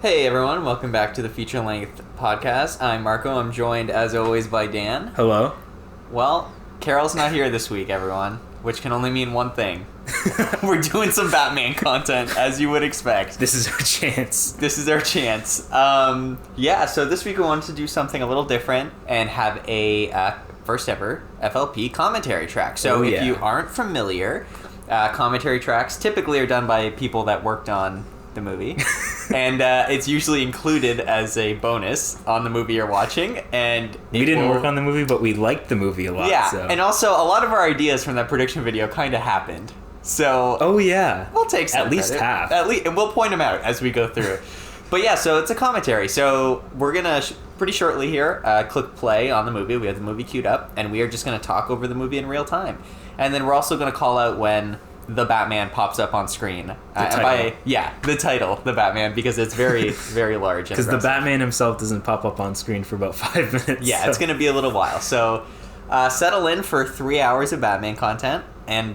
Hey everyone, welcome back to the feature-length podcast. I'm Marco. I'm joined, as always, by Dan. Hello. Well, Carol's not here this week, everyone, which can only mean one thing. We're doing some Batman content, as you would expect. This is our chance. This is our chance. So this week we wanted to do something a little different and have a first ever FLP commentary track. So if you aren't familiar, commentary tracks typically are done by people that worked on the movie, and it's usually included as a bonus on the movie you're watching. And we didn't work on the movie, but we liked the movie a lot. Yeah, so. And also a lot of our ideas from that prediction video kind of happened. So we'll take some at least credit. half. And we'll point them out as we go through it. But yeah, so it's a commentary. So we're gonna pretty shortly here click play on the movie. We have the movie queued up, and we are just gonna talk over the movie in real time. And then we're also gonna call out when the Batman pops up on screen. The title, the Batman, because it's very, very large. Because the Batman himself doesn't pop up on screen for about 5 minutes. Yeah, It's going to be a little while. So settle in for 3 hours of Batman content. And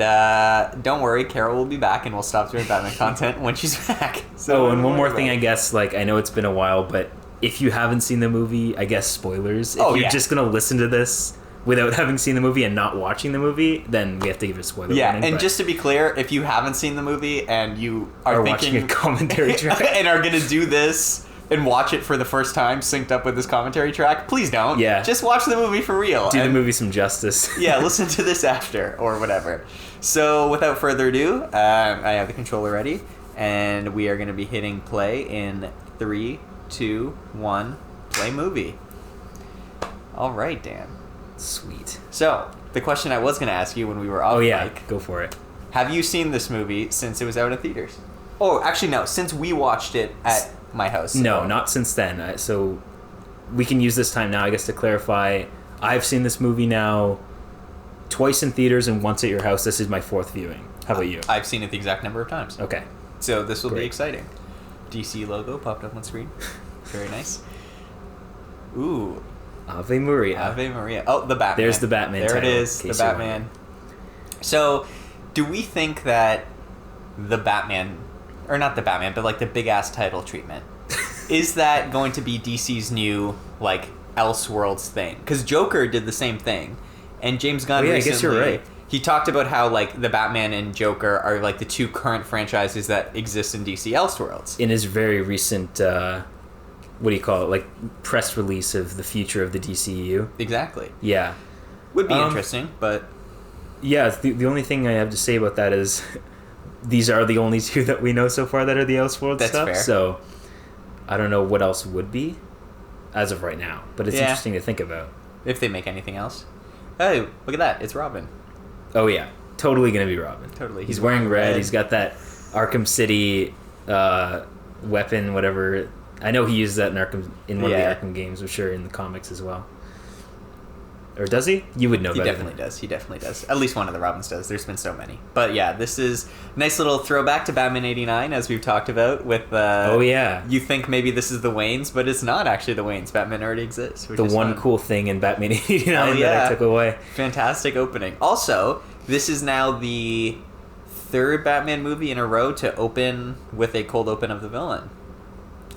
don't worry, Carol will be back and we'll stop doing Batman content when she's back. So, and one more thing, I guess, I know it's been a while, but if you haven't seen the movie, I guess spoilers. If you're just going to listen to this without having seen the movie and not watching the movie, then we have to give a spoiler warning. And just to be clear, if you haven't seen the movie and you are watching a commentary track and are going to do this and watch it for the first time synced up with this commentary track, please don't. Yeah. Just watch the movie for real. Do the movie some justice. Yeah, listen to this after or whatever. So without further ado, I have the controller ready, and we are going to be hitting play in 3, 2, 1, play movie. All right, Dan. Sweet. So, the question I was going to ask you when we were off mic. Go for it. Have you seen this movie since it was out in theaters? Oh, actually, no. Since we watched it at my house. No, not since then. So, we can use this time now, I guess, to clarify. I've seen this movie now twice in theaters and once at your house. This is my 4th viewing. How about you? I've seen it the exact number of times. Okay. So, this will be exciting. DC logo popped up on screen. Very nice. Ooh. Ave Maria. Ave Maria. Oh, the Batman. There's the Batman There title, it is, the Batman. So, do we think that the Batman, or not the Batman, but the big-ass title treatment, is that going to be DC's new, Elseworlds thing? Because Joker did the same thing, and James Gunn recently, I guess you're right. He talked about how, the Batman and Joker are, the two current franchises that exist in DC Elseworlds. In his very recent... what do you call it? Press release of the future of the DCEU. Exactly. Yeah. Would be interesting, but... Yeah, the only thing I have to say about that is these are the only two that we know so far that are the Elseworlds stuff. That's fair. So I don't know what else would be as of right now, but it's interesting to think about. If they make anything else. Hey, look at that. It's Robin. Oh, yeah. Totally going to be Robin. Totally. He's wearing red. He's got that Arkham City weapon, whatever... I know he uses that in one of the Arkham games, I'm sure in the comics as well. Or does he? You would know better. He definitely does. At least one of the Robins does. There's been so many. But yeah, this is a nice little throwback to Batman 89, as we've talked about with... You think maybe this is the Waynes, but it's not actually the Waynes. Batman already exists. The one cool thing in Batman 89 that I took away. Fantastic opening. Also, this is now the 3rd Batman movie in a row to open with a cold open of the villain.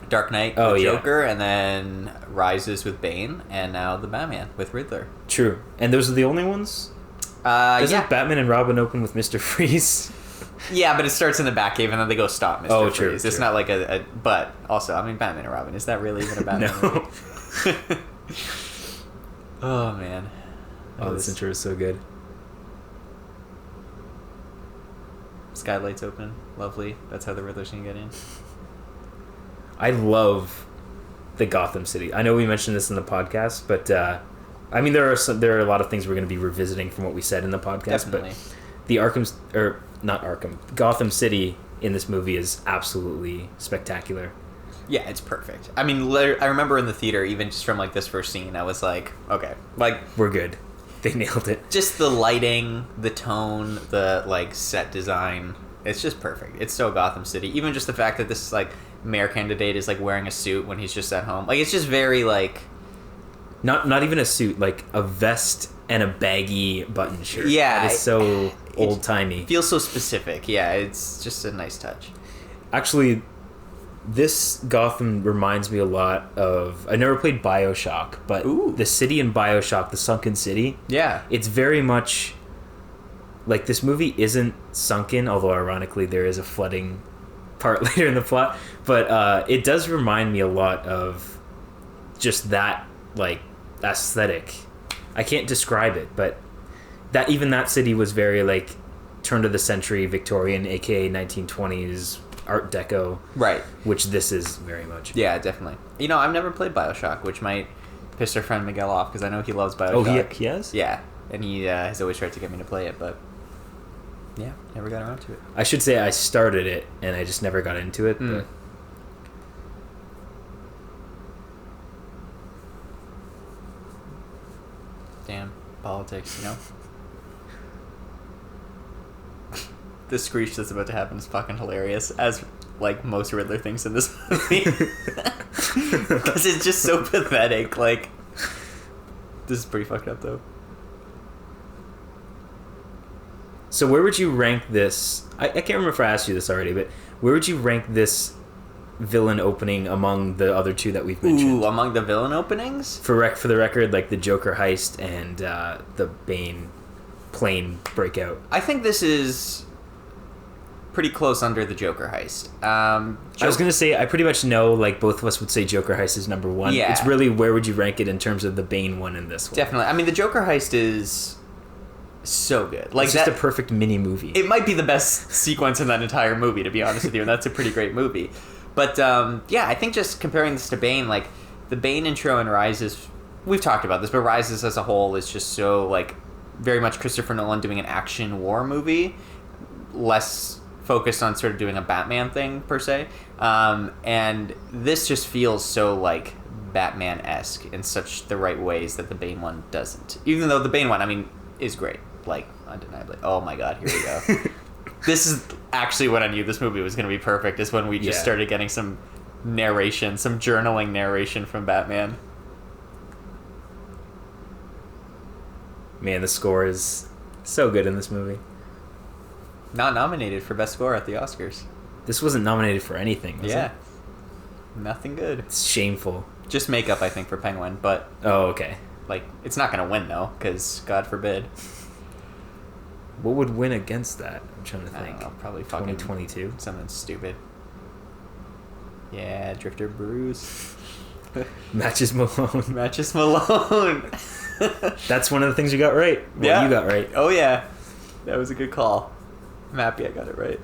Dark Knight with Joker, and then Rises with Bane, and now the Batman with Riddler. True. And those are the only ones? Doesn't Batman and Robin open with Mr. Freeze? Yeah, but it starts in the Batcave, and then they go stop Mr. Freeze. True. It's not like a... But also, Batman and Robin, is that really even a Batman movie? Oh, man. This intro is so good. Skylights open. Lovely. That's how the Riddler's gonna get in. I love the Gotham City. I know we mentioned this in the podcast, but there are a lot of things we're going to be revisiting from what we said in the podcast. Definitely. But Gotham City in this movie is absolutely spectacular. Yeah, it's perfect. I remember in the theater, even just from this first scene, I was like, okay, we're good. They nailed it. Just the lighting, the tone, the set design. It's just perfect. It's so Gotham City. Even just the fact that this mayor candidate is wearing a suit when he's just at home. It's just very not even a suit, a vest and a baggy button shirt. Yeah, it's so old timey. Feels so specific. Yeah, it's just a nice touch. Actually, this Gotham reminds me a lot of... I never played BioShock, but the city in BioShock, the Sunken City... Yeah. It's very much... Like, this movie isn't sunken, although ironically there is a flooding part later in the plot. But it does remind me a lot of just that, like, aesthetic. I can't describe it, but that city was very, like, turn of the century Victorian, aka 1920s Art Deco, right? Which this is very much. Yeah, definitely. You know, I've never played BioShock, which might piss our friend Miguel off because I know he loves BioShock. Oh, he has? Yeah, and he has always tried to get me to play it, but yeah, never got around to it. I should say I started it and I just never got into it. But... Damn politics, you know. The screech that's about to happen is fucking hilarious, as like most Riddler things in this movie, because it's just so pathetic. Like, this is pretty fucked up though. So where would you rank this? I can't remember if I asked you this already, but where would you rank this villain opening among the other two that we've mentioned? Ooh, among the villain openings? For the record, like the Joker heist and the Bane plane breakout. I think this is pretty close under the Joker heist. I was going to say, I pretty much know, like, both of us would say Joker heist is number one. Yeah. It's really, where would you rank it in terms of the Bane one and this one? Definitely. I mean, the Joker heist is so good. Like, it's just a perfect mini movie. It might be the best sequence in that entire movie, to be honest with you, and that's a pretty great movie. But, yeah, I think just comparing this to Bane, like, the Bane intro and Rises, we've talked about this, but Rises as a whole is just so, like, very much Christopher Nolan doing an action war movie, less focused on sort of doing a Batman thing, per se. And this just feels so, like, Batman-esque in such the right ways that the Bane one doesn't. Even though the Bane one, I mean, is great. Like, undeniably. Oh my god, here we go. This is actually when I knew this movie was going to be perfect, is when we just started getting some narration, some journaling narration from Batman. Man, the score is so good in this movie. Not nominated for Best Score at the Oscars. This wasn't nominated for anything, was it? Nothing good. It's shameful. Just makeup, I think, for Penguin, but... Oh, okay. Like, it's not going to win, though, because, God forbid. What would win against that? I'm trying to think. I don't know, probably fucking... 2022? Something stupid. Yeah, Drifter Bruce. Matches Malone. Matches Malone. That's one of the things you got right. Well, you got right. Oh, yeah. That was a good call. I'm happy I got it right.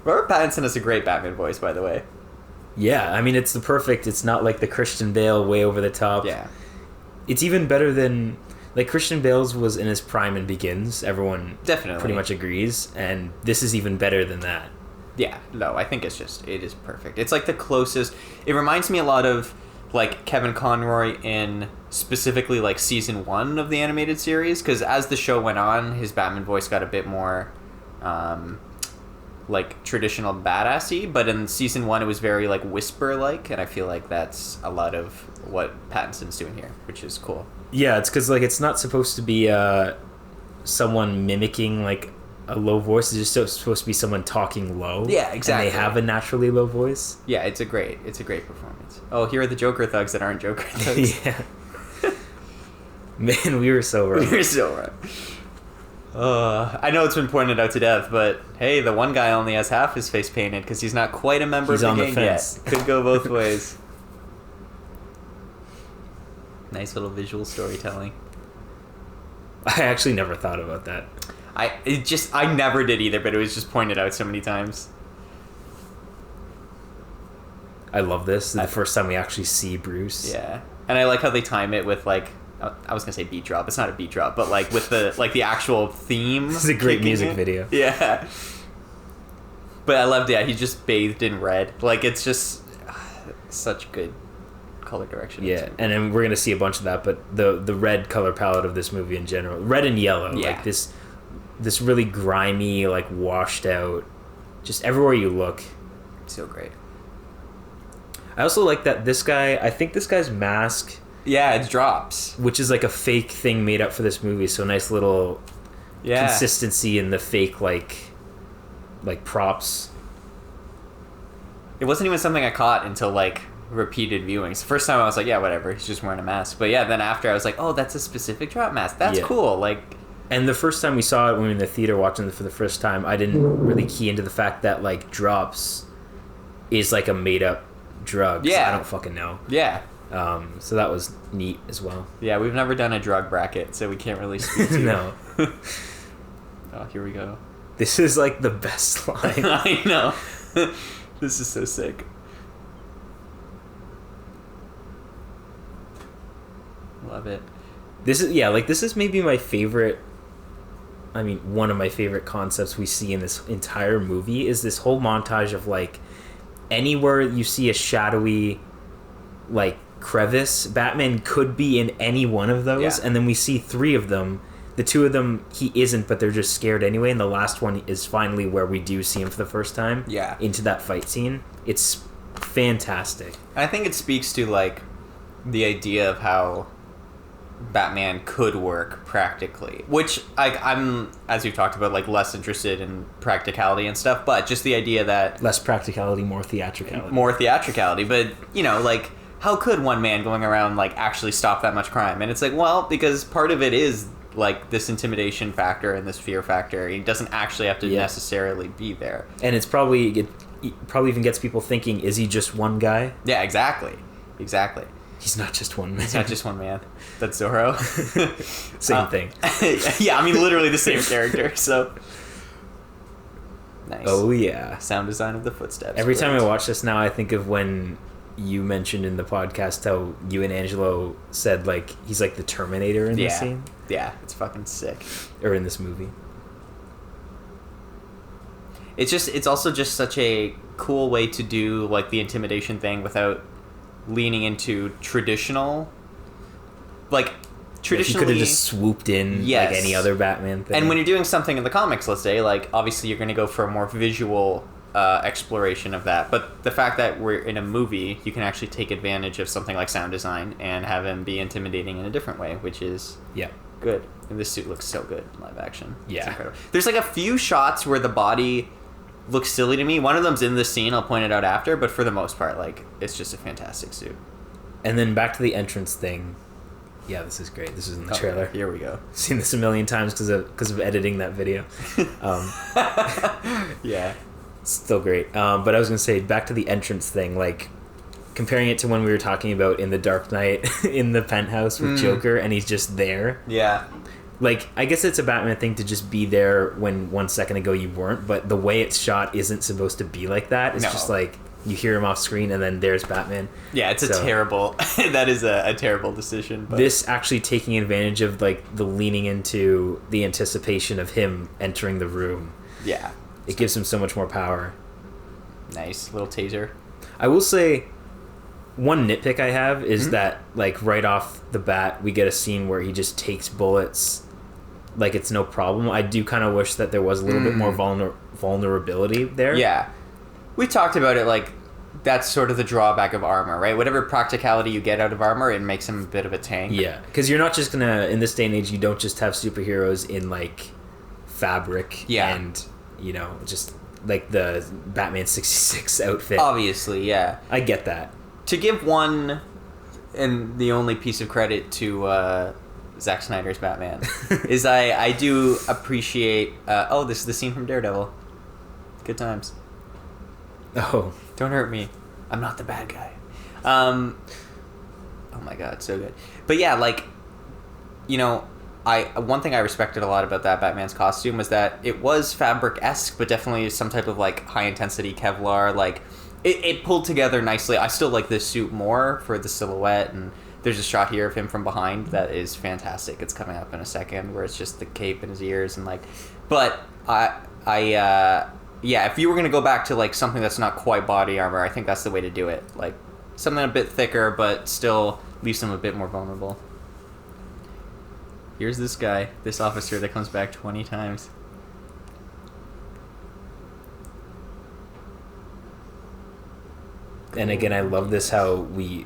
Robert Pattinson has a great Batman voice, by the way. Yeah, I mean, it's the perfect... It's not like the Christian Bale way over the top. Yeah. It's even better than... Like, Christian Bale's was in his prime in Begins. Everyone definitely pretty much agrees. And this is even better than that. Yeah, no, I think it is perfect. It's like the closest... It reminds me a lot of, like, Kevin Conroy in specifically, like, season 1 of the animated series. Because as the show went on, his Batman voice got a bit more... like traditional badassy, but in season 1 it was very like whisper like, and I feel like that's a lot of what Pattinson's doing here, which is cool. Yeah, it's because like it's not supposed to be someone mimicking like a low voice. It's just supposed to be someone talking low. Yeah, exactly. And they have a naturally low voice. Yeah, it's a great performance. Oh, here are the Joker thugs that aren't Joker thugs. Yeah. Man, we were so wrong. We were so wrong. I know it's been pointed out to death, but hey, the one guy only has half his face painted because he's not quite a member of the gang yet. Could go both ways. Nice little visual storytelling. I actually never thought about that. I never did either, but it was just pointed out so many times. I love this. The first time we actually see Bruce. Yeah, and I like how they time it with like. I was gonna say beat drop. It's not a beat drop, but like with the actual theme. It's a great music video. Yeah. But I loved it. He just bathed in red. Like it's just such good color direction. Yeah, and then we're gonna see a bunch of that. But the red color palette of this movie in general, red and yellow, like this really grimy, like washed out, just everywhere you look. So great. I also like that this guy. I think this guy's mask. Yeah, it drops. Which is like a fake thing made up for this movie, so nice little consistency in the fake like props. It wasn't even something I caught until like repeated viewings. The first time I was like, yeah, whatever, he's just wearing a mask. But yeah, then after I was like, oh, that's a specific drop mask. That's cool. Like, and the first time we saw it when we were in the theater watching it for the first time, I didn't really key into the fact that like drops is like a made up drug. Yeah, I don't fucking know. Yeah. So that was neat as well. Yeah, we've never done a drug bracket, so we can't really speak to No. Oh, here we go. This is like the best line. I know. This is so sick. Love it. This is maybe my favorite, I mean, one of my favorite concepts we see in this entire movie is this whole montage of like anywhere you see a shadowy like crevice, Batman could be in any one of those, and then we see 3 of them. The 2 of them he isn't, but they're just scared anyway, and the last one is finally where we do see him for the first time. Yeah. Into that fight scene. It's fantastic. I think it speaks to like the idea of how Batman could work practically, which I'm, as you've talked about, like less interested in practicality and stuff, but just the idea that less practicality, more theatricality. But you know, like, how could one man going around like actually stop that much crime? And it's like, well, because part of it is like this intimidation factor and this fear factor. He doesn't actually have to necessarily be there, and it probably even gets people thinking, is he just one guy? Yeah, exactly. He's not just one man. He's not just one man. That's Zorro. Same thing. Yeah, I mean, literally the same character. So nice. Oh yeah. Sound design of the footsteps. Every time I watch this now, I think of when you mentioned in the podcast how you and Angelo said like he's like the Terminator in this scene. Yeah, it's fucking sick. Or in this movie. It's also just such a cool way to do like the intimidation thing without leaning into traditional, like traditionally. You could have just swooped in like any other Batman thing. And when you're doing something in the comics, let's say, like obviously you're going to go for a more visual exploration of that. But the fact that we're in a movie, you can actually take advantage of something like sound design and have him be intimidating in a different way, which is good. And this suit looks so good in live action. Yeah, it's incredible. There's like a few shots where the body looks silly to me. One of them's in this scene. I'll point it out after. But for the most part, like, it's just a fantastic suit. And then back to the entrance thing. Yeah, this is great. This is in the trailer. Here we go. Seen this a million times because of editing that video. Yeah. Still great. But I was going to say, back to the entrance thing, like, comparing it to when we were talking about in The Dark Knight in the penthouse with Joker, and he's just there. Yeah. Like, I guess it's a Batman thing to just be there when 1 second ago you weren't, but the way it's shot isn't supposed to be like that. It's just like, you hear him off screen and then there's Batman. Yeah, it's a terrible... that is a terrible decision. But this actually taking advantage of, like, the leaning into the anticipation of him entering the room. Yeah. It gives him so much more power. Nice. Little taser. I will say... One nitpick I have is that, like, right off the bat, we get a scene where he just takes bullets like it's no problem. I do kind of wish that there was a little bit more vulnerability there. Yeah. We talked about it, like, that's sort of the drawback of armor, right? Whatever practicality you get out of armor, it makes him a bit of a tank. Yeah, because you're not just gonna, in this day and age, you don't just have superheroes in, like, fabric and, you know, just, like, the Batman 66 outfit. Obviously, yeah. I get that. To give one, and the only piece of credit to Zack Snyder's Batman, is I do appreciate... this is the scene from Daredevil. Good times. Oh. Don't hurt me. I'm not the bad guy. Oh my god, so good. But yeah, like, you know, one thing I respected a lot about that Batman's costume was that it was fabric-esque, but definitely some type of, like, high-intensity Kevlar, like... It pulled together nicely. I still like this suit more for the silhouette, and there's a shot here of him from behind that is fantastic. It's coming up in a second, where it's just the cape and his ears and like. But if you were gonna go back to like something that's not quite body armor, I think that's the way to do it. Like something a bit thicker, but still leaves him a bit more vulnerable. Here's this guy, this officer that comes back 20 times. And again, I love this how we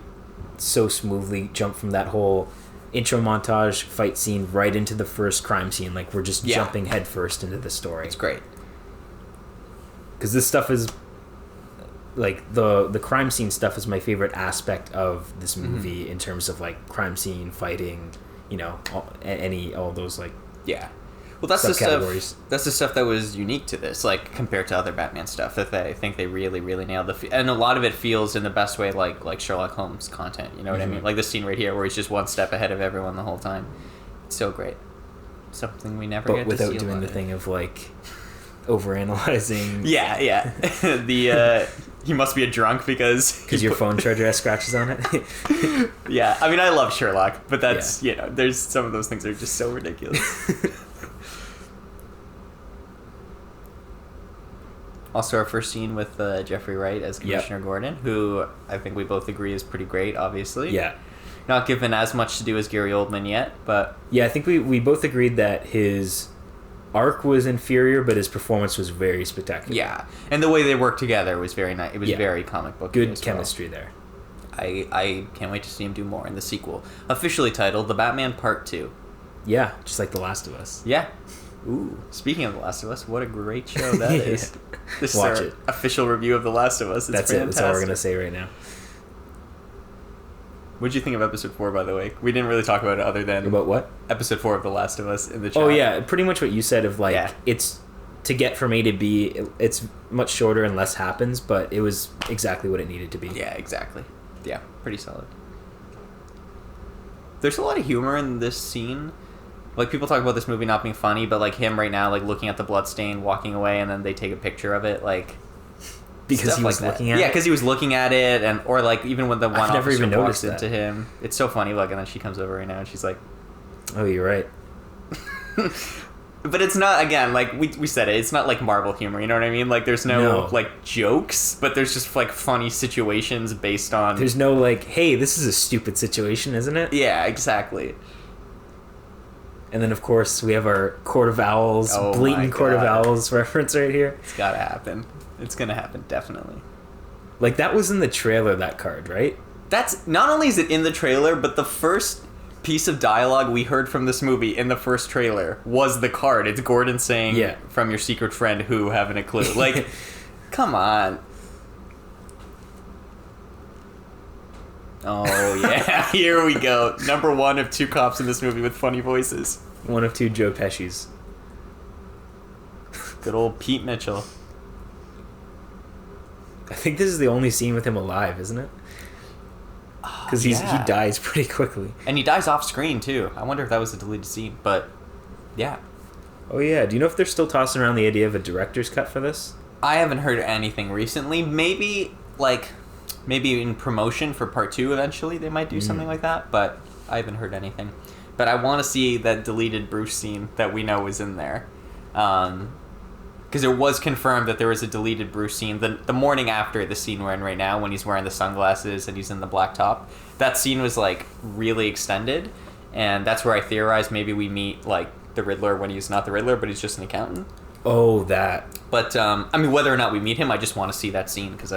so smoothly jump from that whole intro montage fight scene right into the first crime scene. Like, we're just jumping headfirst into the story. It's great. Because this stuff is... like the crime scene stuff is my favorite aspect of this movie in terms of like crime scene fighting, you know, all those like well, that's the stuff. That's the stuff that was unique to this, like compared to other Batman stuff. That I think they really, really nailed and a lot of it feels in the best way, like Sherlock Holmes content. You know what I mean? Like this scene right here, where he's just one step ahead of everyone the whole time. It's so great. Something we never get to see. But without doing the thing of like overanalyzing. Yeah. The he must be a drunk because your phone charger has scratches on it. Yeah, I mean I love Sherlock, but that's you know, there's some of those things that are just so ridiculous. Also, our first scene with Jeffrey Wright as Commissioner Gordon, who I think we both agree is pretty great, obviously. Yeah. Not given as much to do as Gary Oldman yet, but... Yeah, I think we both agreed that his arc was inferior, but his performance was very spectacular. Yeah, and the way they worked together was very nice. It was very comic book. Good chemistry there. I can't wait to see him do more in the sequel. Officially titled The Batman Part 2. Yeah, just like The Last of Us. Yeah. Ooh, speaking of The Last of Us, what a great show that is. This Watch is our official review of The Last of Us. It's That's fantastic. it. That's all we're going to say right now. What did you think of episode 4, by the way? We didn't really talk about it other than... About what? Episode 4 of The Last of Us in the chat. Oh, yeah. Pretty much what you said of, like, it's... To get from A to B, it's much shorter and less happens, but it was exactly what it needed to be. Yeah, exactly. Yeah, pretty solid. There's a lot of humor in this scene. Like, people talk about this movie not being funny, but, like, him right now, like, looking at the bloodstain, walking away, and then they take a picture of it, like... Because he was looking at it? Yeah, because he was looking at it, and or, like, even when the one officer even walks into him. It's so funny, like, and then she comes over right now, and she's like... Oh, you're right. But it's not, again, like, we said it, it's not, like, Marvel humor, you know what I mean? Like, there's no, like, jokes, but there's just, like, funny situations based on... There's no, like, hey, this is a stupid situation, isn't it? Yeah, exactly. And then, of course, we have our Court of Owls, blatant Court of Owls reference right here. It's gotta happen. It's gonna happen, definitely. Like, that was in the trailer, that card, right? That's... Not only is it in the trailer, but the first piece of dialogue we heard from this movie in the first trailer was the card. It's Gordon saying, from your secret friend who haven't a clue. Like, come on. Oh, yeah. Here we go. Number 1 of 2 cops in this movie with funny voices. 1 of 2 Joe Pesci's. Good old Pete Mitchell. I think this is the only scene with him alive, isn't it? Because he dies pretty quickly. And he dies off screen, too. I wonder if that was a deleted scene, but yeah. Oh, yeah. Do you know if they're still tossing around the idea of a director's cut for this? I haven't heard anything recently. Maybe in promotion for part 2 eventually they might do something like that, but I haven't heard anything. But I want to see that deleted Bruce scene that we know is in there. Because it was confirmed that there was a deleted Bruce scene the morning after the scene we're in right now, when he's wearing the sunglasses and he's in the black top. That scene was, like, really extended, and that's where I theorized maybe we meet, like, the Riddler when he's not the Riddler, but he's just an accountant. Oh, that. But, I mean, whether or not we meet him, I just want to see that scene, because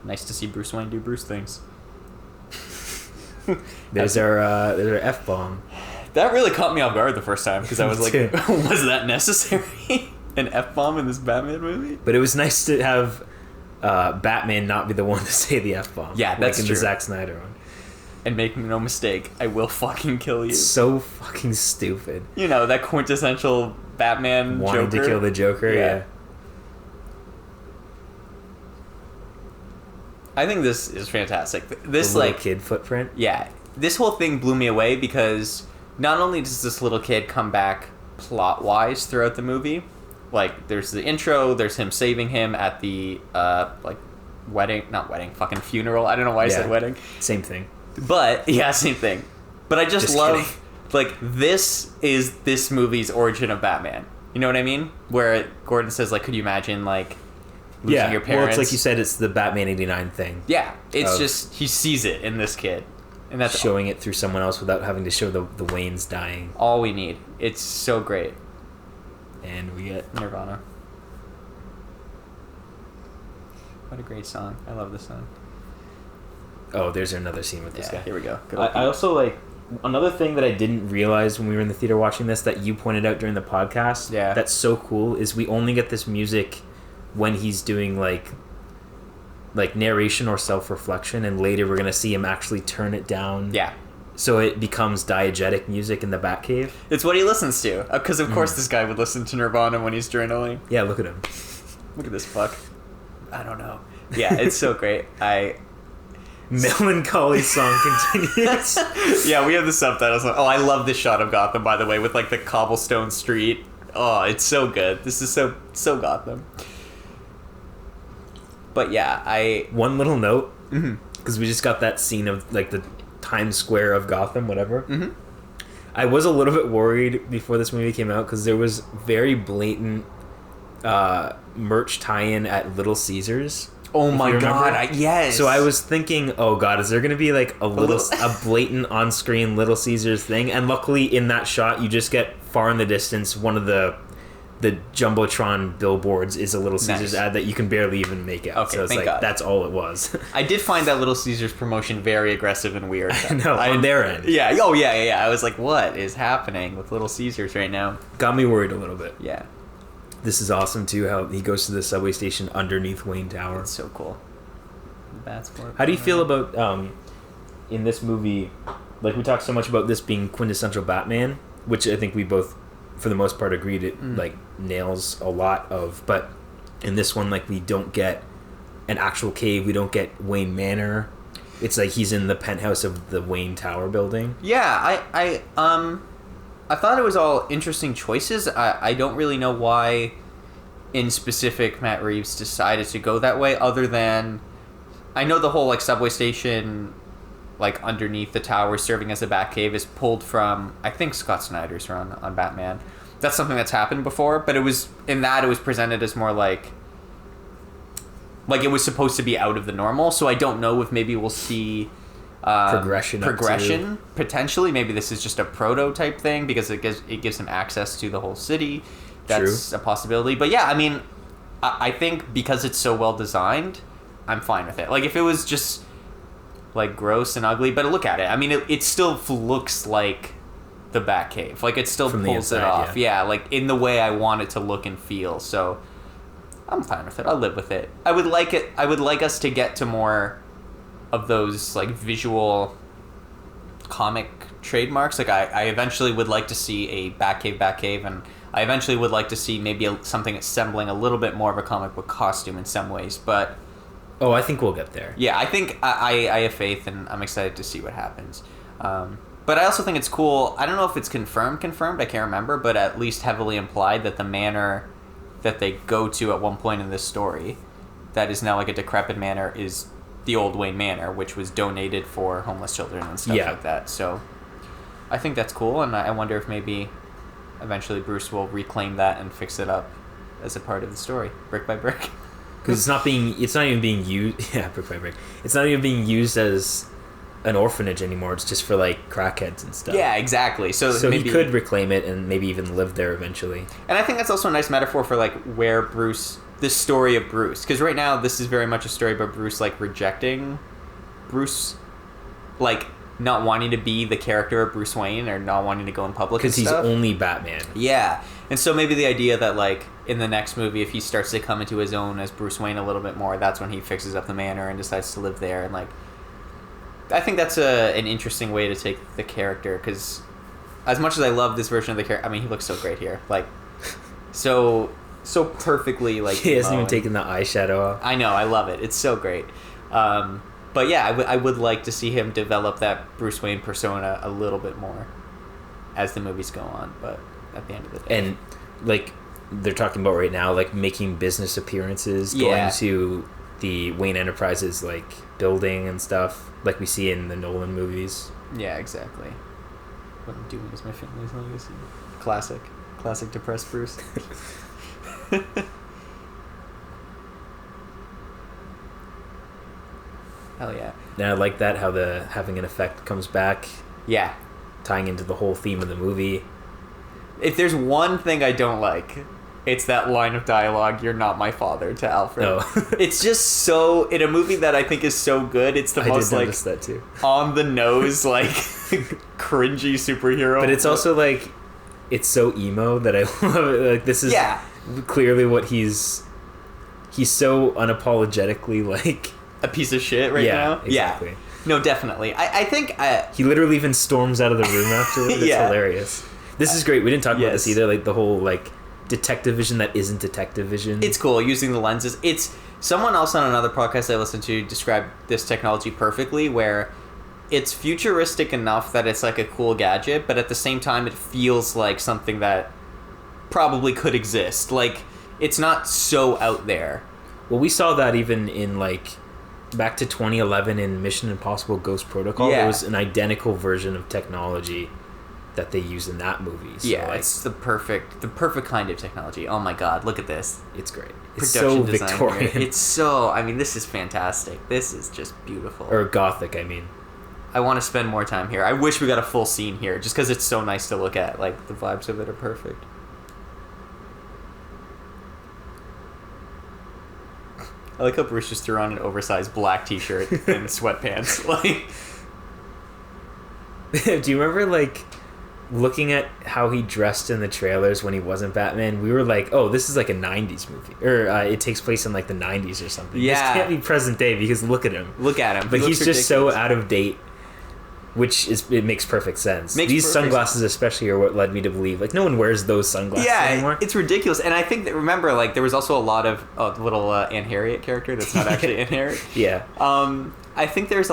nice to see Bruce Wayne do Bruce things. There's our F-bomb. That really caught me off guard the first time, because I was like, was that necessary? An F-bomb in this Batman movie? But it was nice to have Batman not be the one to say the F-bomb. Yeah, that's like in true. The Zack Snyder one. And make no mistake, I will fucking kill you. It's so fucking stupid. You know, that quintessential Batman wanting Joker. To kill the Joker, yeah. I think this is fantastic. This, the little kid footprint? Yeah. This whole thing blew me away because not only does this little kid come back plot-wise throughout the movie, like, there's the intro, there's him saving him at the, fucking funeral. I don't know why I said wedding. Same thing. But, yeah, same thing. But I just love, kidding. Like, this is this movie's origin of Batman. You know what I mean? Where Gordon says, like, could you imagine, like, losing your parents? Well, it's like you said, it's the Batman 89 thing. Yeah, it's just, he sees it in this kid. And that's showing it through someone else without having to show the Waynes dying. All we need. It's so great. And we get Nirvana. What a great song. I love this song. Oh, there's another scene with this guy. Here we go. I also, like, another thing that I didn't realize when we were in the theater watching this that you pointed out during the podcast that's so cool is we only get this music when he's doing, like, like narration or self-reflection, and later we're gonna see him actually turn it down. Yeah. So it becomes diegetic music in the Batcave. It's what he listens to. Because of course this guy would listen to Nirvana when he's journaling. Yeah, look at him. Look at this fuck. I don't know. Yeah, it's so great. Melancholy song continues. Yeah, we have the subtitles. Oh, I love this shot of Gotham, by the way, with like the cobblestone street. Oh, it's so good. This is so Gotham. But yeah, one little note, because we just got that scene of like the Times Square of Gotham, whatever. Mm-hmm. I was a little bit worried before this movie came out because there was very blatant merch tie-in at Little Caesars. Oh my god! Yes. So I was thinking, oh god, is there going to be like a blatant on-screen Little Caesars thing? And luckily, in that shot, you just get far in the distance. One of the Jumbotron billboards is a Little Caesars ad that you can barely even make out. Okay, so it's thank like God. That's all it was. I did find that Little Caesars promotion very aggressive and weird. No, on their end. Yeah. Oh yeah. I was like, what is happening with Little Caesars right now? Got me worried a little bit. Yeah. This is awesome too. How he goes to the subway station underneath Wayne Tower. It's so cool. That's how do you feel about in this movie? Like we talked so much about this being quintessential Batman, which I think we both, for the most part, agreed it like nails a lot of. But in this one, like we don't get an actual cave. We don't get Wayne Manor. It's like he's in the penthouse of the Wayne Tower building. Yeah, I thought it was all interesting choices. I don't really know why, in specific, Matt Reeves decided to go that way. Other than, I know the whole like subway station, like underneath the tower, serving as a Batcave, is pulled from I think Scott Snyder's run on Batman. That's something that's happened before, but it was presented as more like it was supposed to be out of the normal. So I don't know if maybe we'll see. Progression potentially. Maybe this is just a prototype thing because it gives him access to the whole city. That's a possibility. But yeah, I mean, I think because it's so well designed, I'm fine with it. Like if it was just like gross and ugly, but look at it. I mean, it still looks like the Batcave. Like it still pulls inside, it off. Yeah, like in the way I want it to look and feel. So I'm fine with it. I'll live with it. I would like us to get to more of those like visual comic trademarks. Like I eventually would like to see a Batcave, and I eventually would like to see maybe something assembling a little bit more of a comic book costume in some ways. But I think we'll get there. Yeah, I think I have faith, and I'm excited to see what happens. But I also think it's cool. I don't know if it's confirmed. I can't remember, but at least heavily implied that the manor that they go to at one point in this story, that is now like a decrepit manor, is the old Wayne Manor, which was donated for homeless children and stuff like that. So I think that's cool, and I wonder if maybe eventually Bruce will reclaim that and fix it up as a part of the story, brick by brick. Because it's not even being used. Yeah, brick by brick. It's not even being used as an orphanage anymore. It's just for like crackheads and stuff. Yeah, exactly. So maybe he could reclaim it and maybe even live there eventually. And I think that's also a nice metaphor for like where Bruce. The story of Bruce, because right now this is very much a story about Bruce like rejecting Bruce, like not wanting to be the character of Bruce Wayne or not wanting to go in public because he's only Batman. Yeah, and so maybe the idea that like in the next movie, if he starts to come into his own as Bruce Wayne a little bit more, that's when he fixes up the manor and decides to live there. And like I think that's an interesting way to take the character, because as much as I love this version of the character, I mean he looks so great here, like so perfectly like he hasn't even taken the eyeshadow off. I know, I love it. It's so great. But yeah, I would like to see him develop that Bruce Wayne persona a little bit more as the movies go on. But at the end of the day, and like they're talking about right now, like making business appearances, going to the Wayne Enterprises like building and stuff, like we see in the Nolan movies. Yeah, exactly. What I'm doing is my family's legacy. Classic depressed Bruce. Hell yeah. And I like that, how the having an effect comes back. Yeah. Tying into the whole theme of the movie. If there's one thing I don't like, it's that line of dialogue, "You're not my father," to Alfred. Oh. It's just so, in a movie that I think is so good, it's the most like that too. On the nose, like cringy superhero. But it's also like, it's so emo that I love it. Like this is clearly what he's so unapologetically like a piece of shit right now. Exactly. Yeah, no, definitely. I think he literally even storms out of the room afterwards. It's hilarious. This is great. We didn't talk about this either. Like the whole like detective vision that isn't detective vision. It's cool using the lenses. It's someone else on another podcast I listened to described this technology perfectly, where it's futuristic enough that it's like a cool gadget, but at the same time it feels like something that probably could exist. Like, it's not so out there. Well, we saw that even in like back to 2011 in Mission Impossible Ghost Protocol. There was an identical version of technology that they used in that movie. So like, it's the perfect kind of technology. Oh my god, look at this. It's great. It's so Victorian. Here. It's so, I mean, this is fantastic. This is just beautiful. Or Gothic, I mean. I want to spend more time here. I wish we got a full scene here, just because it's so nice to look at. Like, the vibes of it are perfect. I like how Bruce just threw on an oversized black t-shirt and sweatpants. Like, do you remember, like, looking at how he dressed in the trailers when he wasn't Batman? We were like, oh, this is like a 90s movie. Or it takes place in, like, the 90s or something. Yeah. This can't be present day because look at him. Look at him. But he's just so out of date. Which it makes perfect sense. These sunglasses especially are what led me to believe, like, no one wears those sunglasses anymore. It's ridiculous. And I think that, remember, like, there was also a lot of the little Anne Harriet character that's not actually Anne Harriet. Yeah. I think there was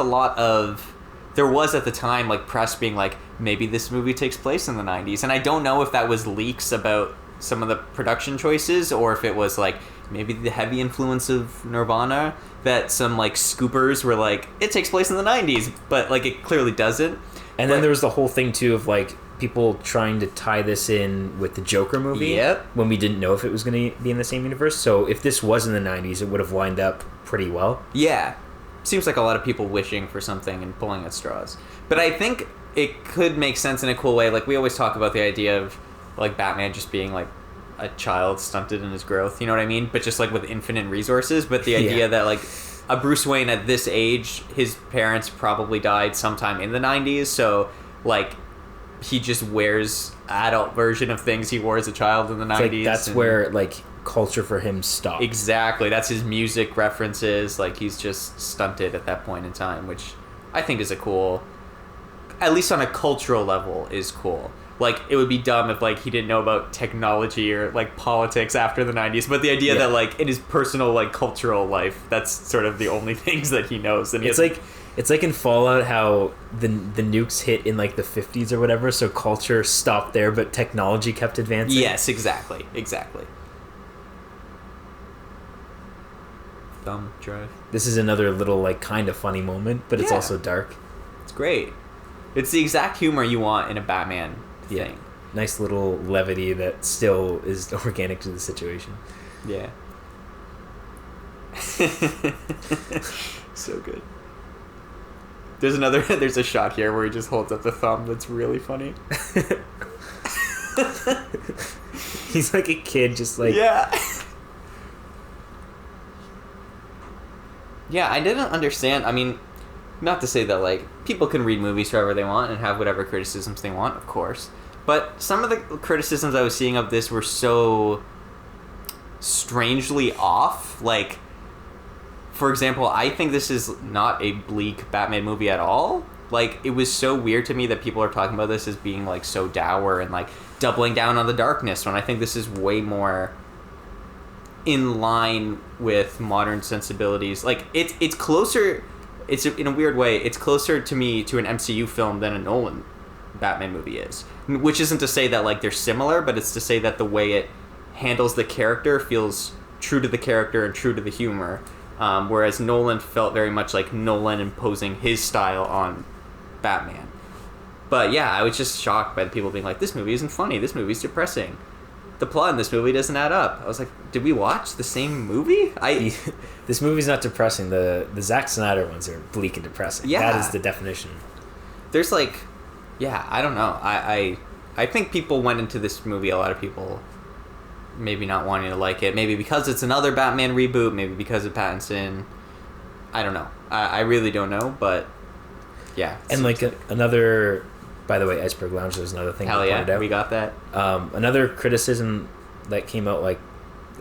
at the time, like, press being like, maybe this movie takes place in the 90s. And I don't know if that was leaks about some of the production choices, or if it was like maybe the heavy influence of Nirvana, that some like scoopers were like, it takes place in the 90s, but like it clearly doesn't. And then there was the whole thing too of like people trying to tie this in with the Joker movie. Yep. When we didn't know if it was going to be in the same universe. So if this was in the 90s, it would have lined up pretty well. Yeah. Seems like a lot of people wishing for something and pulling at straws. But I think it could make sense in a cool way. Like, we always talk about the idea of like Batman just being like a child stunted in his growth, you know what I mean? But just like with infinite resources. But the idea that like a Bruce Wayne at this age, his parents probably died sometime in the 90s, so like he just wears adult version of things he wore as a child in the 90s. Like, that's where like culture for him stopped. Exactly. That's his music references. Like, he's just stunted at that point in time, which I think is a cool, at least on a cultural level, is cool. Like, it would be dumb if, like, he didn't know about technology or, like, politics after the 90s. But the idea that, like, in his personal, like, cultural life, that's sort of the only things that he knows. And it's like in Fallout how the nukes hit in, like, the 50s or whatever, so culture stopped there, but technology kept advancing. Yes, exactly. Exactly. Thumb drive. This is another little, like, kind of funny moment, but it's also dark. It's great. It's the exact humor you want in a Batman thing. Nice little levity that still is organic to the situation. Yeah. So good. There's a shot here where he just holds up the thumb that's really funny. He's like a kid, just like... Yeah. Yeah, I didn't understand. I mean, not to say that, like, people can read movies however they want and have whatever criticisms they want, of course. But some of the criticisms I was seeing of this were so strangely off. Like, for example, I think this is not a bleak Batman movie at all. Like, it was so weird to me that people are talking about this as being, like, so dour and, like, doubling down on the darkness, when I think this is way more in line with modern sensibilities. Like, it's closer... It's, in a weird way, it's closer to me to an MCU film than a Nolan Batman movie is. Which isn't to say that, like, they're similar, but it's to say that the way it handles the character feels true to the character and true to the humor. Whereas Nolan felt very much like Nolan imposing his style on Batman. But yeah, I was just shocked by the people being like, this movie isn't funny, this movie's depressing. The plot in this movie doesn't add up. I was like, did we watch the same movie? This movie's not depressing. The Zack Snyder ones are bleak and depressing. Yeah. That is the definition. There's like, yeah, I don't know. I think people went into this movie, a lot of people maybe not wanting to like it. Maybe because it's another Batman reboot. Maybe because of Pattinson. I don't know. I really don't know, but yeah. And like another... By the way, Iceberg Lounge, there's another thing. Hell yeah, we got that. Another criticism that came out, like,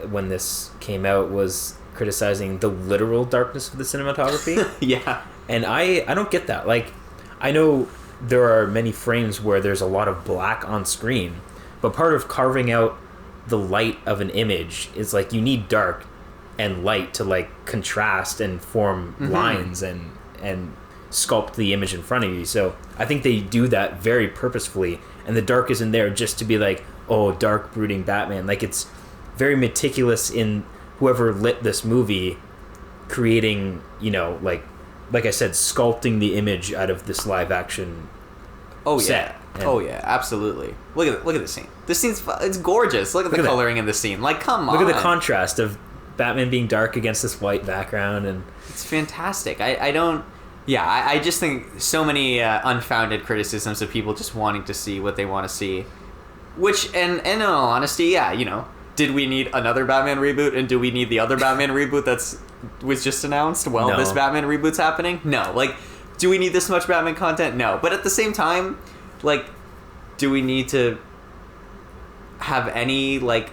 when this came out was criticizing the literal darkness of the cinematography. Yeah. And I don't get that. Like, I know there are many frames where there's a lot of black on screen, but part of carving out the light of an image is like you need dark and light to like contrast and form lines and sculpt the image in front of you. So I think they do that very purposefully, and the dark isn't there just to be like, oh, dark brooding Batman. Like, it's very meticulous in whoever lit this movie, creating, you know, like I said, sculpting the image out of this live action set. Yeah, absolutely. Look at this scene. This scene's it's gorgeous. Look at the coloring in the scene. Like, come on. Look at the contrast of Batman being dark against this white background, and it's fantastic. I just think so many unfounded criticisms of people just wanting to see what they want to see. Which, and in all honesty, yeah, you know, did we need another Batman reboot, and do we need the other Batman reboot was just announced while this Batman reboot's happening? No. Like, do we need this much Batman content? No. But at the same time, like, do we need to have any, like,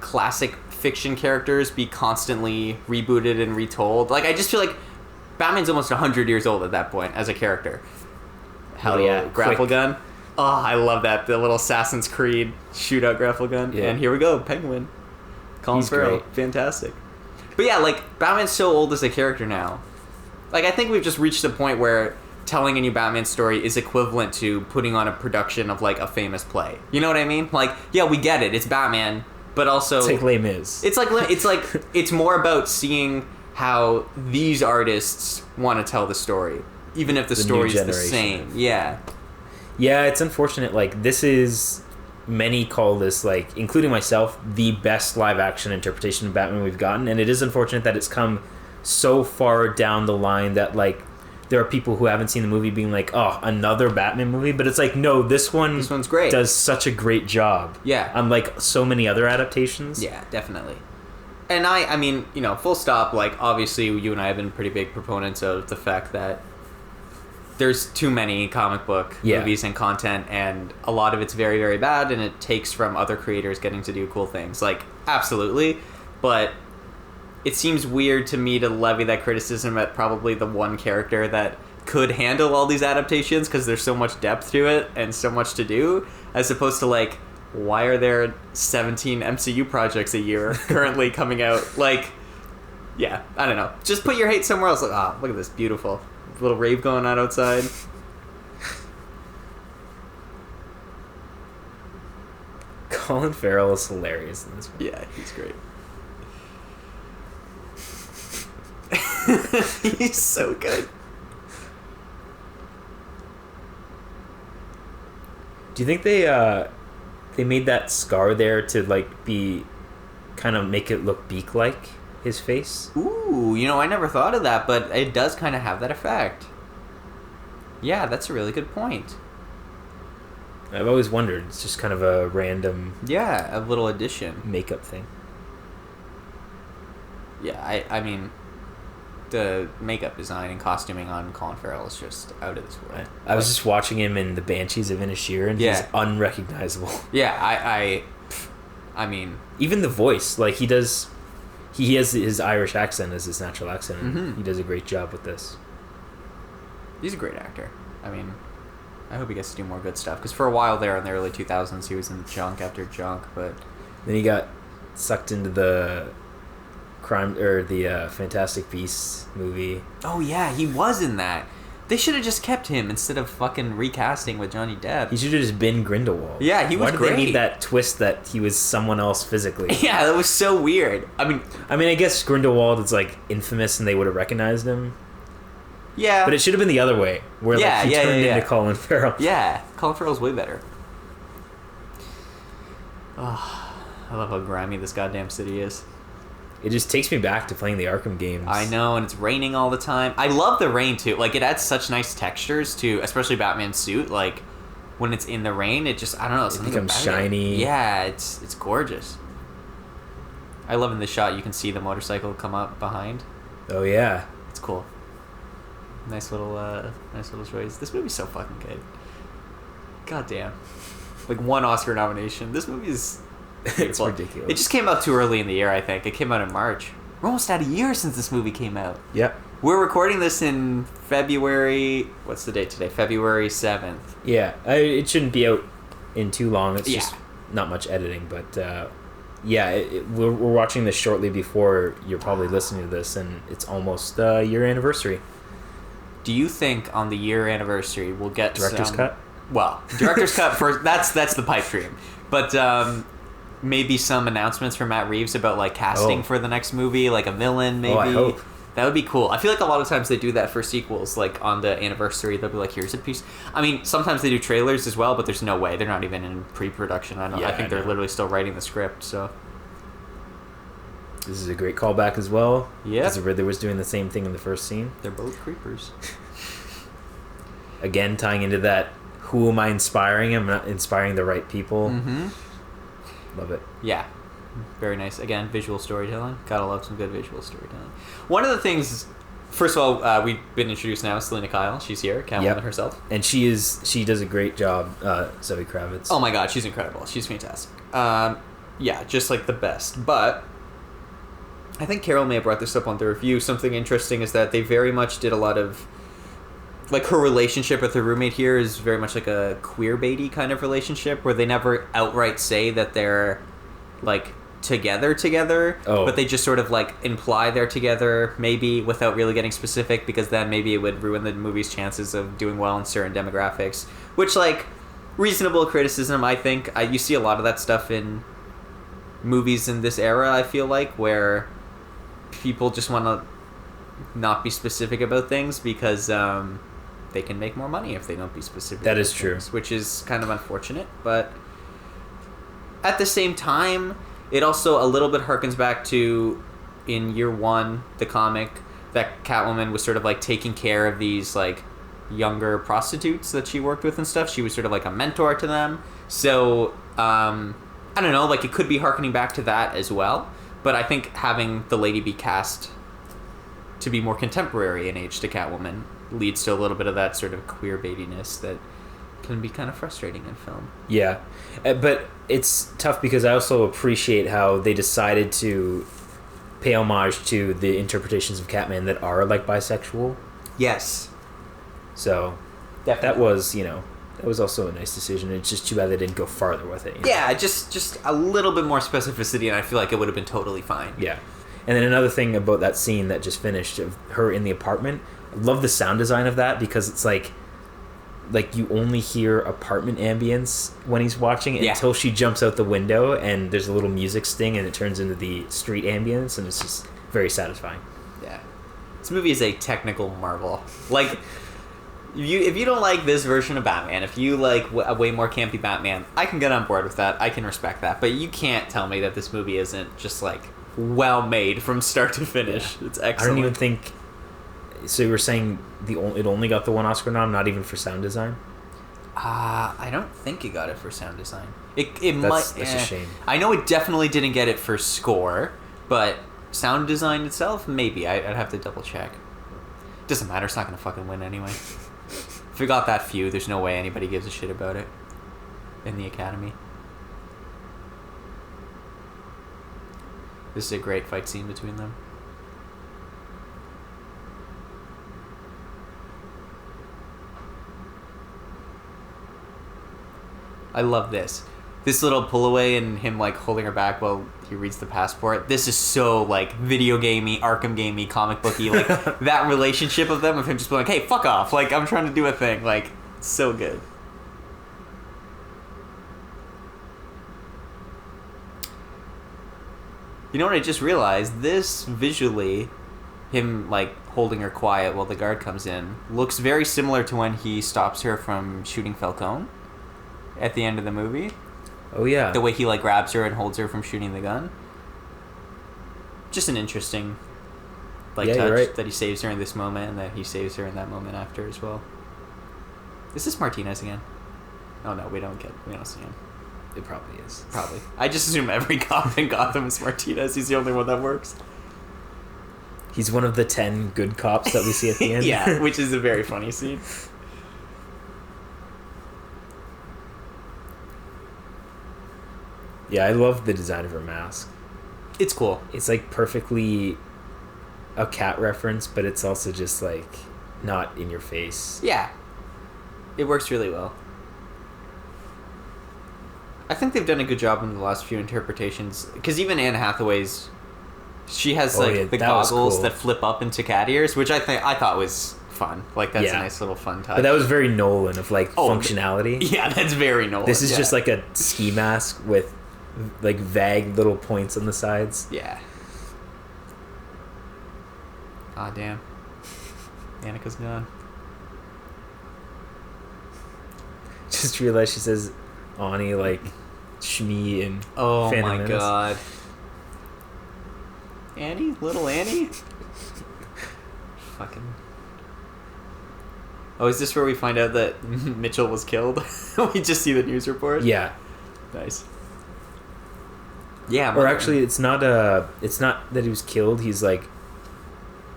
classic fiction characters be constantly rebooted and retold? Like, I just feel like Batman's almost 100 years old at that point as a character. Hell yeah. Grapple gun. Oh, I love that. The little Assassin's Creed shootout grapple gun. Yeah. And here we go. Penguin. Colin Farrell. Great. Fantastic. But yeah, like, Batman's so old as a character now. Like, I think we've just reached the point where telling a new Batman story is equivalent to putting on a production of, like, a famous play. You know what I mean? Like, yeah, we get it. It's Batman, but also... It's like Les Mis. It's more about seeing how these artists want to tell the story, even if the story's the same. Yeah. Yeah, it's unfortunate. Like, this is... Many call this, like, including myself, the best live-action interpretation of Batman we've gotten, and it is unfortunate that it's come so far down the line that, like, there are people who haven't seen the movie being like, oh, another Batman movie, but it's like, no, this one's great. Does such a great job. Yeah. Unlike so many other adaptations. Yeah, definitely. And I mean, you know, full stop, like, obviously you and I have been pretty big proponents of the fact that there's too many comic book movies and content, and a lot of it's very, very bad, and it takes from other creators getting to do cool things. Like, absolutely. But it seems weird to me to levy that criticism at probably the one character that could handle all these adaptations, because there's so much depth to it and so much to do, as opposed to, like, why are there 17 MCU projects a year currently coming out? Like, yeah, I don't know. Just put your hate somewhere else. Like, look at this, beautiful. Little rave going on outside. Colin Farrell is hilarious in this one. Yeah, he's great. He's so good. Do you think they made that scar there to, like, be kind of make it look beak-like? His face? Ooh, you know, I never thought of that, but it does kind of have that effect. Yeah, that's a really good point. I've always wondered. It's just kind of a random... Yeah, a little addition. Makeup thing. Yeah, I mean, the makeup design and costuming on Colin Farrell is just out of this world. I was just watching him in The Banshees of Inisherin, and he's unrecognizable. Yeah, I mean... Even the voice, like, he does... He has his Irish accent as his natural accent, and he does a great job with this. He's a great actor. I mean, I hope he gets to do more good stuff, because for a while there in the early 2000s, he was in junk after junk, but... Then he got sucked into the Fantastic Beasts movie. Oh yeah, he was in that. They should have just kept him instead of fucking recasting with Johnny Depp. He should have just been Grindelwald. Yeah, he was great. Why did they need that twist that he was someone else physically? Yeah, that was so weird. I mean, I guess Grindelwald is, like, infamous and they would have recognized him. Yeah. But it should have been the other way, where he turned into Colin Farrell. Yeah, Colin Farrell's way better. Oh, I love how grimy this goddamn city is. It just takes me back to playing the Arkham games. I know, and it's raining all the time. I love the rain, too. Like, it adds such nice textures to, especially Batman's suit. Like, when it's in the rain, it just, I don't know. It becomes shiny. Yeah, it's gorgeous. I love in the shot, you can see the motorcycle come up behind. Oh, yeah. It's cool. Nice little choice. This movie's so fucking good. God damn. Like, one Oscar nomination. This movie is... It's ridiculous. It just came out too early in the year, I think. It came out in March. We're almost at a year since this movie came out. Yep. We're recording this in February... What's the date today? February 7th. Yeah. It shouldn't be out in too long. It's Yeah. just not much editing. But, we're watching this shortly before you're probably listening to this, and it's almost year anniversary. Do you think on the year anniversary we'll get Director's cut? Well, director's cut first. That's the pipe dream. But maybe some announcements from Matt Reeves about like casting for the next movie, like a villain, maybe. I hope. That would be cool. I feel like a lot of times they do that for sequels, like on the anniversary, they'll be like, here's a piece. I mean, sometimes they do trailers as well, but there's no way. They're not even in pre-production. I think they're literally still writing the script, so. This is a great callback as well. Yeah. Because the Riddler was doing the same thing in the first scene. They're both creepers. Again, tying into that, who am I inspiring? I'm not inspiring the right people. Mm-hmm. Love it. Yeah. Very nice. Again, visual storytelling. Gotta love some good visual storytelling. One of the things, first of all, we've been introduced now, Selena Kyle. She's here, Catwoman herself. And she does a great job, Zoe Kravitz. Oh my god, she's incredible. She's fantastic. Yeah, just like the best. But I think Carol may have brought this up on the review. Something interesting is that they very much did a lot of, like, her relationship with her roommate here is very much like a queer-baity kind of relationship where they never outright say that they're, like, together, but they just sort of, like, imply they're together, maybe, without really getting specific, because then maybe it would ruin the movie's chances of doing well in certain demographics. Which, like, reasonable criticism, I think. You see a lot of that stuff in movies in this era, I feel like, where people just want to not be specific about things because they can make more money if they don't be specific. That is true. Which is kind of unfortunate, but at the same time, it also a little bit harkens back to in year one, the comic, that Catwoman was sort of like taking care of these like younger prostitutes that she worked with and stuff. She was sort of like a mentor to them. So, I don't know, like it could be harkening back to that as well. But I think having the lady be cast to be more contemporary in age to Catwoman leads to a little bit of that sort of queer baitiness that can be kind of frustrating in film. Yeah, but it's tough because I also appreciate how they decided to pay homage to the interpretations of Catman that are like bisexual. Yes. So Definitely. that was also a nice decision. It's just too bad they didn't go farther with it. Yeah, just a little bit more specificity, and I feel like it would have been totally fine. Yeah. And then another thing about that scene that just finished of her in the apartment, I love the sound design of that because it's like you only hear apartment ambience when he's watching it until she jumps out the window and there's a little music sting and it turns into the street ambience, and it's just very satisfying. Yeah. This movie is a technical marvel. Like, if you don't like this version of Batman, if you like a way more campy Batman, I can get on board with that. I can respect that. But you can't tell me that this movie isn't just like well made from start to finish. It's excellent. I don't even think. So you were saying it only got the one Oscar nom, not even for sound design? I don't think it got it for sound design. That's a shame. I know it definitely didn't get it for score, but sound design itself, maybe. I'd have to double check. Doesn't matter. It's not gonna fucking win anyway. If we got that few, there's no way anybody gives a shit about it in the Academy. This is a great fight scene between them. I love this. This little pull away and him like holding her back while he reads the passport. This is so like video gamey, Arkham gamey, comic booky. Like that relationship of them, of him just being like, "Hey, fuck off!" Like I'm trying to do a thing. Like so good. You know what I just realized? This visually, him like holding her quiet while the guard comes in, looks very similar to when he stops her from shooting Falcone at the end of the movie. Oh yeah. The way he like grabs her and holds her from shooting the gun. Just an interesting touch right. that he saves her in this moment and that he saves her in that moment after as well. Is this Martinez again? Oh no, we don't see him. It probably is. Probably. I just assume every cop in Gotham is Martinez. He's the only one that works. He's one of the 10 good cops that we see at the end. Yeah, which is a very funny scene. Yeah, I love the design of her mask. It's cool. It's like perfectly a cat reference, but it's also just like not in your face. Yeah. It works really well. I think they've done a good job in the last few interpretations, because even Anne Hathaway's, she has the goggles that flip up into cat ears, which I thought was fun. Like, that's a nice little fun touch. But that was very Nolan of like functionality. Yeah, that's very Nolan. This is just like a ski mask with like vague little points on the sides. Yeah. Aw, damn. Annika's gone. Just realized she says Ani like Shmi and oh Phantom my Menace. god. Annie? Little Annie? Fucking. Oh, is this where we find out that Mitchell was killed? We just see the news report? Yeah. Nice. Yeah. Or actually, it's not that he was killed. He's like,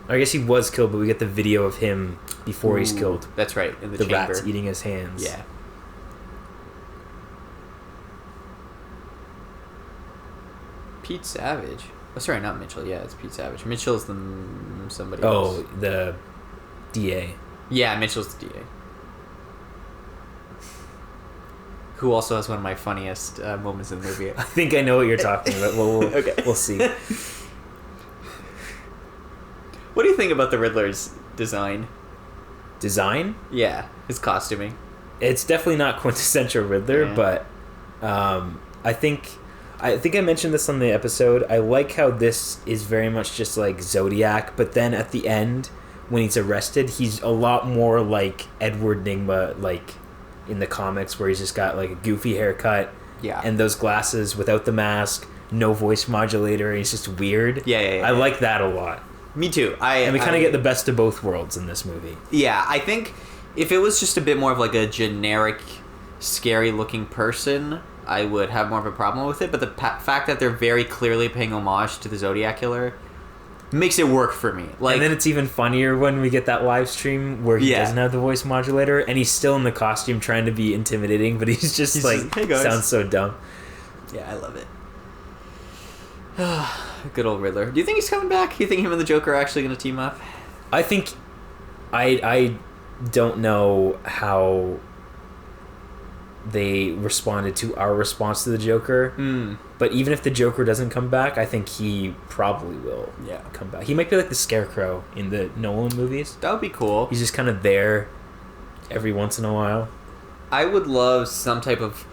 I guess he was killed, but we get the video of him before he's killed. That's right, in the chamber. The rats eating his hands. Yeah. Pete Savage. Oh, sorry, not Mitchell. Yeah, it's Pete Savage. Mitchell's somebody else. Oh, the DA. Yeah, Mitchell's the DA. Who also has one of my funniest moments in the movie. I think I know what you're talking about. Okay. We'll see. What do you think about the Riddler's design? Design? Yeah, his costuming. It's definitely not quintessential Riddler, but I think I mentioned this on the episode. I like how this is very much just like Zodiac, but then at the end, when he's arrested, he's a lot more like Edward Nygma, like in the comics, where he's just got like a goofy haircut, and those glasses without the mask, no voice modulator. He's just weird. Yeah. I like that a lot. Me too. And we kind of get the best of both worlds in this movie. Yeah, I think if it was just a bit more of like a generic, scary-looking person, I would have more of a problem with it. But the fact that they're very clearly paying homage to the Zodiac Killer makes it work for me. Like, and then it's even funnier when we get that live stream where he doesn't have the voice modulator, and he's still in the costume trying to be intimidating, but he's just hey guys. Sounds so dumb. Yeah, I love it. Good old Riddler. Do you think he's coming back? Do you think him and the Joker are actually going to team up? I think... I don't know how they responded to our response to the Joker. But even if the Joker doesn't come back, I think he probably will come back. He might be like the Scarecrow in the Nolan movies. That would be cool. He's just kind of there every once in a while. I would love some type of...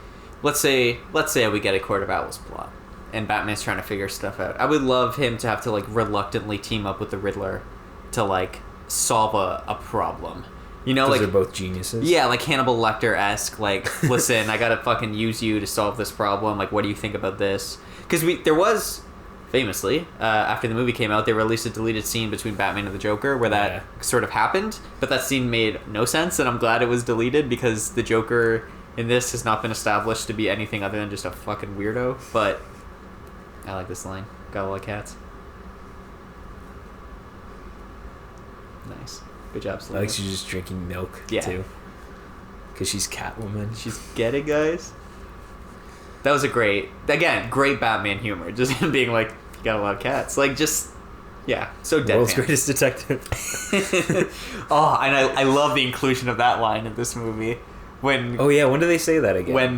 Let's say we get a Court of Owls plot, and Batman's trying to figure stuff out. I would love him to have to like reluctantly team up with the Riddler to like solve a problem. You know, like they're both geniuses. Yeah, like Hannibal Lecter-esque. Like, listen, I gotta fucking use you to solve this problem. Like, what do you think about this? Because there was famously after the movie came out, they released a deleted scene between Batman and the Joker where that sort of happened. But that scene made no sense, and I'm glad it was deleted because the Joker in this has not been established to be anything other than just a fucking weirdo. But I like this line. Got a lot of cats. Nice. Good job, Selena. I like she's just drinking milk, too. Because she's Catwoman. She's getting, guys. That was great Batman humor. Just him being like, you got a lot of cats. Like, just, so deadpan. World's greatest detective. Oh, and I love the inclusion of that line in this movie. When when do they say that again? When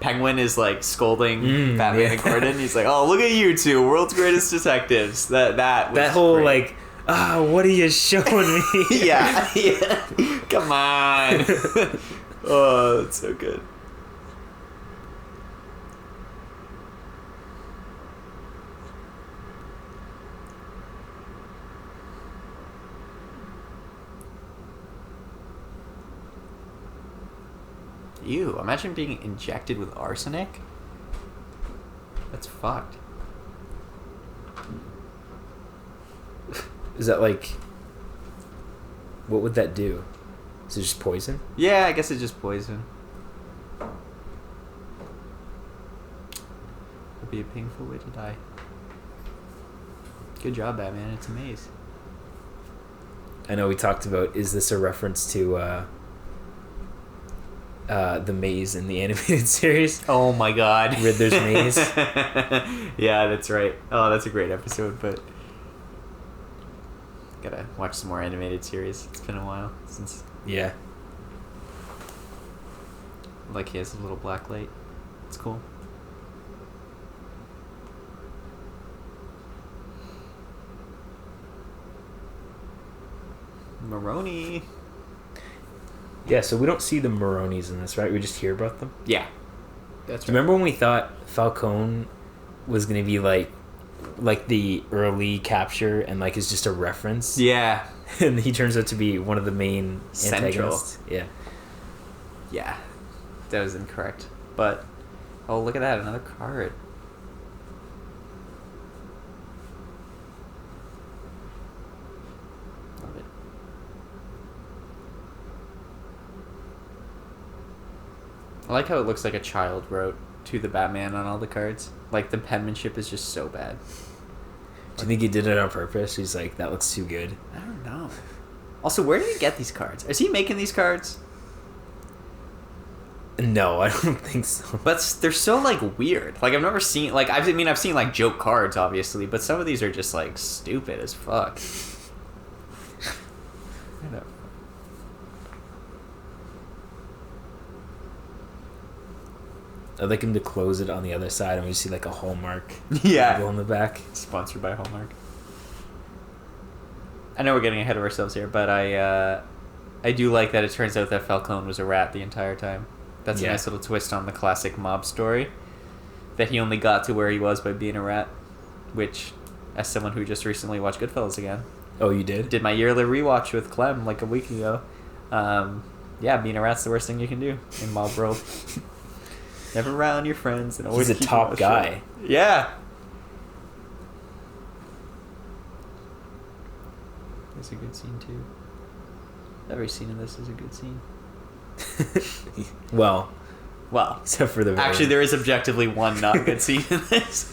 Penguin is like scolding Batman and Gordon, he's like, "Oh, look at you two, world's greatest detectives." That whole great. Like, what are you showing me? yeah. Come on. Oh, that's so good. Ew, imagine being injected with arsenic. That's fucked. Is that like... What would that do? Is it just poison? Yeah, I guess it's just poison. Would be a painful way to die. Good job, Batman. It's a maze. I know we talked about, is this a reference to the maze in the animated series? Oh my god. Riddler's Maze. Yeah, that's right. Oh, that's a great episode, but Gotta watch some more animated series. It's been a while since. Yeah. Like he has a little black light. It's cool. Maroni. Yeah, so we don't see the Maronis in this, right? We just hear about them? Yeah. That's right. Remember when we thought Falcone was going to be like the early capture and like is just a reference? Yeah. And he turns out to be one of the main antagonists. Yeah. Yeah. That was incorrect. But, oh, look at that. Another card. Love it. I like how it looks like a child wrote to the Batman on all the cards. Like, the penmanship is just so bad. Do you think he did it on purpose? He's like, that looks too good. I don't know. Also, where did he get these cards? Is he making these cards? No, I don't think so. But they're so, like, weird. Like, I've never seen... Like, I've seen, like, joke cards, obviously. But some of these are just, like, stupid as fuck. I know. I'd like him to close it on the other side and we see, like, a Hallmark logo on the back. Sponsored by Hallmark. I know we're getting ahead of ourselves here, but I do like that it turns out that Falcone was a rat the entire time. That's a nice little twist on the classic mob story. That he only got to where he was by being a rat. Which, as someone who just recently watched Goodfellas again. Oh, you did? Did my yearly rewatch with Clem like a week ago. Yeah, being a rat's the worst thing you can do in mob world. Never rat on your friends. And always he's a top guy. Yeah. It's a good scene, too. Every scene in this is a good scene. well, except for the actually, there is objectively one not good scene in this.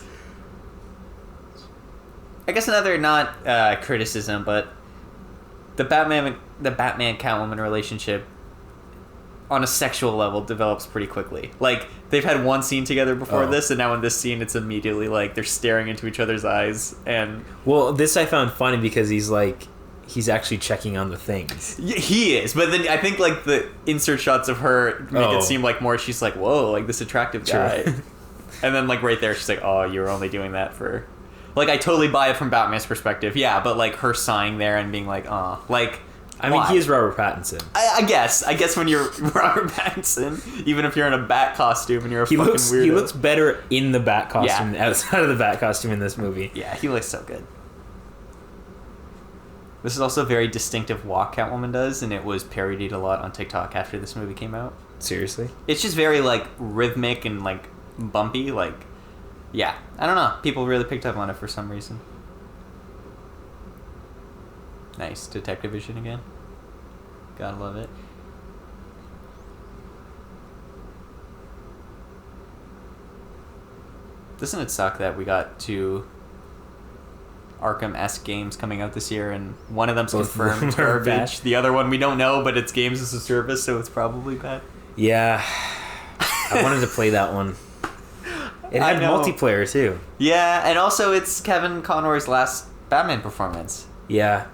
I guess another not criticism, but the Batman Catwoman relationship on a sexual level develops pretty quickly. Like, they've had one scene together before this, and now in this scene, it's immediately like they're staring into each other's eyes. And this I found funny because he's actually checking on the things. He is, but then I think like the insert shots of her make it seem like more she's like, whoa, like this attractive guy. And then like right there she's like, oh, you were only doing that for... Like, I totally buy it from Batman's perspective, yeah, but like her sighing there and being like, like... I mean, he is Robert Pattinson. I guess when you're Robert Pattinson, even if you're in a bat costume and you're a fucking weirdo. He looks better in the bat costume than outside of the bat costume in this movie. Yeah, he looks so good. This is also a very distinctive walk Catwoman does, and it was parodied a lot on TikTok after this movie came out. Seriously? It's just very, like, rhythmic and, like, bumpy, like... Yeah, I don't know. People really picked up on it for some reason. Nice. Detective vision again. Gotta love it. Doesn't it suck that we got two Arkham-esque games coming out this year, and one of them's confirmed garbage. The other one we don't know, but it's games as a service, so it's probably bad. Yeah. I wanted to play that one. It had multiplayer, too. Yeah, and also it's Kevin Conroy's last Batman performance. Yeah.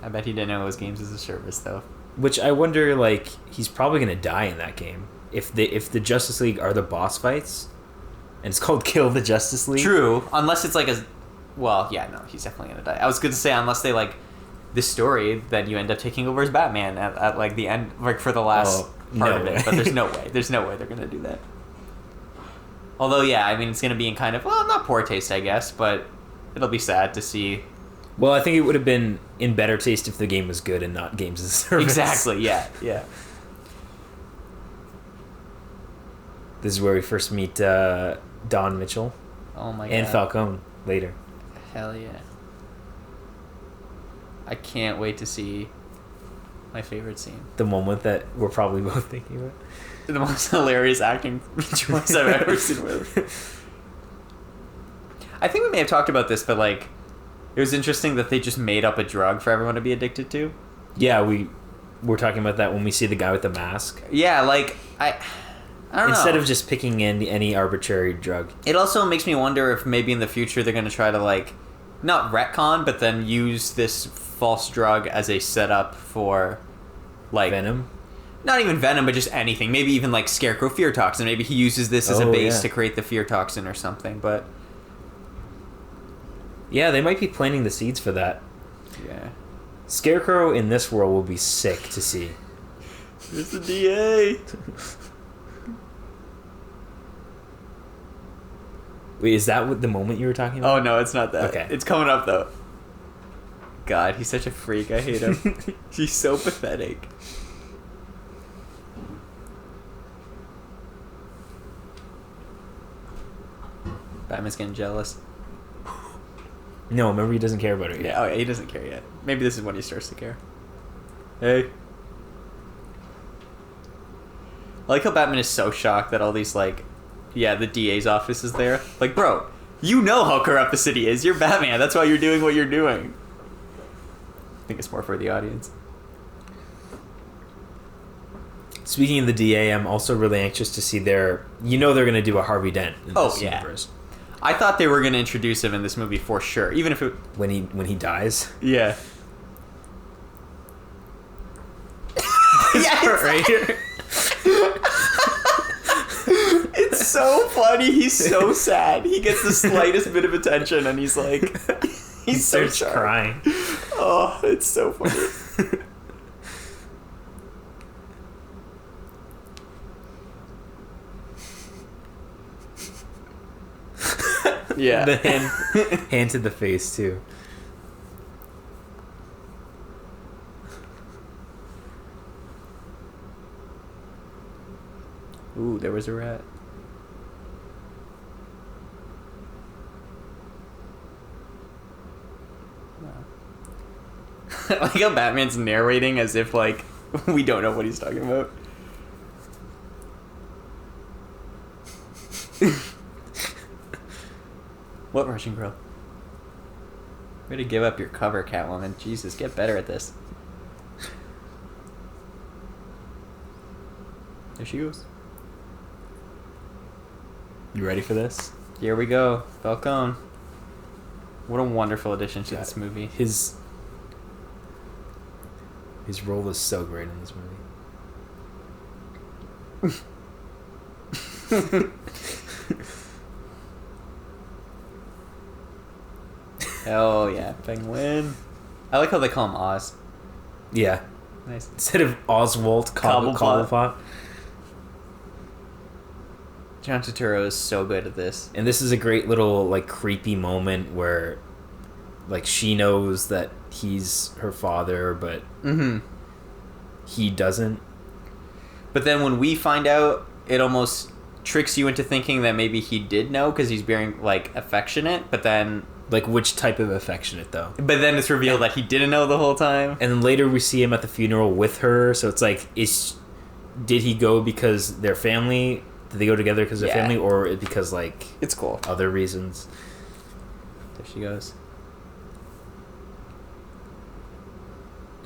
I bet he didn't know it was games as a service, though. Which I wonder, like, he's probably going to die in that game. If the Justice League are the boss fights, and it's called Kill the Justice League. True, unless it's like a... Well, yeah, no, he's definitely going to die. I was going to say, unless they, like, this story that you end up taking over as Batman at like, the end, like, for the last part of it. But there's no way. There's no way they're going to do that. Although, yeah, I mean, it's going to be in kind of, well, not poor taste, I guess, but it'll be sad to see. Well, I think it would have been in better taste if the game was good and not games as a service. Exactly, yeah. This is where we first meet Don Mitchell. Oh my god. And Falcone later. Hell yeah. I can't wait to see my favorite scene. The moment that we're probably both thinking about. The most hilarious acting choice I've ever seen with. I think we may have talked about this, but like, it was interesting that they just made up a drug for everyone to be addicted to. Yeah, we were talking about that when we see the guy with the mask. Yeah, like, I don't know. Instead of just picking any arbitrary drug. It also makes me wonder if maybe in the future they're going to try to, like, not retcon, but then use this false drug as a setup for, like... Venom? Not even Venom, but just anything. Maybe even, like, Scarecrow fear toxin. Maybe he uses this as a base to create the fear toxin or something, but... Yeah, they might be planting the seeds for that. Yeah. Scarecrow in this world will be sick to see. There's the DA! Wait, is that what the moment you were talking about? Oh, no, it's not that. Okay. It's coming up, though. God, he's such a freak. I hate him. He's so pathetic. Batman's getting jealous. No, remember he doesn't care about it yet. Yeah, oh yeah, he doesn't care yet. Maybe this is when he starts to care. Hey. I like how Batman is so shocked that all these, like... Yeah, the DA's office is there. Like, bro, you know how corrupt the city is. You're Batman. That's why you're doing what you're doing. I think it's more for the audience. Speaking of the DA, I'm also really anxious to see their... You know they're going to do a Harvey Dent in this universe. I thought they were going to introduce him in this movie for sure, even if it... When he dies? Yeah. Yeah, right here. It's so funny. He's so sad. He gets the slightest bit of attention, and he's like... He starts crying. Oh, it's so funny. Yeah. The hand to the face, too. Ooh, there was a rat. I like how Batman's narrating as if, like, we don't know what he's talking about. What Russian girl? Way to give up your cover, Catwoman. Jesus, get better at this. There she goes. You ready for this? Here we go. Falcone. What a wonderful addition to this movie. His role is so great in this movie. Hell yeah, Penguin. I like how they call him Oz. Yeah. Nice. Instead of Oswald Cobblepot. John Turturro is so good at this. And this is a great little, like, creepy moment where, like, she knows that he's her father, but he doesn't. But then when we find out, it almost tricks you into thinking that maybe he did know because he's being, like, affectionate, but then... Like, which type of affectionate, though? But then it's revealed that he didn't know the whole time. And then later we see him at the funeral with her, so it's like, did he go because they're family? Did they go together because they're family? Or because, like... It's cool. Other reasons? There she goes.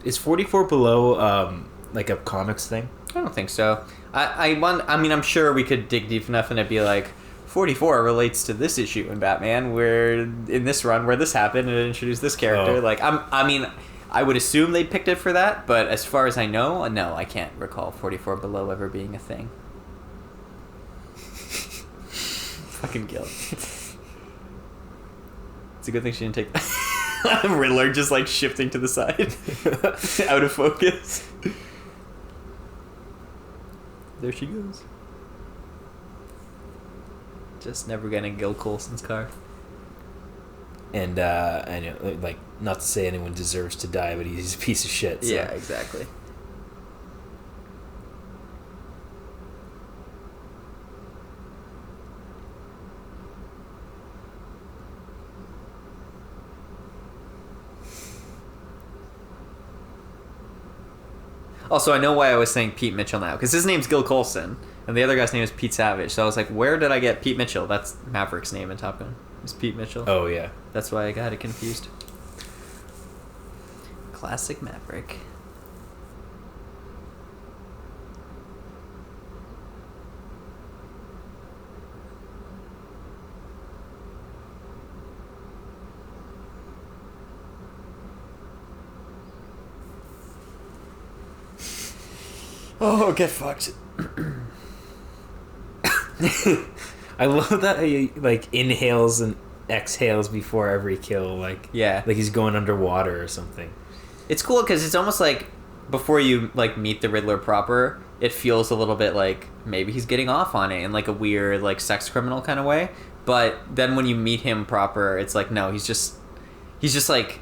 Is 44 Below, like, a comics thing? I don't think so. I mean, I'm sure we could dig deep enough and it'd be like... 44 relates to this issue in Batman, where in this run where this happened and it introduced this character. Oh. Like, I mean, I would assume they picked it for that, but as far as I know, no, I can't recall 44 Below ever being a thing. Fucking guilt. It's a good thing she didn't take Riddler just like shifting to the side, out of focus. There she goes. Just never getting Gil Coulson's car. And I know, like, not to say anyone deserves to die, but he's a piece of shit. So. Yeah, exactly. Also, I know why I was saying Pete Mitchell now, because his name's Gil Coulson, and the other guy's name is Pete Savage. So I was like, where did I get Pete Mitchell? That's Maverick's name in Top Gun. It's Pete Mitchell. Oh, yeah. That's why I got it confused. Classic Maverick. Oh, get fucked. I love that he like inhales and exhales before every kill, like he's going underwater or something. It's cool because it's almost like before you like meet the Riddler proper, it feels a little bit like maybe he's getting off on it in like a weird like sex criminal kind of way. But then when you meet him proper, it's like no, he's just like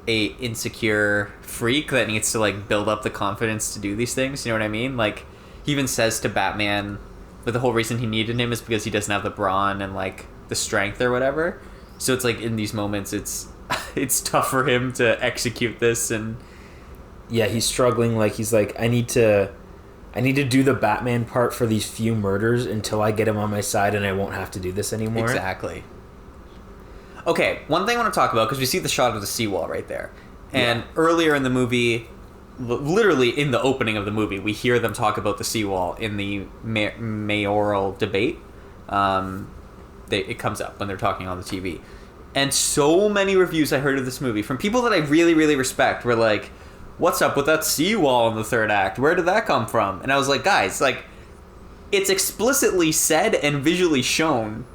a insecure freak that needs to like build up the confidence to do these things. You know what I mean? Like he even says to Batman that the whole reason he needed him is because he doesn't have the brawn and like the strength or whatever. So it's like in these moments, it's tough for him to execute this, and yeah, he's struggling. Like he's like, I need to do the Batman part for these few murders until I get him on my side, and I won't have to do this anymore. Exactly. Okay, one thing I want to talk about, because we see the shot of the seawall right there, and earlier in the movie, literally in the opening of the movie, we hear them talk about the seawall in the mayoral debate. It comes up when they're talking on the TV. And so many reviews I heard of this movie from people that I really, really respect were like, what's up with that seawall in the third act? Where did that come from? And I was like, guys, like, it's explicitly said and visually shown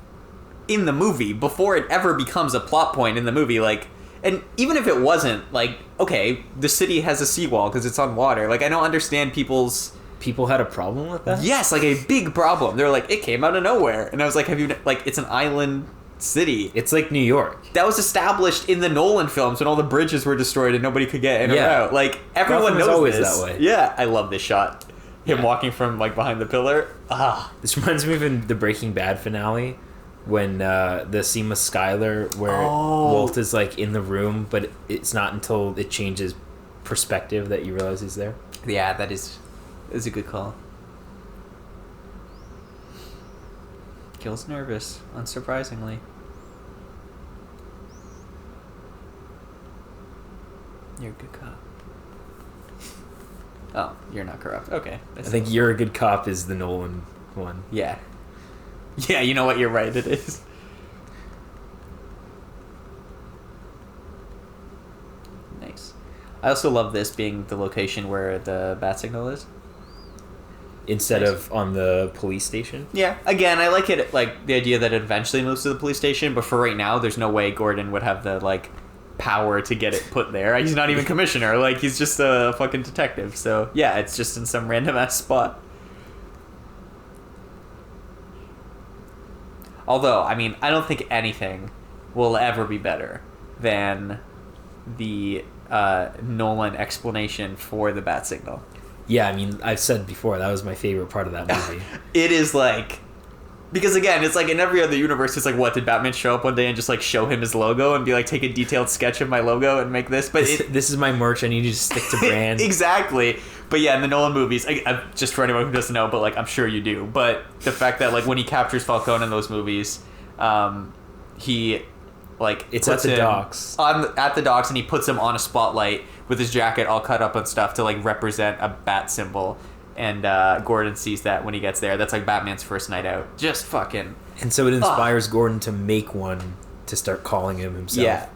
in the movie before it ever becomes a plot point in the movie. Like, and even if it wasn't, like, okay, the city has a seawall because it's on water. Like, I don't understand People had a problem with that? Yes, like a big problem. They're like, it came out of nowhere. And I was like, it's an island city. It's like New York. That was established in the Nolan films when all the bridges were destroyed and nobody could get in or out. Like, everyone knows always this. That way. Yeah, I love this shot. Him walking from, like, behind the pillar. This reminds me of the Breaking Bad finale when the scene with Skyler where Walt is, like, in the room, but it's not until it changes perspective that you realize he's there. Yeah, that is a good call. Gil's nervous, unsurprisingly. You're a good cop. Oh, you're not corrupt. Okay. I think You're a Good Cop is the Nolan one. Yeah. Yeah, you know what? You're right, it is. Nice. I also love this being the location where the bat signal is. Instead of on the police station? Yeah. Again, I like it, like, the idea that it eventually moves to the police station, but for right now, there's no way Gordon would have the, like, power to get it put there. He's not even commissioner. Like, he's just a fucking detective. So, yeah, it's just in some random-ass spot. Although, I mean, I don't think anything will ever be better than the Nolan explanation for the bat signal. Yeah, I mean, I've said before, that was my favorite part of that movie. It is like... Because, again, it's like in every other universe, it's like, what, did Batman show up one day and just, like, show him his logo and be like, take a detailed sketch of my logo and make this? But this is my merch, I need you to stick to brand. Exactly. But, yeah, in the Nolan movies, just for anyone who doesn't know, but, like, I'm sure you do. But the fact that, like, when he captures Falcone in those movies, he... Like, it's at the docks. At the docks, and he puts him on a spotlight with his jacket all cut up and stuff to, like, represent a bat symbol. And Gordon sees that when he gets there. That's, like, Batman's first night out. Just fucking... And so it inspires Gordon to make one to start calling him himself. Yeah.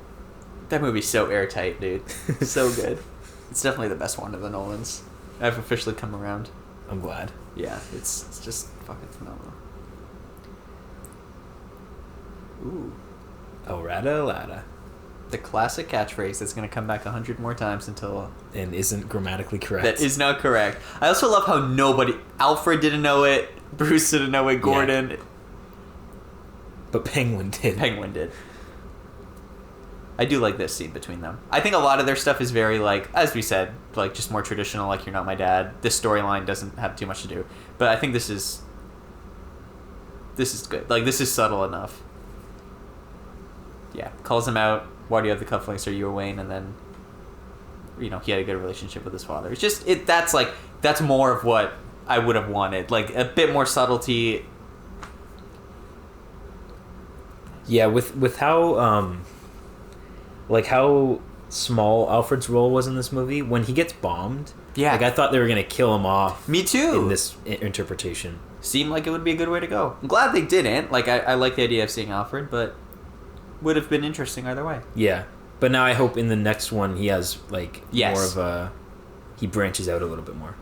That movie's so airtight, dude. So good. It's definitely the best one of the Nolans. I've officially come around. I'm glad. Yeah, it's just fucking phenomenal. Ooh. Oh, rada. The classic catchphrase that's going to come back 100 more times until... And isn't grammatically correct. That is not correct. I also love how Alfred didn't know it, Bruce didn't know it, Gordon... Yeah. But Penguin did. I do like this scene between them. I think a lot of their stuff is very, like, as we said, like, just more traditional, like, You're Not My Dad. This storyline doesn't have too much to do. But I think this is good. Like, this is subtle enough. Yeah, calls him out. Why do you have the cufflinks? Are you Wayne? And then, he had a good relationship with his father. It's just that's more of what I would have wanted. Like a bit more subtlety. Yeah, with how how small Alfred's role was in this movie when he gets bombed. Yeah, like I thought they were gonna kill him off. Me too. In this interpretation, seemed like it would be a good way to go. I'm glad they didn't. Like I like the idea of seeing Alfred, but. Would have been interesting either way. Yeah, but now I hope in the next one he has more of a... He branches out a little bit more.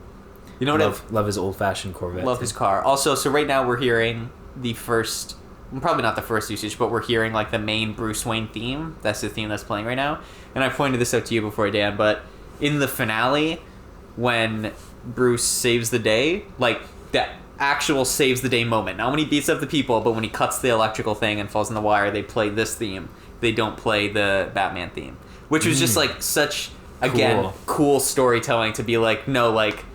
You know what? Love his old-fashioned Corvette. Love his car. Also, so right now we're hearing the first, probably not the first usage, but we're hearing like the main Bruce Wayne theme. That's the theme that's playing right now. And I pointed this out to you before, Dan, but in the finale, when Bruce saves the day, like that actual saves the day moment. Not when he beats up the people, but when he cuts the electrical thing and falls in the wire, they play this theme. They don't play the Batman theme, which was just like such, again, cool storytelling to be like, no, like,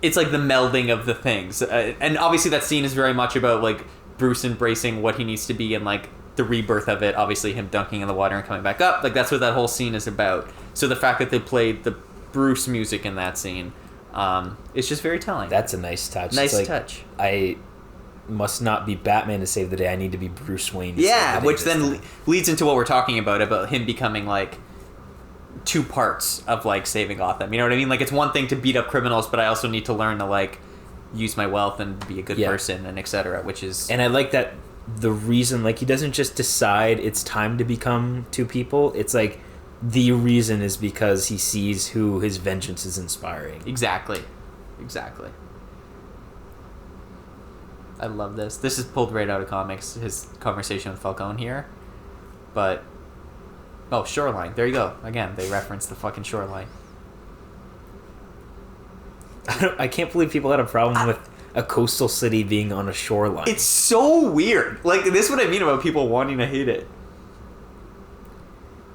it's like the melding of the things. And obviously that scene is very much about like Bruce embracing what he needs to be and like the rebirth of it. Obviously him dunking in the water and coming back up. Like that's what that whole scene is about. So the fact that they played the Bruce music in that scene, it's just very telling. That's a nice touch. Nice touch. I must not be Batman to save the day. I need to be Bruce Wayne to save the day. Which then leads into what we're talking about him becoming like two parts of like saving Gotham. You know what I mean? Like it's one thing to beat up criminals, but I also need to learn to like use my wealth and be a good person and etc. Which is, and I like that the reason, like, he doesn't just decide it's time to become two people. It's like the reason is because he sees who his vengeance is inspiring. Exactly. I love this. This is pulled right out of comics, his conversation with Falcone here. But Shoreline. There you go. Again, they reference the fucking Shoreline. I can't believe people had a problem with a coastal city being on a shoreline. It's so weird. Like, this is what I mean about people wanting to hate it.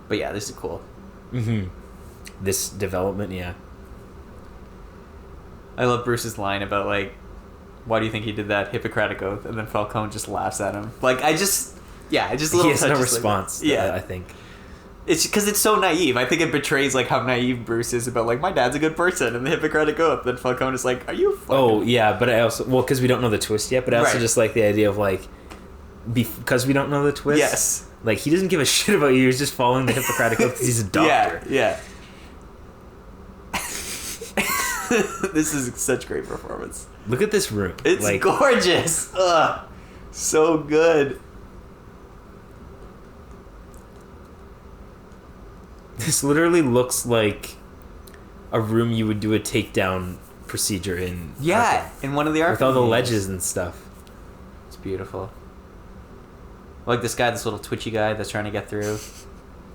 But yeah, this is cool. Mm-hmm. This development, yeah. I love Bruce's line about, like, why do you think he did that Hippocratic oath? And then Falcone just laughs at him. Like, I just little he has no touches response. Like that. I think. It's because it's so naive. I think it betrays like how naive Bruce is about like, my dad's a good person and the Hippocratic oath. Then Falcone is like, are you fucking... Oh yeah, but I also, well, because we don't know the twist yet, but I also just like the idea of like, because we don't know the twist. Yes. Like, he doesn't give a shit about you. He's just following the Hippocratic oath because he's a doctor. Yeah. This is such great performance. Look at this room. It's like, gorgeous. Ugh, so good. This literally looks like a room you would do a takedown procedure in. Yeah, Arkham. in one of the Arkham with all the games. ledges and stuff. It's beautiful. Like this guy, this little twitchy guy that's trying to get through.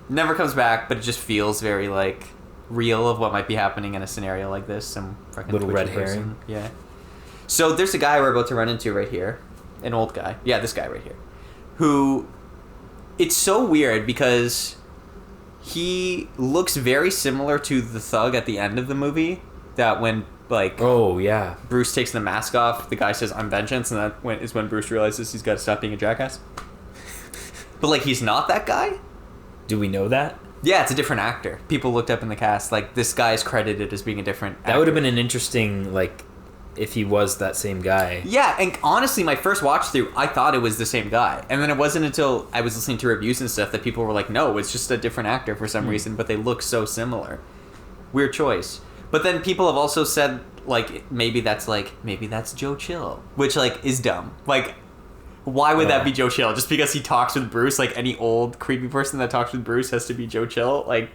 Never comes back, but it just feels very like real of what might be happening in a scenario like this. Some freaking little red person. herring. Yeah. So there's a guy we're about to run into right here, an old guy. Yeah, this guy right here, who, it's so weird because he looks very similar to the thug at the end of the movie. That when like Bruce takes the mask off, the guy says "I'm vengeance," and that is when Bruce realizes he's got to stop being a jackass. But like he's not that guy. Do we know that? Yeah, it's a different actor. People looked up in the cast, like this guy is credited as being a different actor. That would have been an interesting, like, if he was that same guy. Yeah, and honestly, my first watch through, I thought it was the same guy. And then it wasn't until I was listening to reviews and stuff that people were like, no, it's just a different actor for some reason, but they look so similar. Weird choice. But then people have also said, like, maybe that's Joe Chill, which, like, is dumb. Like, why would that be Joe Chill? Just because he talks with Bruce, like, any old creepy person that talks with Bruce has to be Joe Chill? Like,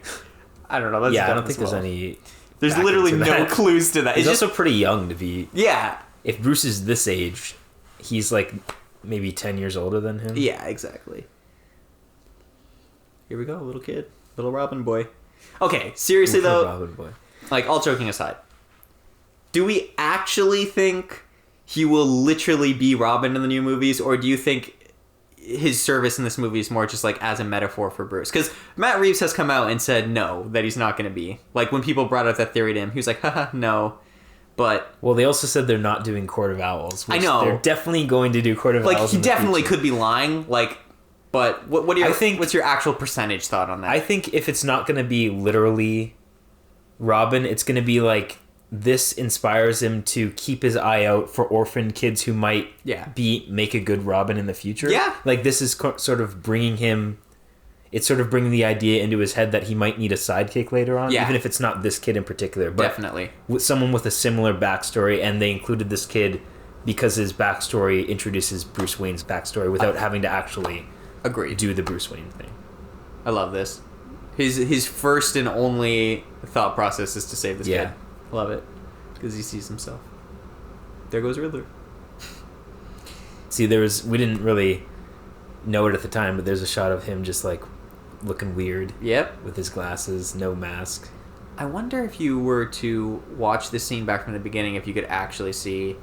I don't know. That's I don't think there's any... There's literally no clues to that. He's also pretty young to be... Yeah. If Bruce is this age, he's, like, maybe 10 years older than him. Yeah, exactly. Here we go, little kid. Little Robin boy. Okay, seriously, though... Robin boy. Like, all joking aside, do we actually think he will literally be Robin in the new movies, or do you think his service in this movie is more just like as a metaphor for Bruce? Because Matt Reeves has come out and said no, that he's not going to be. Like, when people brought up that theory to him, he was like, haha, no. But... Well, they also said they're not doing Court of Owls. Which I know. They're definitely going to do Court of Owls. Like, he definitely could be lying, like... But what are what's your actual percentage thought on that? I think if it's not going to be literally Robin, it's going to be like this inspires him to keep his eye out for orphaned kids who might make a good Robin in the future. Yeah. Like, this is sort of bringing him... It's sort of bringing the idea into his head that he might need a sidekick later on, even if it's not this kid in particular. But definitely. With someone with a similar backstory, and they included this kid because his backstory introduces Bruce Wayne's backstory without having to actually do the Bruce Wayne thing. I love this. His first and only thought process is to save this kid. Love it. because he sees himself. There goes Riddler. See, we didn't really know it at the time, but there's a shot of him just like looking weird. Yep. With his glasses, no mask. I wonder if you were to watch this scene back from the beginning, if you could actually see...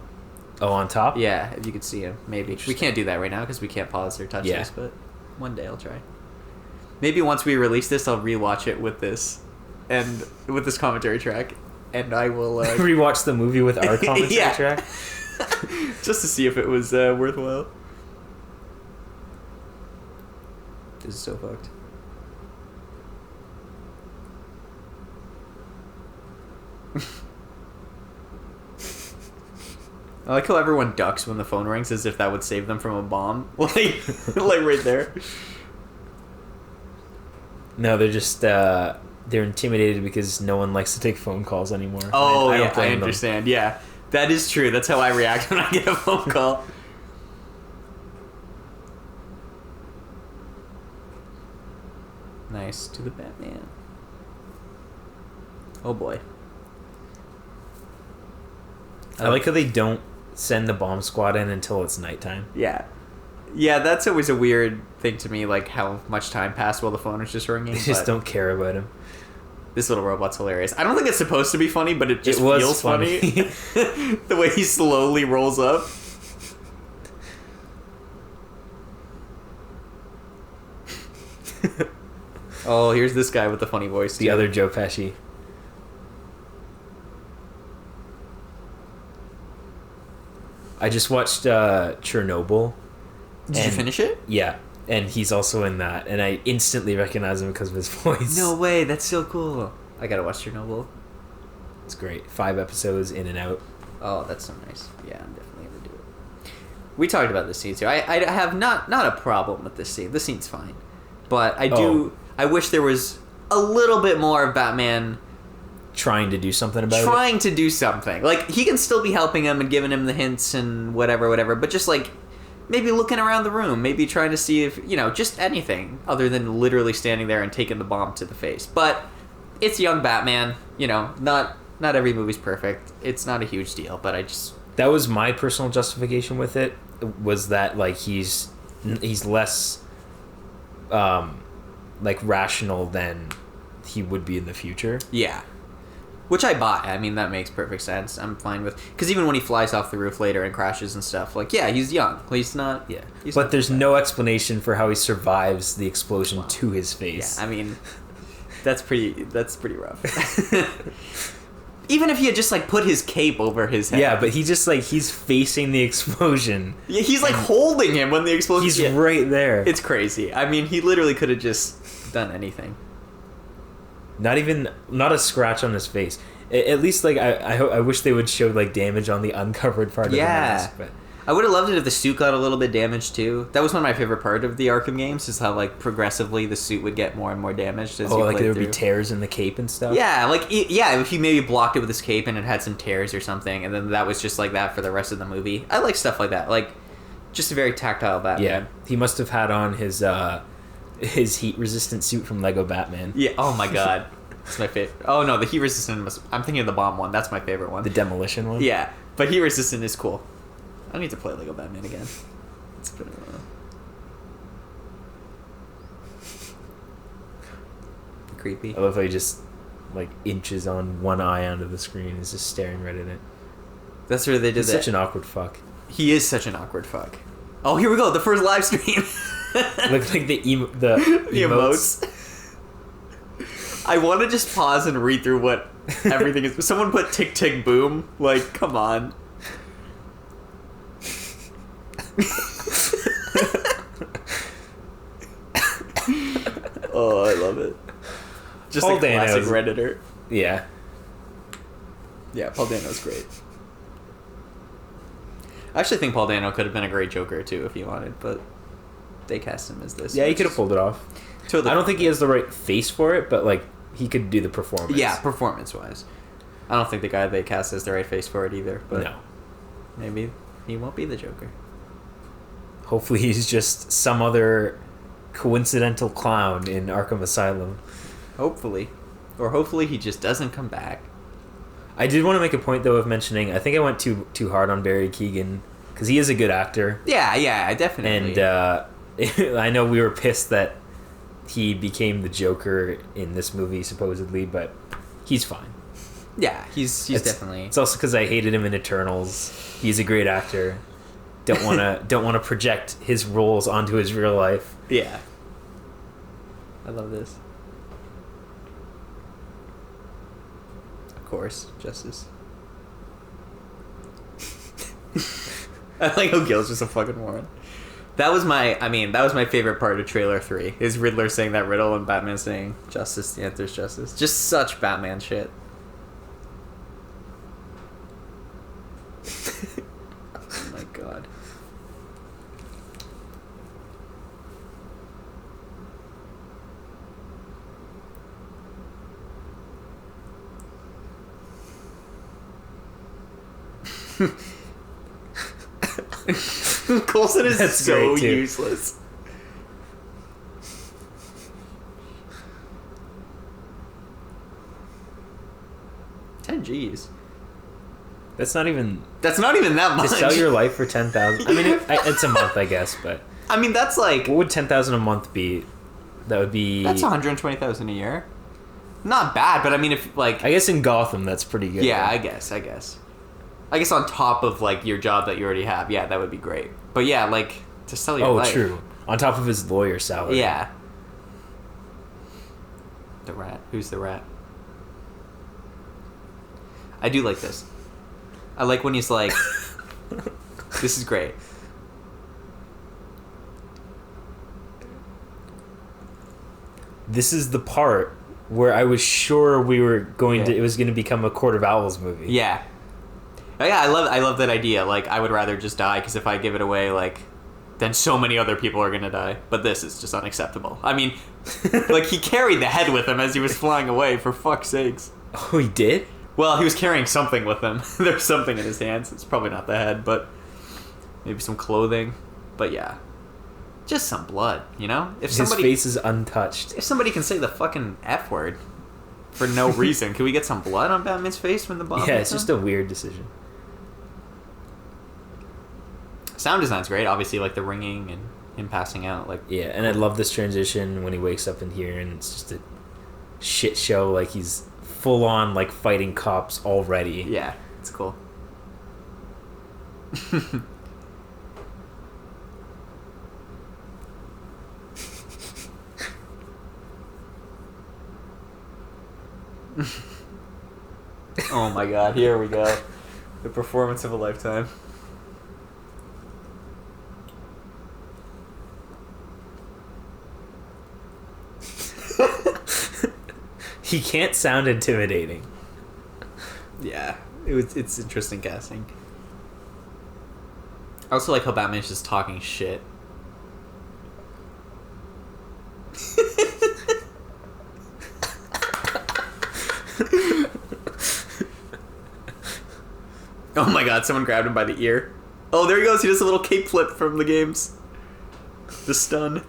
Oh, on top? Yeah, if you could see him, maybe. We can't do that right now because we can't pause or touch this, but one day I'll try. Maybe once we release this, I'll rewatch it with this, and with this commentary track, and I will... rewatch the movie with our commentary track? Just to see if it was worthwhile. This is so fucked. I like how everyone ducks when the phone rings as if that would save them from a bomb. Like right there. No, they're just, they're intimidated because no one likes to take phone calls anymore. Oh, I understand. Them. Yeah, that is true. That's how I react when I get a phone call. Nice. To the Batman. Oh, boy. I like how they don't send the bomb squad in until it's nighttime. Yeah. Yeah, that's always a weird thing to me, like how much time passed while the phone was just ringing. They just don't care about him. This little robot's hilarious. I don't think it's supposed to be funny, but it just feels funny. The way he slowly rolls up. Oh, here's this guy with the funny voice. The other Joe Pesci. I just watched Chernobyl. Did you finish it? Yeah, and he's also in that, and I instantly recognize him because of his voice. No way, that's so cool. I gotta watch Chernobyl. It's great. 5 episodes in and out. Oh, that's so nice. Yeah, I'm definitely gonna do it. We talked about this scene too. I have not a problem with this scene. This scene's fine, but I do. I wish there was a little bit more of Batman trying to do something about it. Trying to do something. Like, he can still be helping him and giving him the hints and whatever, but just, like, maybe looking around the room, maybe trying to see if, just anything other than literally standing there and taking the bomb to the face. But it's young Batman, not every movie's perfect. It's not a huge deal, but I just... That was my personal justification with it, was that, like, he's less, like, rational than he would be in the future. Yeah. Which I buy. I mean, that makes perfect sense. I'm fine with... Because even when he flies off the roof later and crashes and stuff, like, yeah, he's young. He's not... Yeah. But there's no explanation for how he survives the explosion to his face. Yeah, I mean, that's pretty rough. Even if he had just, like, put his cape over his head. Yeah, but he just, like, he's facing the explosion. Yeah, he's, like, holding him when the explosion... He's right there. It's crazy. I mean, he literally could have just done anything. Not a scratch on his face. At least, like, I wish they would show, like, damage on the uncovered part of the mask. But I would have loved it if the suit got a little bit damaged, too. That was one of my favorite part of the Arkham games, is how, like, progressively the suit would get more and more damaged as you like, there would through. Be tears in the cape and stuff? Yeah, like, if he maybe blocked it with his cape and it had some tears or something, and then that was just like that for the rest of the movie. I like stuff like that. Like, just a very tactile Batman. Yeah, he must have had on his heat-resistant suit from Lego Batman. Yeah, oh my god. It's my favorite. Oh no, the heat resistant I'm thinking of the bomb one. That's my favorite one. The demolition one? Yeah, but heat resistant is cool. I need to play Lego Batman again. It's been a while. Creepy. I love how he just, like, inches on one eye onto the screen and is just staring right at it. That's where they did He's that. such an awkward fuck. He is such an awkward fuck. Oh, here we go. The first live stream. Looks like the emotes. I want to just pause and read through what everything is. Someone put tick tick boom. Like, come on. Oh, I love it. Just Paul a classic Redditor. Yeah. Yeah, Paul Dano's great. I actually think Paul Dano could have been a great Joker too if he wanted, but they cast him as this. Yeah, he could have pulled it off. Totally. I don't think he has the right face for it, but, like, he could do the performance. Yeah, performance-wise. I don't think the guy they cast has the right face for it either, but no. Maybe he won't be the Joker. Hopefully he's just some other coincidental clown in Arkham Asylum. Hopefully. Or hopefully he just doesn't come back. I did want to make a point, though, of mentioning, I think I went too hard on Barry Keoghan, because he is a good actor. Yeah, definitely. And I know we were pissed that he became the Joker in this movie, supposedly, but he's fine. Yeah, he's definitely... It's also because I hated him in Eternals. He's a great actor. Don't want to project his roles onto his real life. Yeah. I love this. Of course, Justice. I like how Gil's just a fucking moron. That was my favorite part of trailer 3. Is Riddler saying that riddle and Batman saying justice, the answer's justice. Just such Batman shit. Oh my god. Coulson is so useless. $10,000. That's not even that much. To sell your life for $10,000. I mean, it's a month, I guess, but I mean that's like, what would $10,000 a month be? That would be, that's $120,000 a year. Not bad, but I mean, if like, I guess in Gotham that's pretty good. Yeah, though. I guess on top of like your job that you already have, yeah, that would be great. But yeah, like to sell your life. Oh, true. On top of his lawyer salary. Yeah. The rat. Who's the rat? I do like this. I like when he's like, this is great. This is the part where I was sure we were going to, it was going to become a Court of Owls movie. Yeah. Oh, yeah, I love that idea. Like, I would rather just die, because if I give it away, like, then so many other people are gonna die. But this is just unacceptable. I mean, like, he carried the head with him as he was flying away, for fuck's sakes. Oh, he did? Well, he was carrying something with him. There's something in his hands. It's probably not the head, but maybe some clothing. But yeah. Just some blood, you know? If his face is untouched. If somebody can say the fucking F word for no reason, can we get some blood on Batman's face when the bomb Yeah, hits it's him? just a weird decision. Sound design's great, obviously, like the ringing and him passing out. Like, yeah, and I love this transition when he wakes up in here and it's just a shit show. Like, he's full on, like, fighting cops already. Yeah, it's cool. Oh my god, here we go. The performance of a lifetime. He can't sound intimidating. Yeah, it's interesting casting. I also like how Batman's just talking shit. Oh my god, someone grabbed him by the ear. Oh, there he goes. He does a little cape flip from the games. The stun.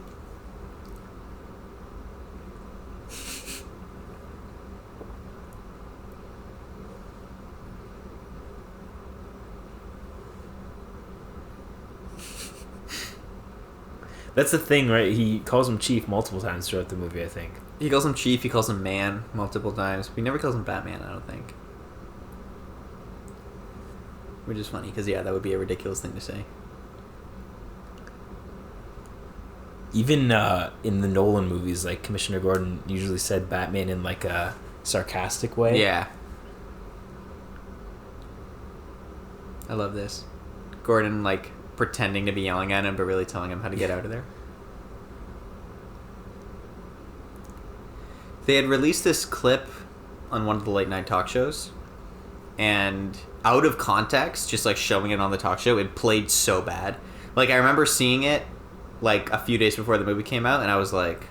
That's the thing, right? He calls him Chief multiple times throughout the movie, I think. He calls him Chief, he calls him Man multiple times. But he never calls him Batman, I don't think. Which is funny, because, yeah, that would be a ridiculous thing to say. Even in the Nolan movies, like, Commissioner Gordon usually said Batman in, like, a sarcastic way. Yeah. I love this. Gordon, like, pretending to be yelling at him, but really telling him how to get out of there. They had released this clip on one of the late night talk shows, and out of context, just like showing it on the talk show, it played so bad. Like, I remember seeing it like a few days before the movie came out, and I was like,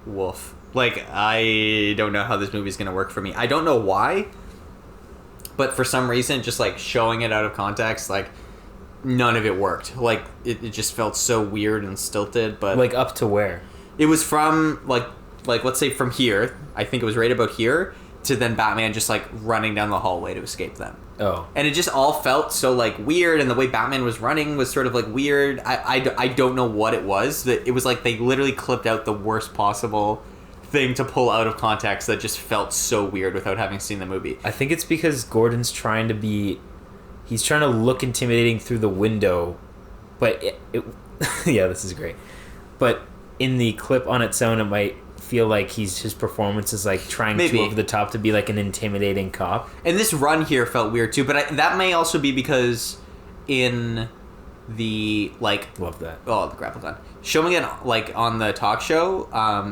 woof. Like, I don't know how this movie's gonna work for me. I don't know why, but for some reason, just like showing it out of context, like, none of it worked. Like, it just felt so weird and stilted. But like, up to where? It was from like let's say from here. I think it was right about here, to then Batman just like running down the hallway to escape them. Oh. And it just all felt so like weird, and the way Batman was running was sort of like weird. I don't know what it was. That it was like they literally clipped out the worst possible thing to pull out of context that just felt so weird without having seen the movie. I think it's because Gordon's trying to look intimidating through the window, but yeah, this is great. But in the clip on its own, it might feel like his performance is like trying too over the top to be like an intimidating cop. And this run here felt weird too, but that may also be because in the like love that the grapple gun showing it like on the talk show,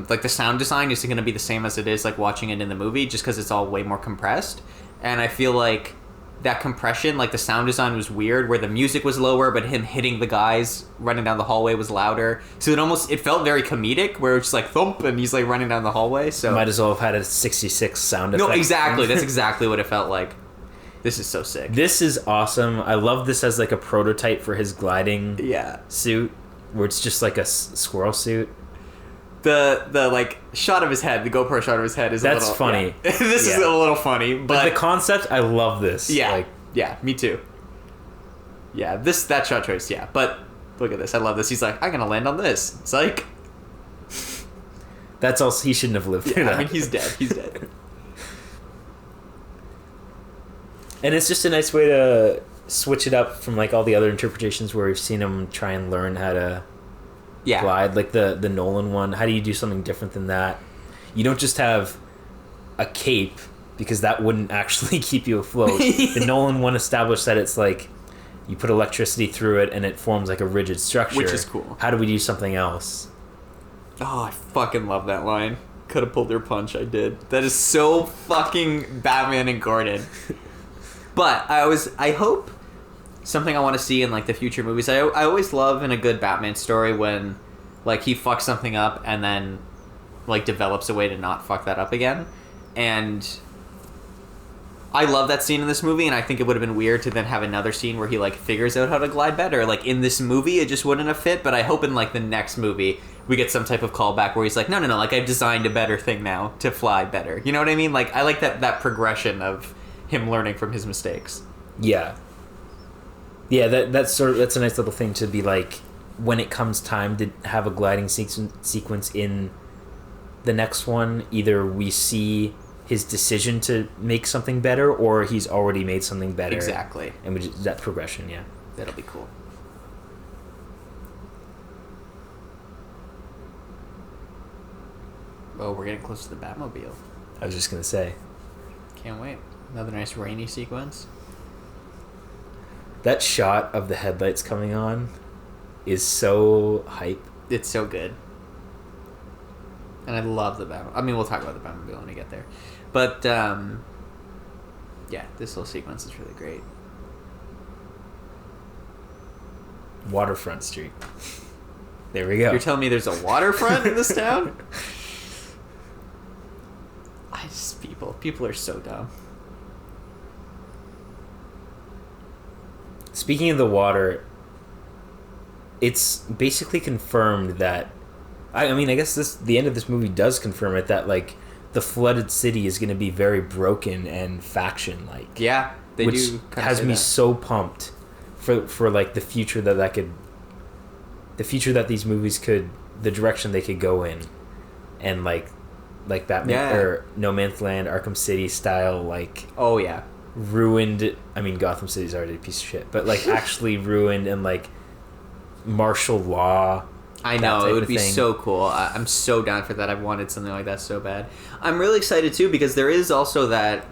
like the sound design isn't going to be the same as it is like watching it in the movie, just because it's all way more compressed. And I feel like that compression, like the sound design was weird, where the music was lower, but him hitting the guys running down the hallway was louder. So it felt very comedic, where it's just like thump, and he's like running down the hallway. So might as well have had a 66 sound effect. No, exactly. That's exactly what it felt like. This is so sick. This is awesome. I love this as like a prototype for his gliding suit, where it's just like a squirrel suit. The like shot of his head, the GoPro shot of his head is funny. Yeah. This is a little funny, but the concept, I love this. Yeah, me too. Yeah, that shot choice, yeah. But look at this, I love this. He's like, I'm gonna land on this. It's like that's all. He shouldn't have lived through that. I mean, he's dead. He's dead. And it's just a nice way to switch it up from like all the other interpretations where we've seen him try and learn how to glide, like the Nolan one. How do you do something different than that? You don't just have a cape, because that wouldn't actually keep you afloat. The Nolan one established that it's like you put electricity through it and it forms like a rigid structure, which is cool. How do we do something else? Oh, I fucking love that line. Could have pulled your punch. I did. That is so fucking Batman and Gordon. But I hope something I want to see in like the future movies. I always love in a good Batman story when like he fucks something up and then like develops a way to not fuck that up again. And I love that scene in this movie, and I think it would have been weird to then have another scene where he like figures out how to glide better. Like in this movie, it just wouldn't have fit. But I hope in like the next movie we get some type of callback where he's like, no, like I've designed a better thing now to fly better. You know what I mean? Like I like that progression of him learning from his mistakes. Yeah, that's a nice little thing to be like, when it comes time to have a gliding sequence in the next one, either we see his decision to make something better, or he's already made something better. Exactly. And that progression, yeah. That'll be cool. Oh, we're getting close to the Batmobile. I was just gonna say. Can't wait. Another nice rainy sequence. That shot of the headlights coming on is so hype. It's so good. And I love the Batmobile. I mean, we'll talk about the Batmobile when we get there. But, yeah, this whole sequence is really great. Waterfront Street. There we go. You're telling me there's a waterfront in this town? People are so dumb. Speaking of the water, it's basically confirmed that, I mean, I guess the end of this movie does confirm it, that like the flooded city is going to be very broken and faction-like. Yeah, they which do. Which has me so pumped for like the future that these movies could, the direction they could go in, and like Batman or No Man's Land, Arkham City style, like, oh yeah, ruined. I mean, Gotham City's already a piece of shit, but like actually ruined, and like martial law. I know, it would be so cool. I'm so down for that. I've wanted something like that so bad. I'm really excited too, because there is also that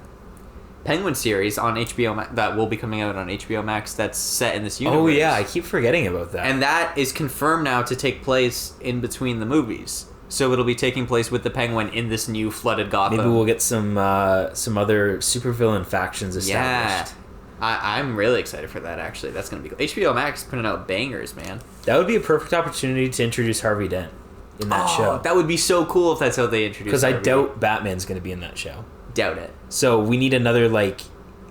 Penguin series on HBO Max that will be coming out on HBO Max that's set in this universe. Oh yeah, I keep forgetting about that. And that is confirmed now to take place in between the movies. So it'll be taking place with the Penguin in this new flooded Gotham. Maybe we'll get some other supervillain factions established. Yeah, I'm really excited for that, actually. That's going to be cool. HBO Max is putting out bangers, man. That would be a perfect opportunity to introduce Harvey Dent in that show. That would be so cool if that's how they introduce Because I doubt Batman's going to be in that show. Doubt it. So we need another, like,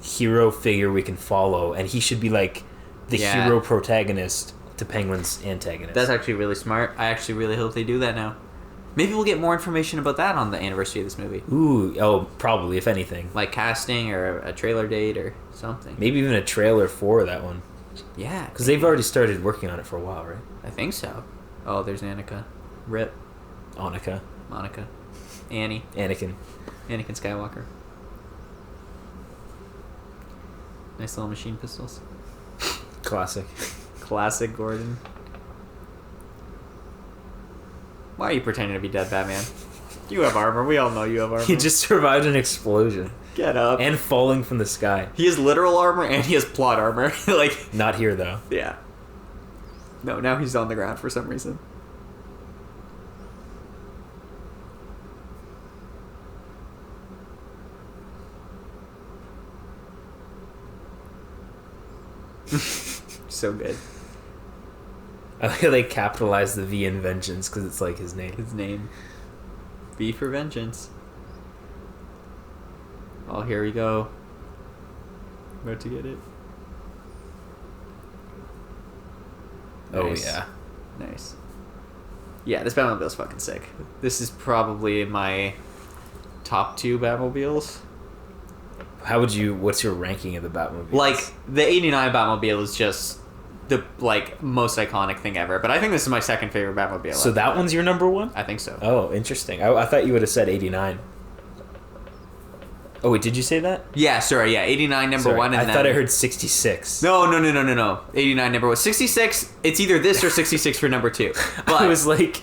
hero figure we can follow, and he should be, like, the hero protagonist to Penguin's antagonist. That's actually really smart. I actually really hope they do that now. Maybe we'll get more information about that on the anniversary of this movie. Ooh, oh, probably, if anything. Like casting or a trailer date or something. Maybe even a trailer for that one. Yeah. Because they've already started working on it for a while, right? I think so. Oh, there's Annika. Rip. Monica. Annie. Anakin Skywalker. Nice little machine pistols. Classic Gordon. Why are you pretending to be dead, Batman? You have armor. We all know you have armor. He just survived an explosion. Get up. And falling from the sky. He has literal armor and he has plot armor. Like, not here, though. Yeah. No, now he's on the ground for some reason. So good. I like how they capitalize the V in vengeance because it's like his name. V for vengeance. Oh, here we go. About to get it. Nice. Oh, yeah. Nice. Yeah, this Batmobile's fucking sick. This is probably my top 2 Batmobiles. What's your ranking of the Batmobile? Like, the 89 Batmobile is just the, like, most iconic thing ever. But I think this is my second favorite Batmobile. So that one's your number 1? I think so. Oh, interesting. I thought you would have said 89. Oh, wait, did you say that? Yeah, sorry, yeah. 89 number 1 and I thought I heard 66. No. 89 number 1. 66, it's either this or 66 for number 2. But I was like,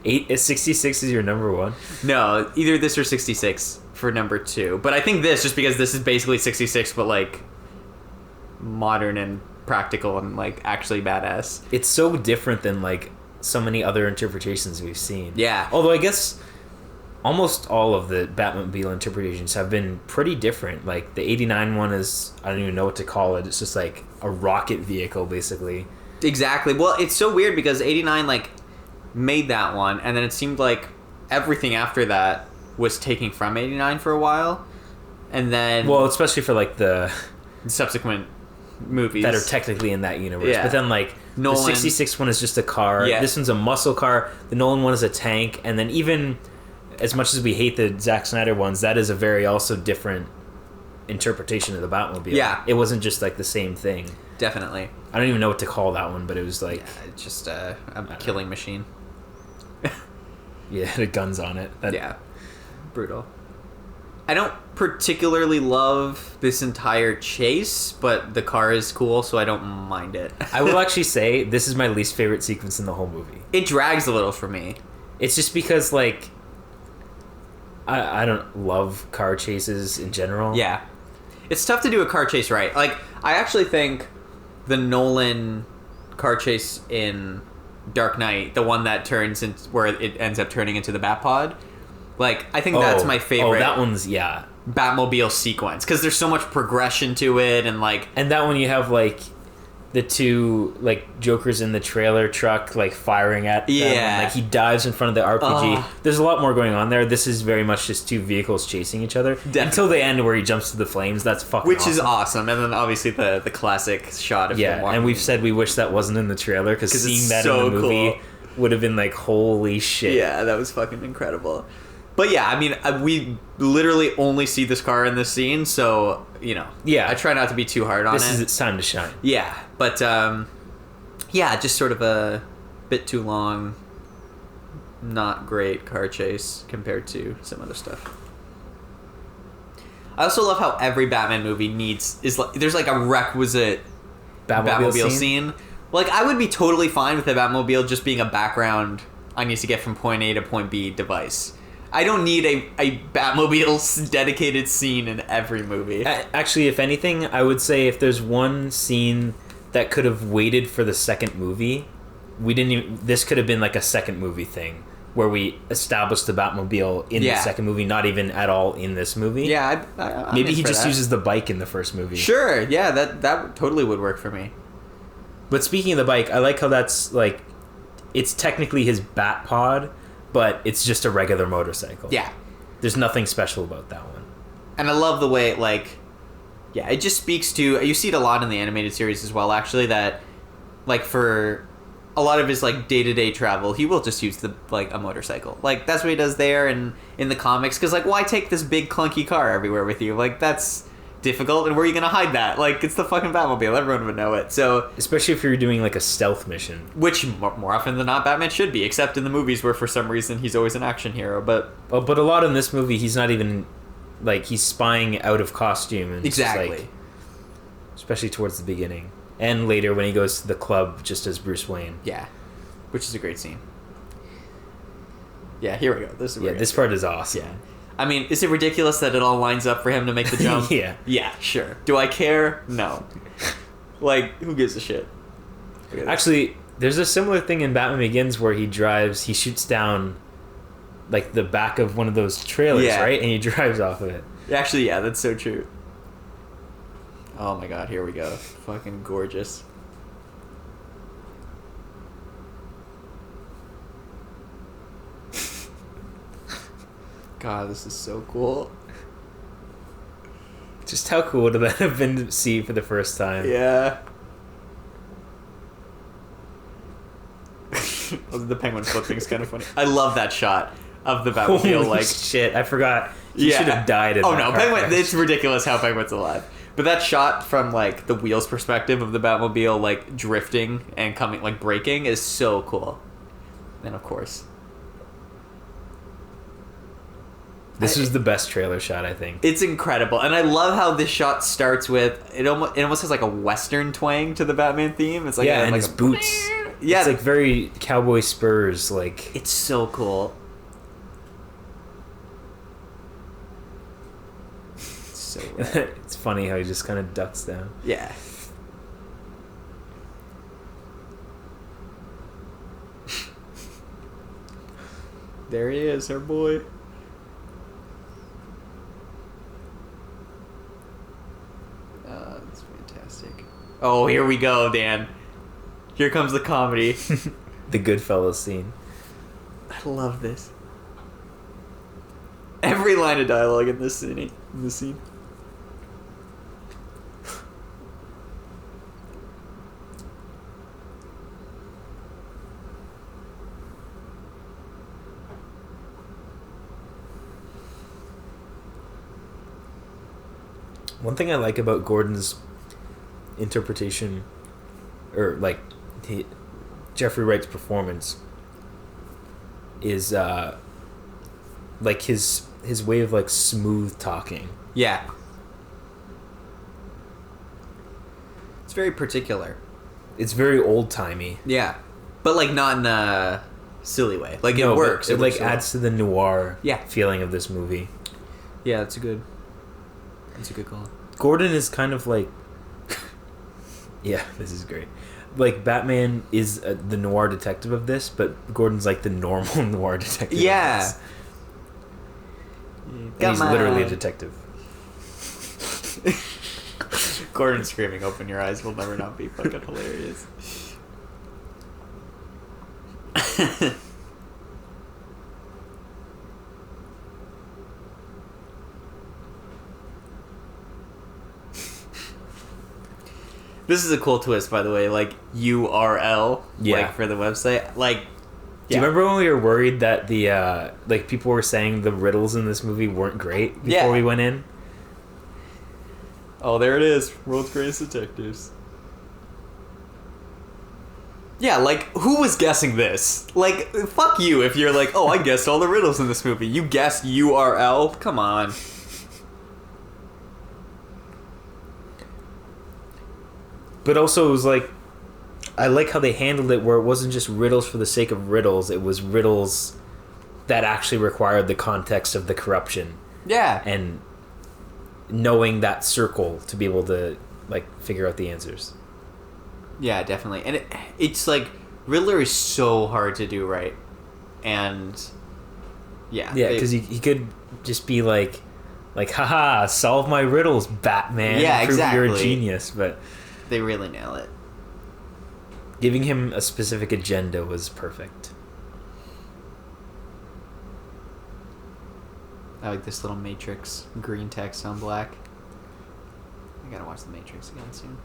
66 is your number 1? No, either this or 66 for number 2. But I think this, just because this is basically 66, but, like, modern and practical and, like, actually badass. It's so different than, like, so many other interpretations we've seen. Yeah. Although I guess almost all of the Batmobile interpretations have been pretty different. Like, the 89 one is, I don't even know what to call it. It's just, like, a rocket vehicle, basically. Exactly. Well, it's so weird because 89, like, made that one, and then it seemed like everything after that was taking from 89 for a while. And then... Well, especially for, like, the subsequent movies that are technically in that universe. Yeah. But then, like, Nolan, the 66 one is just a car. Yeah. This one's a muscle car. The Nolan one is a tank. And then even... as much as we hate the Zack Snyder ones, that is a very also different interpretation of the Batmobile. Yeah. It wasn't just like the same thing. Definitely. I don't even know what to call that one, but it was like... Yeah, it's just a killing machine. Yeah, it had guns on it. Yeah. Brutal. I don't particularly love this entire chase, but the car is cool, so I don't mind it. I will actually say this is my least favorite sequence in the whole movie. It drags a little for me. It's just because, like... I don't love car chases in general. Yeah. It's tough to do a car chase right. Like, I actually think the Nolan car chase in Dark Knight, the one that turns in where it ends up turning into the Batpod, like, I think that's my favorite. Oh, that one's, yeah. Batmobile sequence, because there's so much progression to it, and, like... And that one you have, like, the two, like, Jokers in the trailer truck, like, firing at them. Yeah. And, like, he dives in front of the RPG. There's a lot more going on there. This is very much just two vehicles chasing each other. Definitely. Until the end where he jumps to the flames. That's fucking Which awesome. is awesome. And then, obviously, the classic shot of him walking. And we've said we wish that wasn't in the trailer, because seeing that so in the movie cool. would have been like, holy shit. Yeah, that was fucking incredible. But yeah, I mean, we literally only see this car in this scene, so, you know. Yeah. I try not to be too hard on it. This is its time to shine. Yeah, but, yeah, just sort of a bit too long, not great car chase compared to some other stuff. I also love how every Batman movie there's like a requisite Batmobile scene. Like, I would be totally fine with the Batmobile just being a background I need to get from point A to point B device. I don't need a Batmobile dedicated scene in every movie. Actually, if anything, I would say if there's one scene that could have waited for the second movie, this could have been like a second movie thing where we established the Batmobile in the second movie, not even at all in this movie. Yeah, I'm maybe he just that. uses the bike in the first movie. Sure, yeah, that totally would work for me. But speaking of the bike, I like how that's like, it's technically his Bat Pod, but it's just a regular motorcycle. Yeah. There's nothing special about that one. And I love the way it, like, yeah, it just speaks to, you see it a lot in the animated series as well, actually, that, like, for a lot of his like day-to-day travel, he will just use the like a motorcycle. Like that's what he does there and in the comics. Because like, why take this big clunky car everywhere with you? Like that's difficult. And where are you gonna hide that? Like it's the fucking Batmobile. Everyone would know it. So especially if you're doing like a stealth mission, which more often than not Batman should be, except in the movies where for some reason he's always an action hero. But a lot in this movie he's not even like he's spying out of costume and exactly. Like, especially towards the beginning. And later when he goes to the club just as Bruce Wayne. Yeah. Which is a great scene. Yeah, here we go. This part is awesome. Yeah. I mean, is it ridiculous that it all lines up for him to make the jump? Yeah. Yeah, sure. Do I care? No. Like, who gives a shit? Actually, there's a similar thing in Batman Begins where he shoots down like the back of one of those trailers, right? And he drives off of it. Actually, yeah, that's so true. Oh my god, here we go. Fucking gorgeous. God, this is so cool. Just how cool would that have been to see for the first time? Yeah. The penguin flipping is kind of funny. I love that shot of the Batmobile. Holy like shit, I forgot. He should have died in Oh that no, car Penguin! crash. It's ridiculous how Penguin's alive. But that shot from like the wheels perspective of the Batmobile, like drifting and coming, like braking, is so cool. And of course, this is the best trailer shot, I think. it's incredible, and I love how this shot starts with it. Almost has like a Western twang to the Batman theme. It's like and like his boots. Yeah, it's like very cowboy spurs. Like it's so cool. So it's funny how he just kind of ducks down. Yeah. There he is, our boy. That's fantastic. Oh, here we go, Dan. Here comes the comedy. The Goodfellas scene. I love this. Every line of dialogue in this scene. One thing I like about Gordon's interpretation, or like Jeffrey Wright's performance, is like his way of like smooth talking. Yeah. It's very particular. It's very old timey. Yeah. But like not in a silly way. Like it works. It like works adds to the noir Yeah. feeling of this movie. Yeah, that's a good call. Gordon is kind of like yeah, this is great. Like Batman is the noir detective of this, but Gordon's like the normal noir detective. Yeah. Of this. And he's literally a detective. Gordon screaming, "Open your eyes" will never not be fucking hilarious. This is a cool twist, by the way. Like URL, like for the website. Like, do you remember when we were worried that the like people were saying the riddles in this movie weren't great before we went in? Oh, there it is. World's Greatest Detectives. Yeah, like, who was guessing this? Like, fuck you if you're like, oh, I guessed all the riddles in this movie. You guessed URL? Come on. But also, it was like, I like how they handled it where it wasn't just riddles for the sake of riddles. It was riddles that actually required the context of the corruption. Yeah. And knowing that circle to be able to, like, figure out the answers. Yeah, definitely. And it's like, Riddler is so hard to do right. And, yeah. Yeah, because he could just be like, haha, solve my riddles, Batman. Yeah, Prove exactly. you're a genius, but they really nail it. Giving him a specific agenda was perfect. I like this little Matrix green text on black. I gotta watch the Matrix again soon.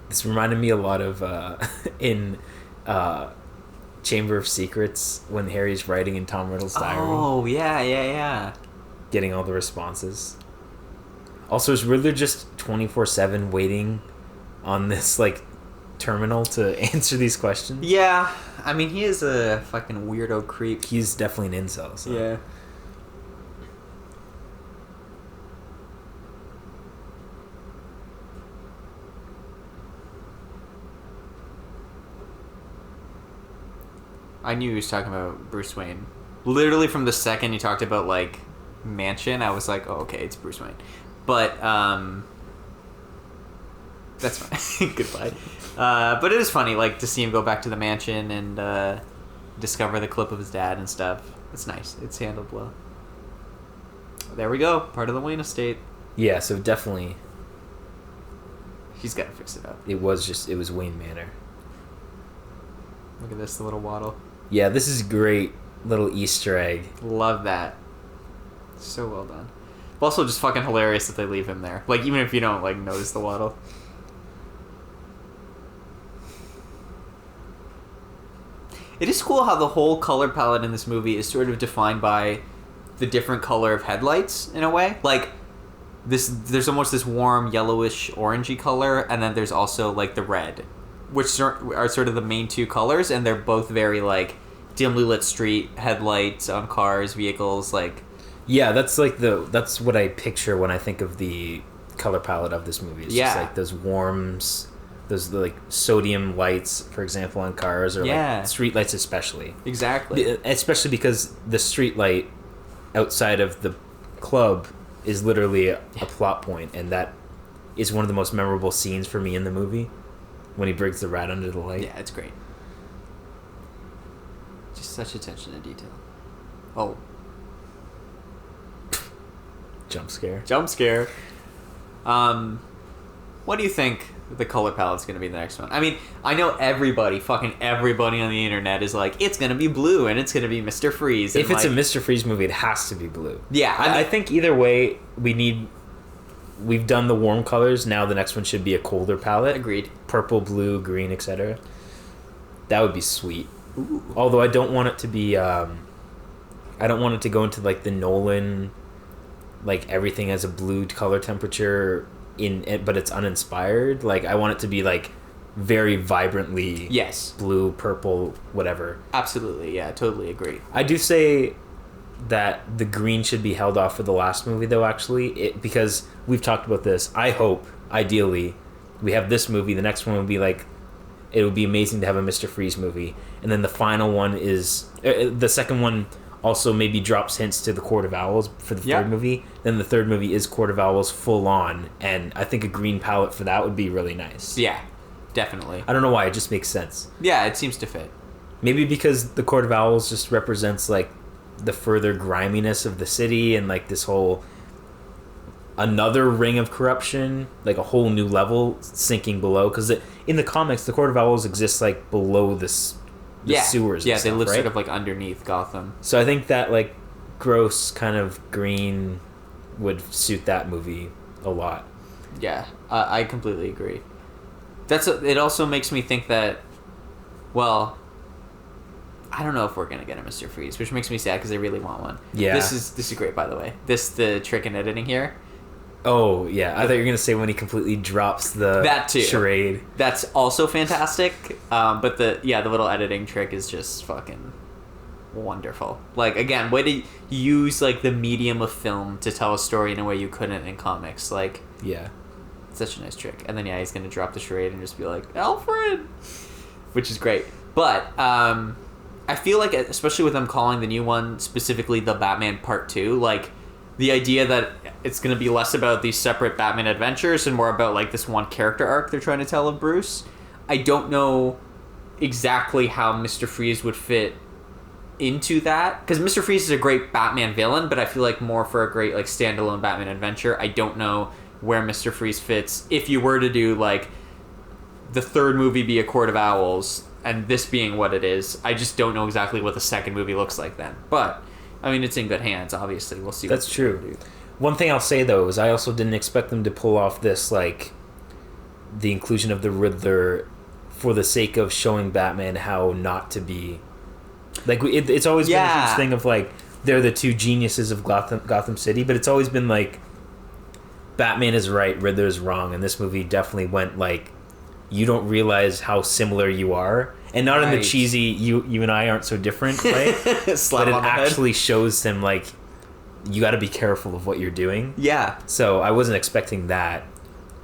This reminded me a lot of in Chamber of Secrets when Harry's writing in Tom Riddle's diary. Oh, yeah. Getting all the responses. Also, is Riddler just 24/7 waiting on this, like, terminal to answer these questions? Yeah. I mean, he is a fucking weirdo creep. He's definitely an incel, so. Yeah. I knew he was talking about Bruce Wayne. Literally from the second he talked about, like, mansion, I was like, oh, okay, it's Bruce Wayne. But, that's fine. Goodbye. But it is funny, like, to see him go back to the mansion and discover the clip of his dad and stuff. It's nice. It's handled well. There we go. Part of the Wayne estate. Yeah, so definitely... He's got to fix it up. It was Wayne Manor. Look at this, the little waddle. Yeah, this is a great little Easter egg. Love that. So well done. Also just fucking hilarious that they leave him there. Like, even if you don't, like, notice the waddle. It is cool how the whole color palette in this movie is sort of defined by the different color of headlights, in a way. Like, there's almost this warm yellowish orangey color, and then there's also, like, the red, which are sort of the main two colors, and they're both very, like, dimly lit street headlights on cars, vehicles, like... Yeah, that's what I picture when I think of the color palette of this movie. It's just like those warms, those like sodium lights, for example, on cars, or like street lights especially. Exactly. Especially because the street light outside of the club is literally a plot point, and that is one of the most memorable scenes for me in the movie, when he brings the rat under the light. Yeah, it's great. Just such attention to detail. Oh. Jump scare. What do you think the color palette's going to be the next one? I mean, I know fucking everybody on the internet is like, it's going to be blue and it's going to be Mr. Freeze. If it's a Mr. Freeze movie, it has to be blue. Yeah. I think either way, we've done the warm colors. Now the next one should be a colder palette. Agreed. Purple, blue, green, etc. That would be sweet. Ooh. Although I don't want it to be... I don't want it to go into like the Nolan... like everything has a blue color temperature in it, but it's uninspired. Like, I want it to be like very vibrantly blue, purple, whatever. Absolutely, yeah, totally agree. I do say that the green should be held off for the last movie, though, actually, because we've talked about this. I hope, ideally, we have this movie, the next one would be like, it would be amazing to have a Mr. Freeze movie, and then the final one is, the second one also maybe drops hints to the Court of Owls for the third movie. Then the third movie is Court of Owls full on, and I think a green palette for that would be really nice. Yeah, definitely. I don't know why, it just makes sense. Yeah, it seems to fit. Maybe because the Court of Owls just represents like the further griminess of the city, and like this whole another ring of corruption, like a whole new level sinking below, because in the comics the Court of Owls exists like below this sewers and stuff, they live right? sort of like underneath Gotham. So I think that like gross kind of green would suit that movie a lot. Yeah, I completely agree. It also makes me think that, well, I don't know if we're gonna get a Mr. Freeze, which makes me sad because I really want one. Yeah, this is great, by the way. The trick in editing here. Oh yeah, I thought you were gonna say when he completely drops the charade. That's also fantastic. But the little editing trick is just fucking wonderful. Like, again, way to use like the medium of film to tell a story in a way you couldn't in comics. Like, yeah, such a nice trick. And then he's gonna drop the charade and just be like, Alfred, which is great. But I feel like, especially with them calling the new one specifically the Batman Part 2, like, the idea that it's going to be less about these separate Batman adventures and more about like this one character arc they're trying to tell of Bruce. I don't know exactly how Mr. Freeze would fit into that, because Mr. Freeze is a great Batman villain, but I feel like more for a great like standalone Batman adventure. I don't know where Mr. Freeze fits if you were to do like the third movie be a Court of Owls and this being what it is. I just don't know exactly what the second movie looks like then. But I mean, it's in good hands, obviously. We'll see. That's true. One thing I'll say, though, is I also didn't expect them to pull off this, like, the inclusion of the Riddler for the sake of showing Batman how not to be. Like, it's always been a huge thing of, like, they're the two geniuses of Gotham City, but it's always been, like, Batman is right, Riddler is wrong, and this movie definitely went, like, you don't realize how similar you are. And not in the cheesy, you and I aren't so different way, but it actually shows him, like, you got to be careful of what you're doing. Yeah. So I wasn't expecting that.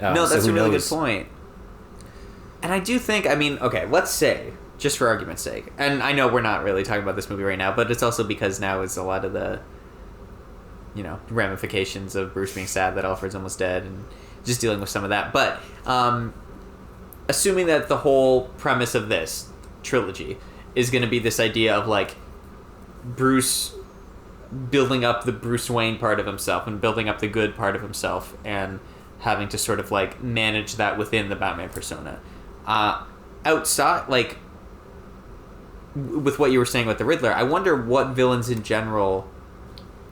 No, that's a really good point. And I do think, I mean, okay, let's say, just for argument's sake, and I know we're not really talking about this movie right now, but it's also because now is a lot of the, you know, ramifications of Bruce being sad that Alfred's almost dead and just dealing with some of that. But assuming that the whole premise of this trilogy is going to be this idea of, like, Bruce building up the Bruce Wayne part of himself and building up the good part of himself and having to sort of, like, manage that within the Batman persona. Outside, like, with what you were saying with the Riddler, I wonder what villains in general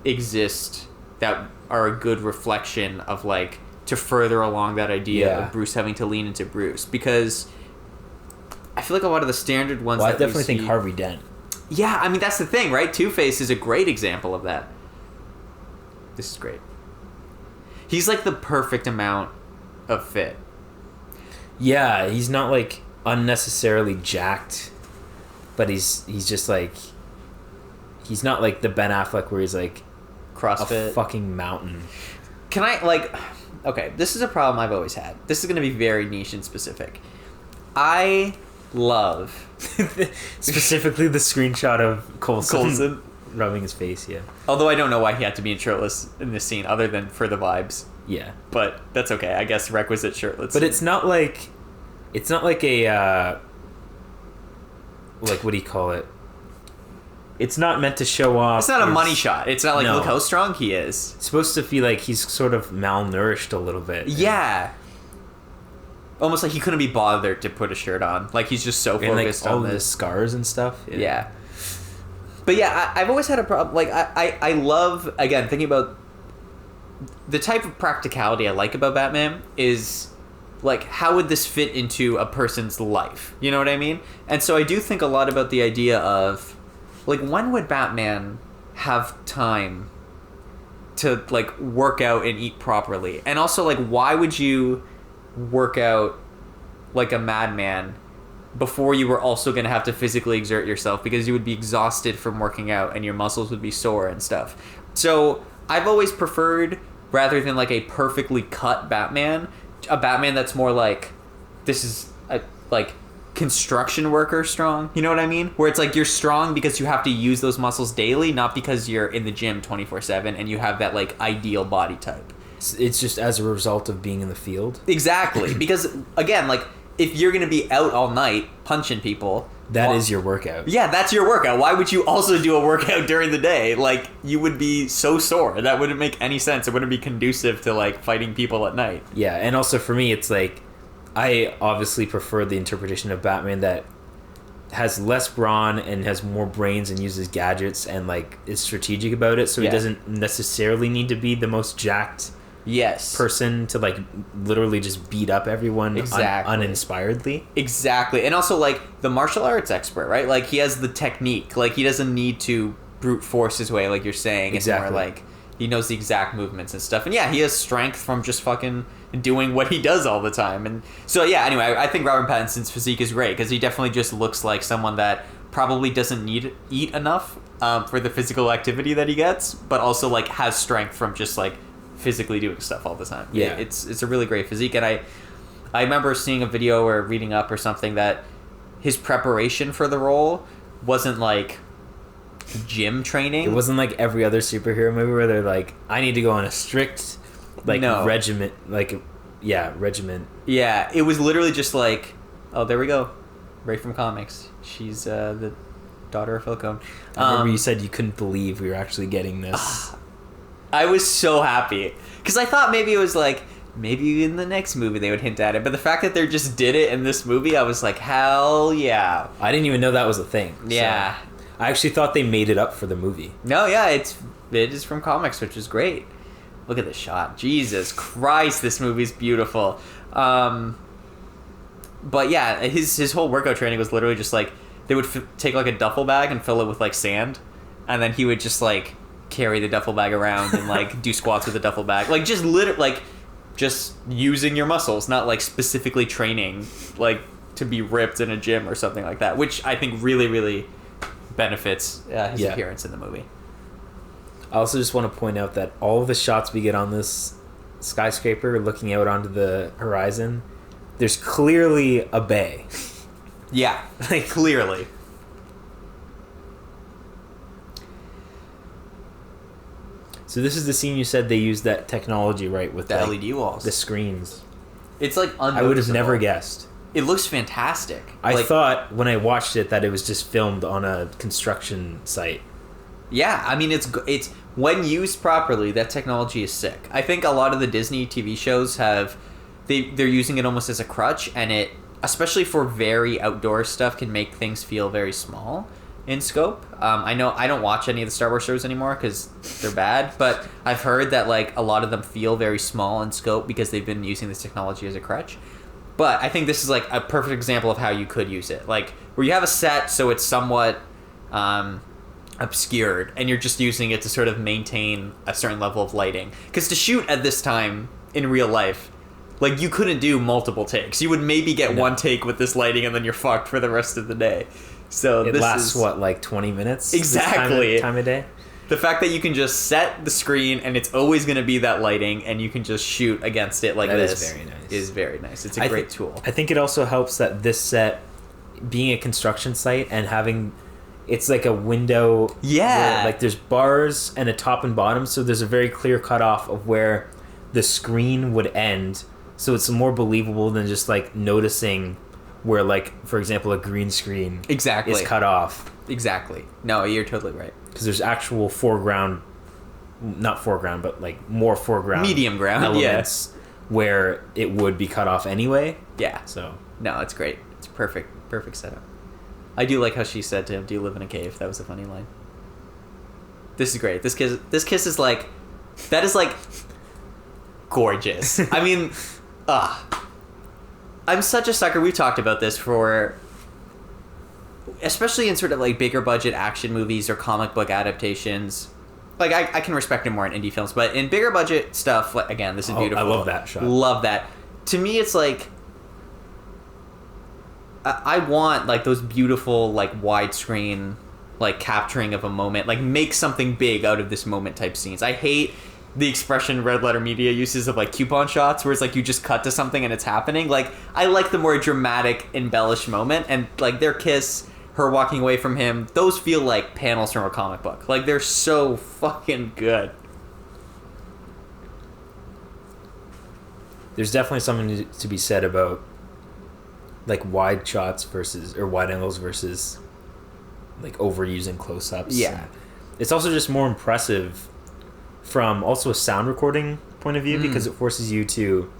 exist that are a good reflection of, like, to further along that idea of Bruce having to lean into Bruce. Because I feel like a lot of the standard ones I definitely think Harvey Dent. Yeah, I mean, that's the thing, right? Two-Face is a great example of that. This is great. He's, like, the perfect amount of fit. Yeah, he's not, like, unnecessarily jacked, but he's just, like, he's not like the Ben Affleck where he's, like, CrossFit. A fucking mountain. Can I, like... Okay, this is a problem I've always had. This is going to be very niche and specific. I love... Specifically the screenshot of Coulson rubbing his face, yeah. Although I don't know why he had to be shirtless in this scene, other than for the vibes. Yeah. But that's okay. I guess requisite shirtless. But it's not like... It's not like a... like, what do you call it? It's not meant to show off... It's not a money shot. It's not like, look how strong he is. It's supposed to feel like he's sort of malnourished a little bit. Yeah. Almost like he couldn't be bothered to put a shirt on. Like, he's just so focused on all the scars and stuff. Yeah. But yeah, I've always had a problem. Like, I love, again, thinking about the type of practicality I like about Batman is, like, how would this fit into a person's life? You know what I mean? And so I do think a lot about the idea of, like, when would Batman have time to, like, work out and eat properly? And also, like, why would you work out like a madman before you were also going to have to physically exert yourself, because you would be exhausted from working out and your muscles would be sore and stuff. So I've always preferred, rather than like a perfectly cut Batman, a Batman that's more like, this is a, like, construction worker strong, you know what I mean? Where it's like you're strong because you have to use those muscles daily, not because you're in the gym 24/7 and you have that, like, ideal body type. It's just as a result of being in the field. Exactly. Because, again, like, if you're going to be out all night punching people... That is your workout. Yeah, that's your workout. Why would you also do a workout during the day? Like, you would be so sore. That wouldn't make any sense. It wouldn't be conducive to, like, fighting people at night. Yeah, and also for me, it's like, I obviously prefer the interpretation of Batman that has less brawn and has more brains and uses gadgets and, like, is strategic about it, so he doesn't necessarily need to be the most jacked person to, like, literally just beat up everyone uninspiredly. Exactly. And also, like, the martial arts expert, right? Like, he has the technique. Like, he doesn't need to brute force his way, like you're saying. Exactly. It's more like he knows the exact movements and stuff. And yeah, he has strength from just fucking doing what he does all the time. And so, yeah, anyway, I think Robert Pattinson's physique is great because he definitely just looks like someone that probably doesn't need to eat enough for the physical activity that he gets, but also, like, has strength from just, like, physically doing stuff all the time. Yeah. It's a really great physique. And I remember seeing a video or reading up or something that his preparation for the role wasn't like gym training. It wasn't like every other superhero movie where they're like, I need to go on a strict, like, regiment, like, regiment. Yeah, it was literally just like, oh, there we go. Right from comics. She's the daughter of Phil Cohn. I remember you said you couldn't believe we were actually getting this. I was so happy because I thought maybe it was like, maybe in the next movie they would hint at it, but the fact that they just did it in this movie, I was like, hell yeah. I didn't even know that was a thing. Yeah. So I actually thought they made it up for the movie. No, yeah, it is from comics, which is great. Look at the shot. Jesus Christ, this movie's beautiful. But yeah, his whole workout training was literally just like they would take like a duffel bag and fill it with like sand, and then he would just like carry the duffel bag around and like do squats with the duffel bag, like just just using your muscles, not like specifically training like to be ripped in a gym or something like that, which I think really, really benefits his appearance in the movie. I also just want to point out that all of the shots we get on this skyscraper looking out onto the horizon, there's clearly a bay. Yeah, like clearly. So this is the scene you said they used that technology, right, with the like, LED walls, the screens. It's like unnoticeable. I would have never guessed. It looks fantastic. I thought when I watched it that it was just filmed on a construction site. Yeah, I mean it's when used properly, that technology is sick. I think a lot of the Disney TV shows they're using it almost as a crutch, and it, especially for very outdoor stuff, can make things feel very small in scope. I know I don't watch any of the Star Wars shows anymore because they're bad, but I've heard that like a lot of them feel very small in scope because they've been using this technology as a crutch. But I think this is like a perfect example of how you could use it, like where you have a set so it's somewhat obscured, and you're just using it to sort of maintain a certain level of lighting. Because to shoot at this time in real life, like you couldn't do multiple takes. You would maybe get one take with this lighting, and then you're fucked for the rest of the day. So it lasts like 20 minutes? Exactly. Time of day? The fact that you can just set the screen and it's always going to be that lighting, and you can just shoot against it like this is very nice. It's a great tool. I think it also helps that this set being a construction site and having, it's like a window. Yeah. Where, like there's bars and a top and bottom, so there's a very clear cutoff of where the screen would end. So it's more believable than just like noticing where, like, for example, a green screen is cut off. Exactly. No, you're totally right. Because there's actual foreground, not foreground, but like more foreground, medium ground elements where it would be cut off anyway. Yeah. So no, it's great. It's perfect setup. I do like how she said to him, "Do you live in a cave?" That was a funny line. This is great. This kiss is like, that is like gorgeous. I mean, I'm such a sucker. We've talked about this for, especially in sort of like bigger budget action movies or comic book adaptations. Like I can respect it more in indie films, but in bigger budget stuff, like, again, this is beautiful. I love that shot. Love that. To me, it's like, I want like those beautiful like widescreen like capturing of a moment, like make something big out of this moment type scenes. I hate the expression Red Letter Media uses of like coupon shots, where it's like you just cut to something and it's happening. Like I like the more dramatic, embellished moment, and like their kiss, her walking away from him, those feel like panels from a comic book. Like they're so fucking good. There's definitely something to be said about like wide shots versus, or wide angles versus like overusing close-ups. Yeah. It's also just more impressive from also a sound recording point of view, because it forces you to,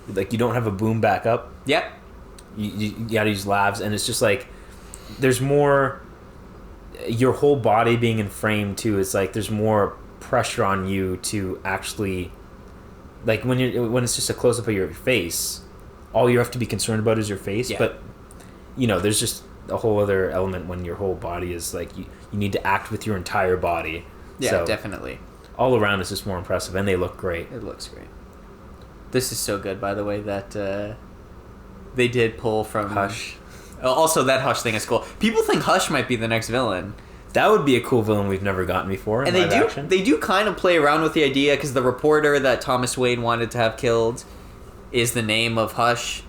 like, you don't have a boom backup. Yep. You gotta use lavs, and it's just like there's more, your whole body being in frame too. It's like there's more pressure on you to actually, like when it's just a close-up of your face, all you have to be concerned about is your face. But you know, there's just a whole other element when your whole body is like, you need to act with your entire body. So, definitely. All around it's just more impressive, and they look great. It looks great. This is so good, by the way, that they did pull from Hush. Also, that Hush thing is cool. People think Hush might be the next villain. That would be a cool villain we've never gotten before. And they do kind of play around with the idea, because the reporter that Thomas Wayne wanted to have killed is the name of Hush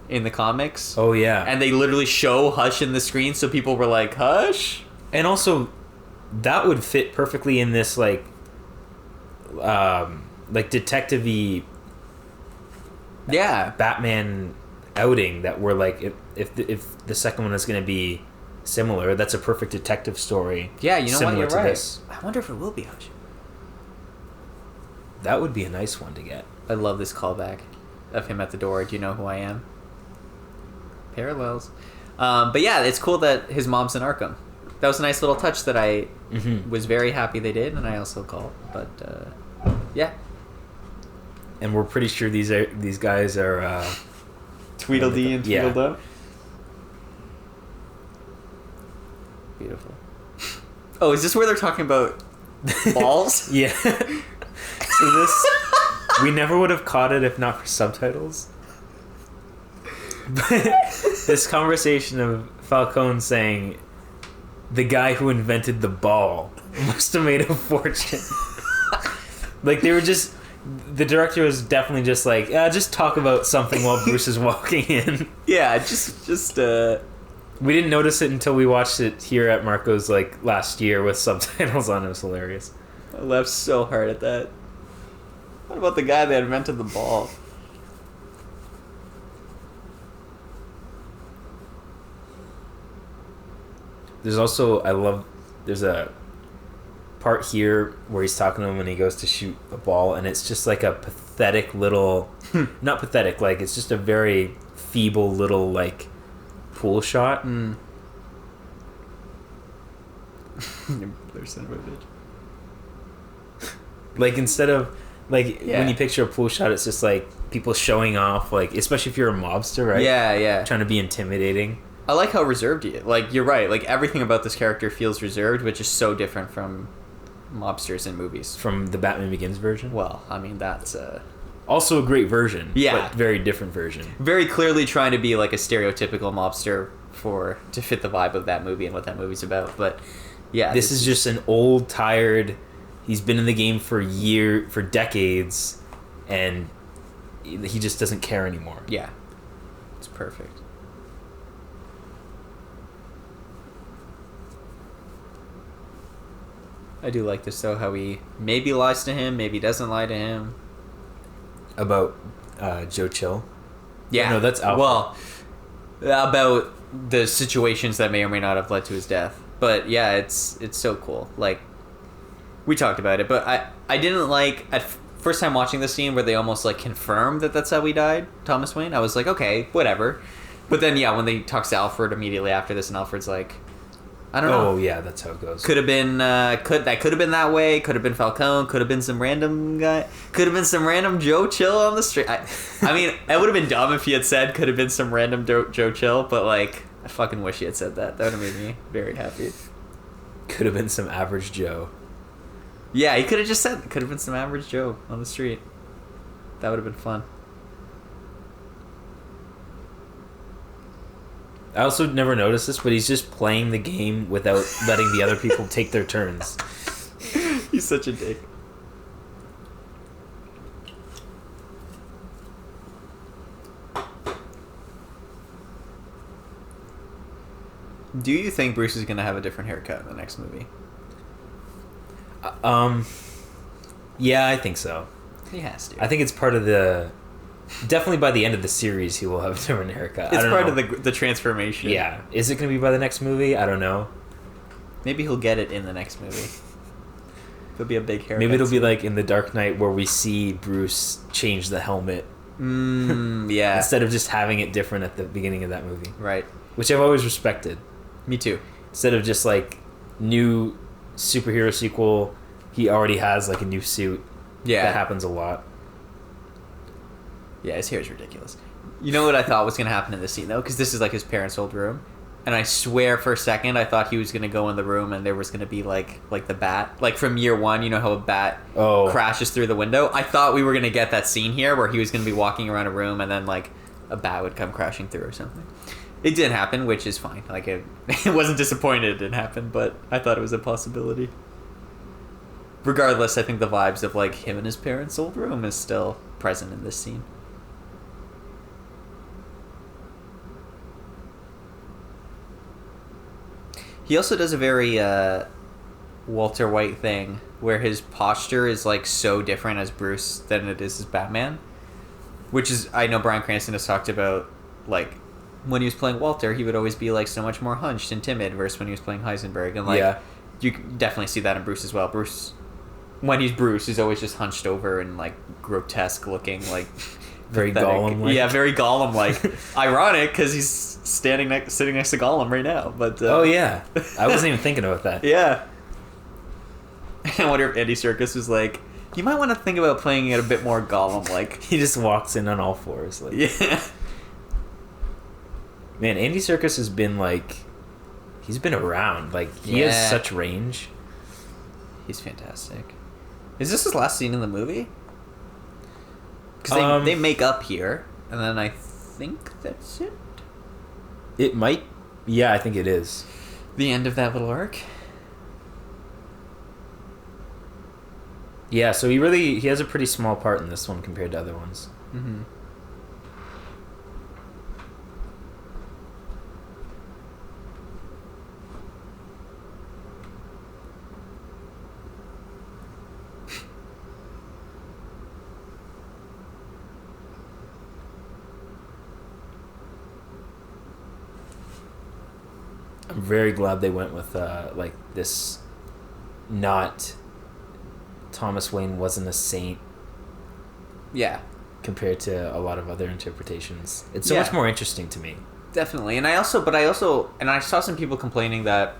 in the comics. Oh yeah. And they literally show Hush in the screen, so people were like, Hush? And also, that would fit perfectly in this like detective-y Batman outing, that we're like, if the second one is going to be similar, that's a perfect detective story. Yeah, you know what, you're right. This. I wonder if it will be Hush. That would be a nice one to get. I love this callback of him at the door. Do you know who I am? Parallels. But yeah, it's cool that his mom's in Arkham. That was a nice little touch that I was very happy they did, and I also called. But yeah. And we're pretty sure these guys are Tweedledee and Tweedledum. Beautiful. Oh, is this where they're talking about balls? Yeah. So this, we never would have caught it if not for subtitles. But this conversation of Falcone saying, the guy who invented the ball must have made a fortune. Like, they were just, the director was definitely just like, just talk about something while Bruce is walking in. Yeah, we didn't notice it until we watched it here at Marco's, like, last year with subtitles on. It was hilarious. I laughed so hard at that. What about the guy that invented the ball? There's also, there's a part here where he's talking to him when he goes to shoot a ball, and it's just like a pathetic little, not pathetic, like it's just a very feeble little like pool shot. There's son of a bitch. Like instead of like when you picture a pool shot, it's just like people showing off, like especially if you're a mobster, right? Yeah. Trying to be intimidating. I like how reserved he is. Like, you're right. Like, everything about this character feels reserved, which is so different from mobsters in movies. From the Batman Begins version? Well, I mean, that's... Also a great version. Yeah. But very different version. Very clearly trying to be, like, a stereotypical mobster to fit the vibe of that movie and what that movie's about. But, yeah. This is just an old, tired... He's been in the game for decades, and he just doesn't care anymore. Yeah. It's perfect. I do like this, though, how he maybe lies to him, maybe doesn't lie to him. About Joe Chill? Yeah. No, that's Alfred. Well, about the situations that may or may not have led to his death. But, yeah, it's so cool. Like, we talked about it, but I didn't like... At first time watching the scene where they almost, like, confirmed that that's how he died, Thomas Wayne, I was like, okay, whatever. But then, yeah, when they talks to Alfred immediately after this, and Alfred's like... I don't know. Oh, yeah, that's how it goes. Could have been, could have been that way. Could have been Falcone. Could have been some random guy. Could have been some random Joe Chill on the street. I mean, it would have been dumb if he had said could have been some random Joe Chill, but, like, I fucking wish he had said that. That would have made me very happy. Could have been some average Joe. Yeah, he could have just said could have been some average Joe on the street. That would have been fun. I also never noticed this, but he's just playing the game without letting the other people take their turns. He's such a dick. Do you think Bruce is going to have a different haircut in the next movie? Yeah, I think so. He has to. I think it's part of the... Definitely by the end of the series, he will have a different haircut. It's part of the transformation. Yeah. Is it going to be by the next movie? I don't know. Maybe he'll get it in the next movie. It'll be a big haircut. Maybe it'll be like in The Dark Knight where we see Bruce change the helmet. Yeah. Instead of just having it different at the beginning of that movie. Right. Which I've always respected. Me too. Instead of just like new superhero sequel, he already has like a new suit. Yeah. That happens a lot. Yeah, his hair is ridiculous. You know what I thought was going to happen in this scene, though? Because this is, like, his parents' old room. And I swear for a second I thought he was going to go in the room and there was going to be, like the bat. Like, from year one, you know how a bat crashes through the window? I thought we were going to get that scene here where he was going to be walking around a room and then, like, a bat would come crashing through or something. It didn't happen, which is fine. Like, it wasn't disappointed it didn't happen, but I thought it was a possibility. Regardless, I think the vibes of, like, him and his parents' old room is still present in this scene. He also does a very Walter White thing where his posture is like so different as Bruce than it is as Batman. Which is, I know Bryan Cranston has talked about, like, when he was playing Walter, he would always be like so much more hunched and timid versus when he was playing Heisenberg. And like, you can definitely see that in Bruce as well. Bruce, when he's Bruce, he's always just hunched over and like grotesque looking, like very Gollum-like. Yeah, very Gollum-like. Ironic because he's sitting next to Gollum right now. But oh yeah, I wasn't even thinking about that. Yeah. I wonder if Andy Serkis was like, you might want to think about playing it a bit more Gollum-like. He just walks in on all fours. Like. Yeah. Man, Andy Serkis has been like, he's been around. Like, he has such range. He's fantastic. Is this his last scene in the movie? Because they make up here, and then I think that's it. It might. Yeah, I think it is. The end of that little arc. Yeah, so he has a pretty small part in this one compared to other ones. Mm-hmm. I'm very glad they went with like this. Not Thomas Wayne wasn't a saint. Yeah. Compared to a lot of other interpretations, it's so much more interesting to me. Definitely, and I saw some people complaining that.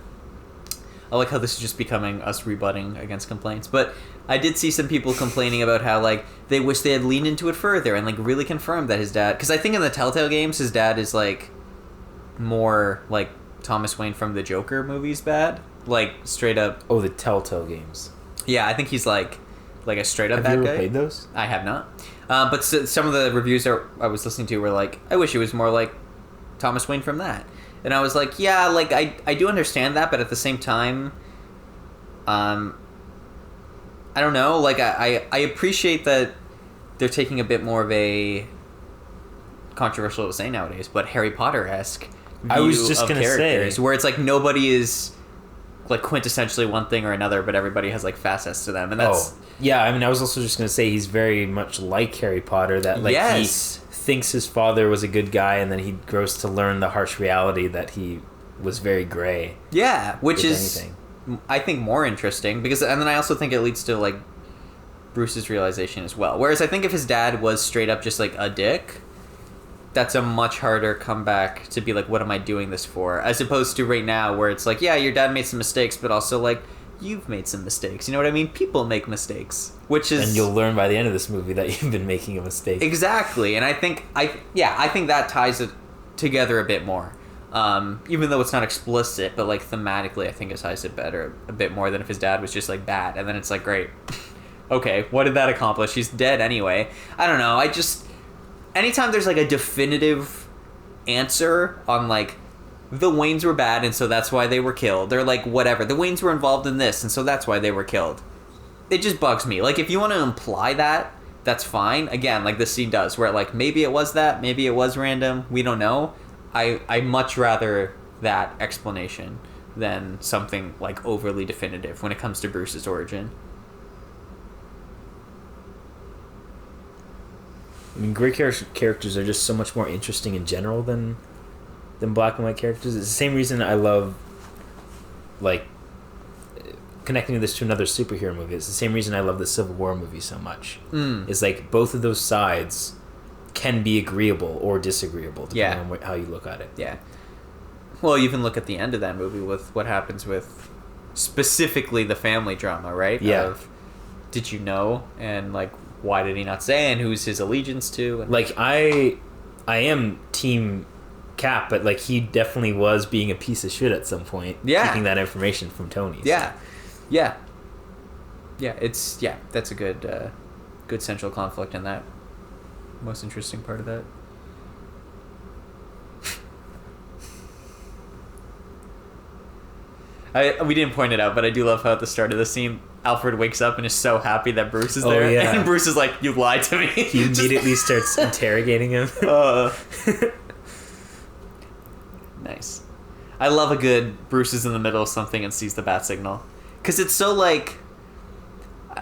I like how this is just becoming us rebutting against complaints, but I did see some people complaining about how like they wish they had leaned into it further and like really confirmed that his dad. Because I think in the Telltale games, his dad is like more like Thomas Wayne from the Joker movies bad, like straight up. Oh, the Telltale games. Yeah, I think he's like a straight up bad guy. Have you ever played those? I have not. But some of the reviews I was listening to were like, I wish it was more like Thomas Wayne from that. And I was like, yeah, like I do understand that, but at the same time, I don't know. Like I appreciate that they're taking a bit more of a controversial to say nowadays, but Harry Potter-esque. I was just gonna say where it's like nobody is like quintessentially one thing or another, but everybody has like facets to them, and that's yeah. I mean, I was also just gonna say he's very much like Harry Potter. That like he thinks his father was a good guy, and then he grows to learn the harsh reality that he was very gray. Yeah, which is I think more interesting because, and then I also think it leads to like Bruce's realization as well. Whereas I think if his dad was straight up just like a dick, that's a much harder comeback to be like, what am I doing this for? As opposed to right now where it's like, yeah, your dad made some mistakes, but also like, you've made some mistakes. You know what I mean? People make mistakes, which is... And you'll learn by the end of this movie that you've been making a mistake. Exactly. And I think that ties it together a bit more. Even though it's not explicit, but like thematically, I think it ties it better a bit more than if his dad was just like bad. And then it's like, great. Okay, what did that accomplish? He's dead anyway. I don't know. Anytime there's like a definitive answer on like the Waynes were bad and so that's why they were killed, or like whatever, the Waynes were involved in this and so that's why they were killed, it just bugs me. Like if you want to imply that, that's fine. Again, like this scene does, where like maybe it was that, maybe it was random, we don't know. I much rather that explanation than something like overly definitive when it comes to Bruce's origin. I mean, gray characters are just so much more interesting in general than black and white characters. It's the same reason I love, like, connecting this to another superhero movie. It's the same reason I love the Civil War movie so much. It's like both of those sides can be agreeable or disagreeable depending on how you look at it. Yeah. Well, you even look at the end of that movie with what happens with specifically the family drama, right? Yeah. Did you know? And like, why did he not say? And who's his allegiance to? And like, I am Team Cap, but like he definitely was being a piece of shit at some point. Taking that information from Tony. Yeah. That's a good central conflict in that. Most interesting part of that. We didn't point it out, but I do love how at the start of the scene, Alfred wakes up and is so happy that Bruce is there. Yeah. And Bruce is like, you lied to me. He immediately starts interrogating him. Nice. I love a good Bruce is in the middle of something and sees the bat signal. Because it's so like...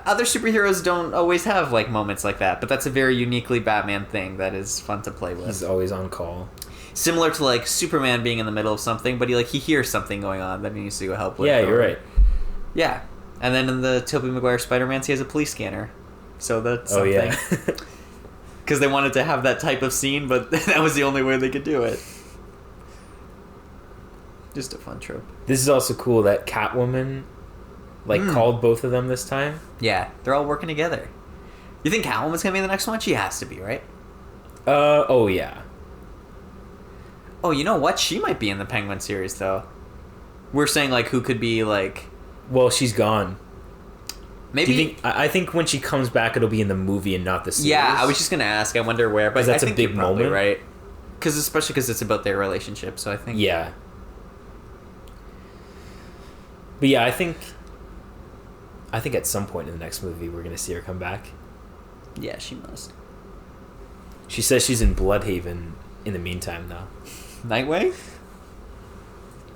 Other superheroes don't always have like moments like that, but that's a very uniquely Batman thing that is fun to play with. He's always on call. Similar to like Superman being in the middle of something, but he hears something going on that he needs to go help with. Yeah, you're right. Yeah. And then in the Tobey Maguire Spider-Man, he has a police scanner. So that's something. Oh, yeah. Because they wanted to have that type of scene, but that was the only way they could do it. Just a fun trope. This is also cool that Catwoman called both of them this time. Yeah, they're all working together. You think Catwoman's going to be in the next one? She has to be, right? Oh, yeah. Oh, you know what? She might be in the Penguin series, though. We're saying, like, who could be, like... Well, she's gone. Maybe... Do you think, I think when she comes back, it'll be in the movie and not the series. Yeah, I was just going to ask. I wonder where. But that's I think a big you're probably moment. right. Especially because it's about their relationship, so I think... Yeah. But yeah, I think at some point in the next movie, we're going to see her come back. Yeah, she must. She says she's in Bloodhaven in the meantime, though. Nightwing?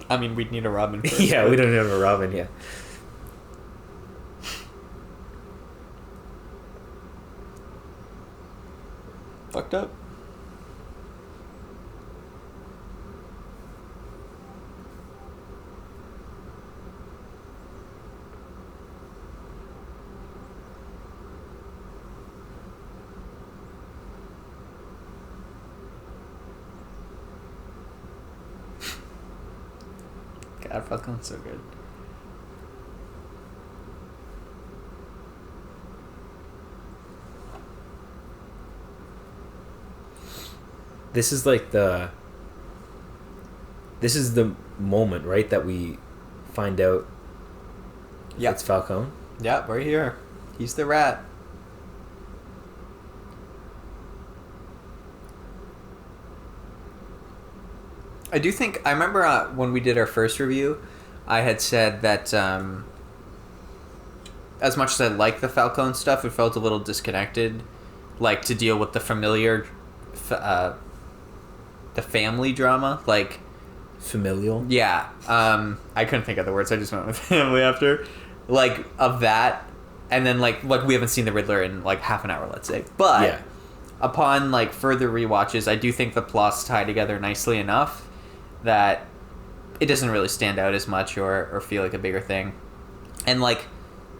I mean, we'd need a Robin first. Yeah, we don't have a Robin yet. Fucked up. God, Falcon's so good. This is the moment, right, that we find out it's Falcone? Yeah, right here. He's the rat. I do think... I remember when we did our first review, I had said that as much as I like the Falcone stuff, it felt a little disconnected. Like, to deal with the familiar... the family drama. Like... Familial? Yeah. I couldn't think of the words. I just went with family after. Like, of that. And then, like we haven't seen the Riddler in, like, half an hour, let's say. But... Yeah. Upon, like, further rewatches, I do think the plots tie together nicely enough that it doesn't really stand out as much or feel like a bigger thing. And, like,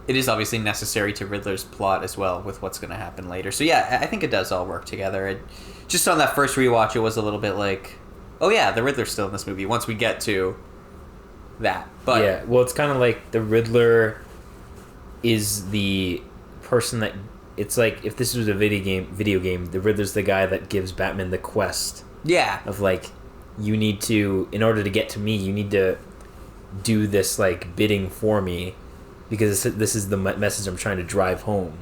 it is obviously necessary to Riddler's plot as well with what's going to happen later. So, yeah, I think it does all work together. Just on that first rewatch, it was a little bit like, oh, yeah, the Riddler's still in this movie once we get to that. But yeah, well, it's kind of like the Riddler is the person that... It's like, if this was a video game, the Riddler's the guy that gives Batman the quest. Yeah. Of, like... You need to, in order to get to me, you need to do this, like, bidding for me, because this is the message I'm trying to drive home.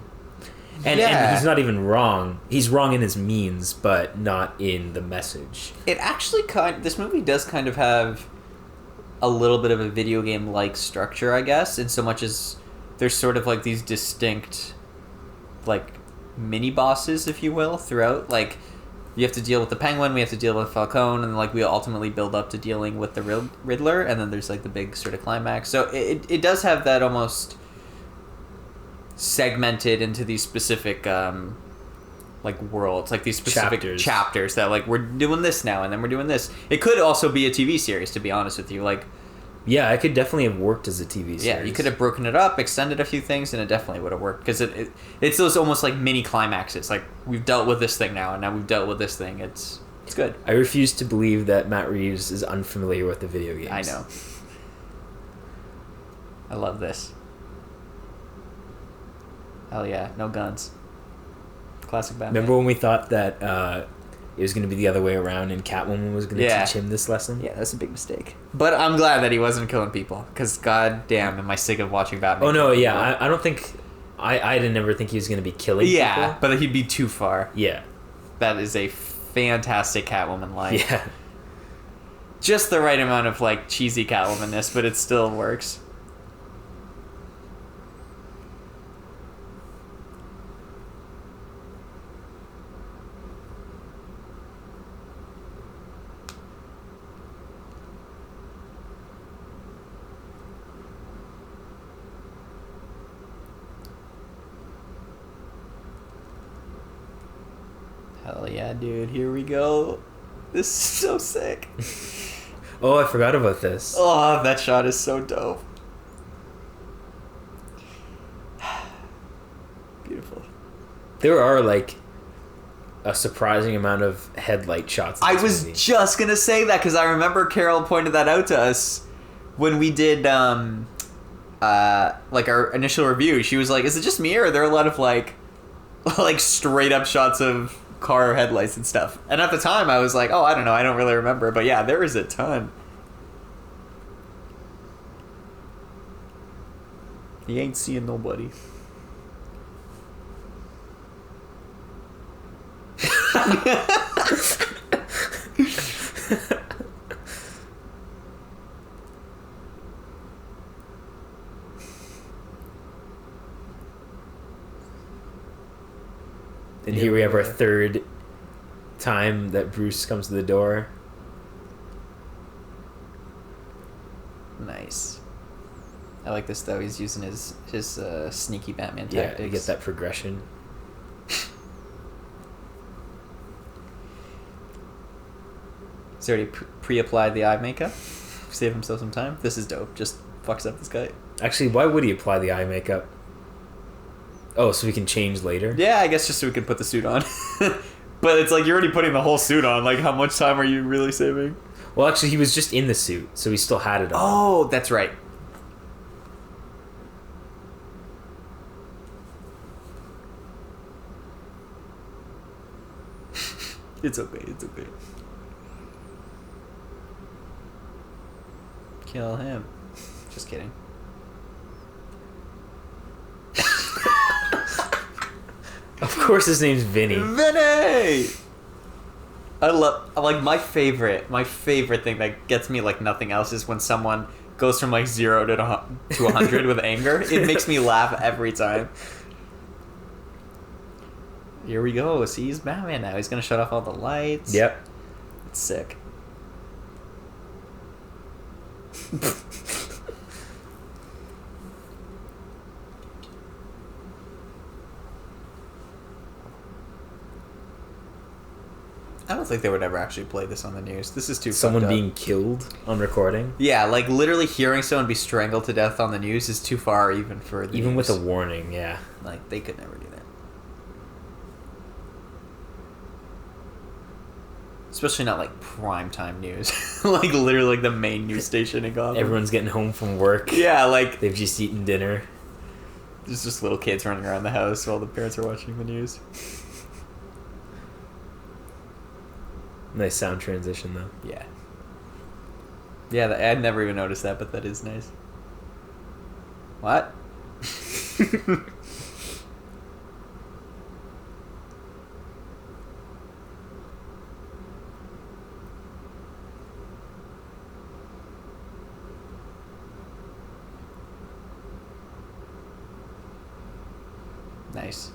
And he's not even wrong. He's wrong in his means, but not in the message. It actually this movie does kind of have a little bit of a video game-like structure, I guess, in so much as there's sort of, like, these distinct, like, mini-bosses, if you will, throughout. Like... You have to deal with the Penguin, we have to deal with Falcone, and, like, we ultimately build up to dealing with the Riddler, and then there's, like, the big sort of climax. So it does have that almost segmented into these specific, like, worlds, like, these specific chapters that, like, we're doing this now, and then we're doing this. It could also be a TV series, to be honest with you, like... Yeah, it could definitely have worked as a TV series. Yeah, you could have broken it up, extended a few things, and it definitely would have worked. Because it's those almost like mini climaxes. Like, we've dealt with this thing now, and now we've dealt with this thing. It's good. I refuse to believe that Matt Reeves is unfamiliar with the video games. I know. I love this. Hell yeah, no guns. Classic Batman. Remember when we thought that it was going to be the other way around and Catwoman was going to teach him this lesson? Yeah, that's a big mistake. But I'm glad that he wasn't killing people, because god damn, am I sick of watching Batman. Oh no, yeah, I don't think... I didn't ever think he was going to be killing people. Yeah, but he'd be too far. Yeah. That is a fantastic Catwoman line. Yeah. Just the right amount of, like, cheesy Catwoman-ness, but it still works. Hell yeah, dude. Here we go. This is so sick. Oh, I forgot about this. Oh, that shot is so dope. Beautiful. There are, like, a surprising amount of headlight shots. I was just going to say that, because I remember Carol pointed that out to us when we did, like, our initial review. She was like, is it just me, or are there a lot of, like straight up shots of car headlights and stuff. And at the time, I was like, oh, I don't know, I don't really remember. But yeah, there is a ton. He ain't seeing nobody. And here we have our third time that Bruce comes to the door. Nice. I like this though. He's using his sneaky Batman Yeah, tactics. you get that progression. He's already pre-applied the eye makeup. Save himself some time. This is dope. Just fucks up this guy. Actually, why would he apply the eye makeup? Oh, so we can change later? Yeah, I guess just so we can put the suit on. But it's like you're already putting the whole suit on. Like, how much time are you really saving? Well, actually, he was just in the suit, so he still had it on. Oh, that's right. It's okay, it's okay. Kill him. Just kidding. Of course his name's Vinny. Vinny! I like my favorite thing that gets me like nothing else is when someone goes from like 0 to 100 with anger. It makes me laugh every time. Here we go. See, he's Batman now. He's gonna shut off all the lights. Yep. It's sick. I don't think they would ever actually play this on the news. This is too Someone fucked up. being killed on recording. Yeah, like literally hearing someone be strangled to death on the news is too far even for the Even news. with a warning, yeah. Like, they could never do that. Especially not like primetime news. Like literally like the main news station in Gotham. Everyone's getting home from work. Yeah, like They've just eaten dinner. there's just little kids running around the house while the parents are watching the news. Nice sound transition, though. Yeah. Yeah, I'd never even noticed that, but that is nice. What? Nice.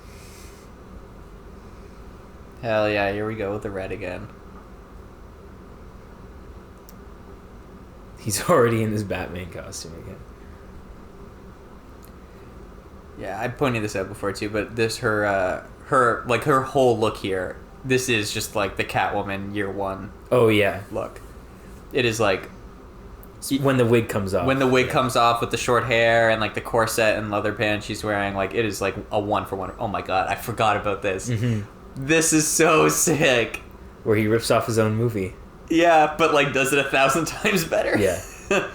Hell yeah, here we go with the red again. He's already in his Batman costume again. Yeah, I pointed this out before too, but this her whole look here. This is just like the Catwoman year 1 Oh, yeah. look. It is like When the wig comes off. when the wig comes off with the short hair and like the corset and leather pants she's wearing, like it is like a 1-for-1. Oh my god, I forgot about this. Mm-hmm. This is so sick. Where he rips off his own movie. Yeah, but like does it 1,000 times better. Yeah. Oh,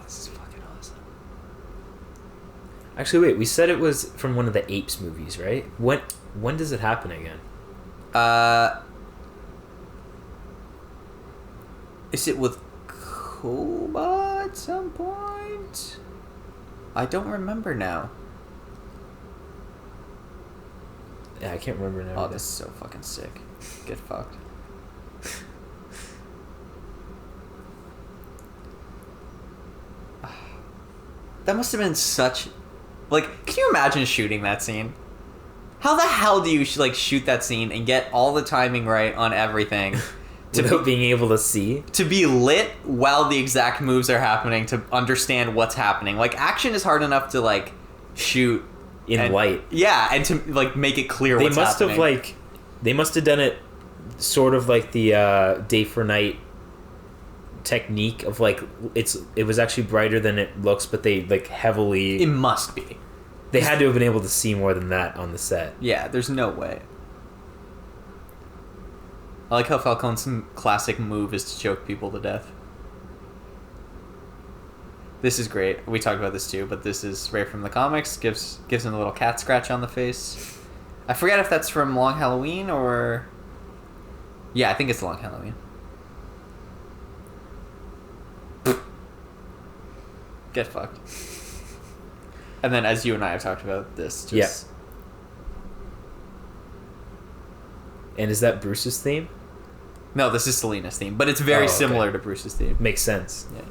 this is fucking awesome. Actually, wait. We said it was from one of the Apes movies, right? When does it happen again? Is it with Koba at some point? I don't remember now. Yeah, I can't remember now. Oh, this is so fucking sick. Get fucked. That must have been such... Like, can you imagine shooting that scene? How the hell do you shoot that scene and get all the timing right on everything Without being able to see? to be lit while the exact moves are happening, to understand what's happening? Like, action is hard enough to like shoot In light. Yeah, and to like make it clear what's happening. They must have done it sort of like the day for night technique of like it was actually brighter than it looks, but they like heavily... It must be. They had to have been able to see more than that on the set. Yeah, there's no way. I like how Falcone's classic move is to choke people to death. This is great. We talked about this too, but this is right from the comics. Gives him a little cat scratch on the face. I forget if that's from Long Halloween or... Yeah, I think it's Long Halloween. Get fucked. And then, as you and I have talked about this, just... Yeah. And is that Bruce's theme? No, this is Selena's theme, but it's very similar to Bruce's theme. Makes sense. Yeah.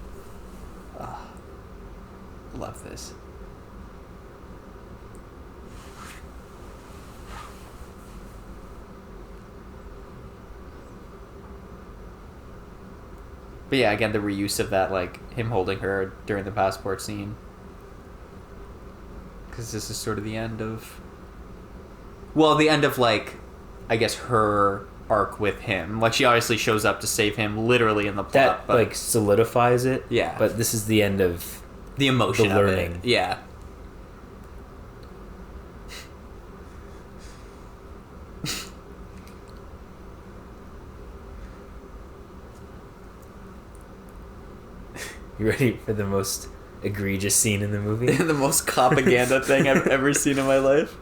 Love this. But yeah, again, the reuse of that, like, him holding her during the passport scene. Because this is sort of the end of... Well, the end of, like, I guess her arc with him. Like, she obviously shows up to save him literally in the plot. That, but, like, solidifies it. Yeah. But this is the end of... The emotion the learning. of it. Yeah. You ready for the most egregious scene in the movie? The most propaganda thing I've ever seen in my life.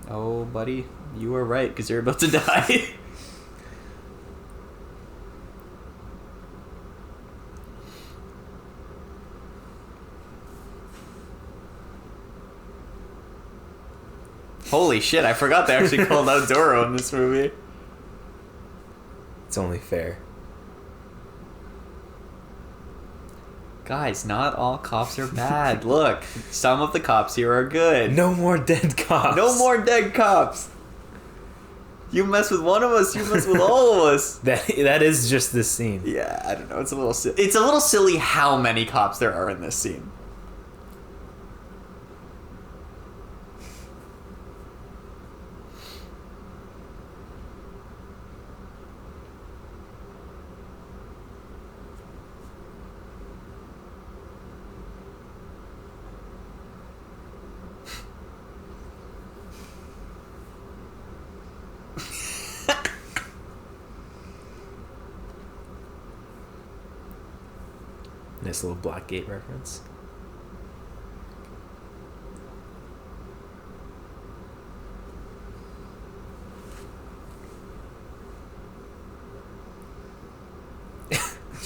Oh, buddy, you were right, because you're about to die. Holy shit, I forgot they actually called out Doro in this movie. It's only fair. Guys, not all cops are bad. Look, some of the cops here are good. No more dead cops. No more dead cops. You mess with one of us, you mess with all of us. That is just this scene. Yeah, I don't know. It's a little silly. It's a little silly how many cops there are in this scene. Nice little Blackgate reference.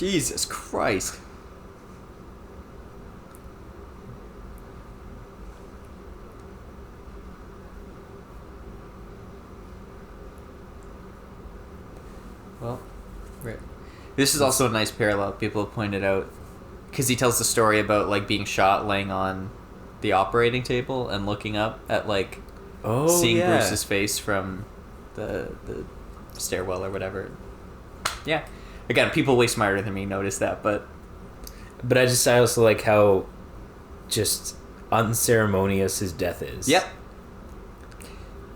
Jesus Christ. Well, right. This is also a nice parallel people have pointed out, because he tells the story about, like, being shot laying on the operating table and looking up at, like, seeing Bruce's face from the stairwell or whatever. Yeah. Again, people way smarter than me notice that, but I also like how just unceremonious his death is. Yep.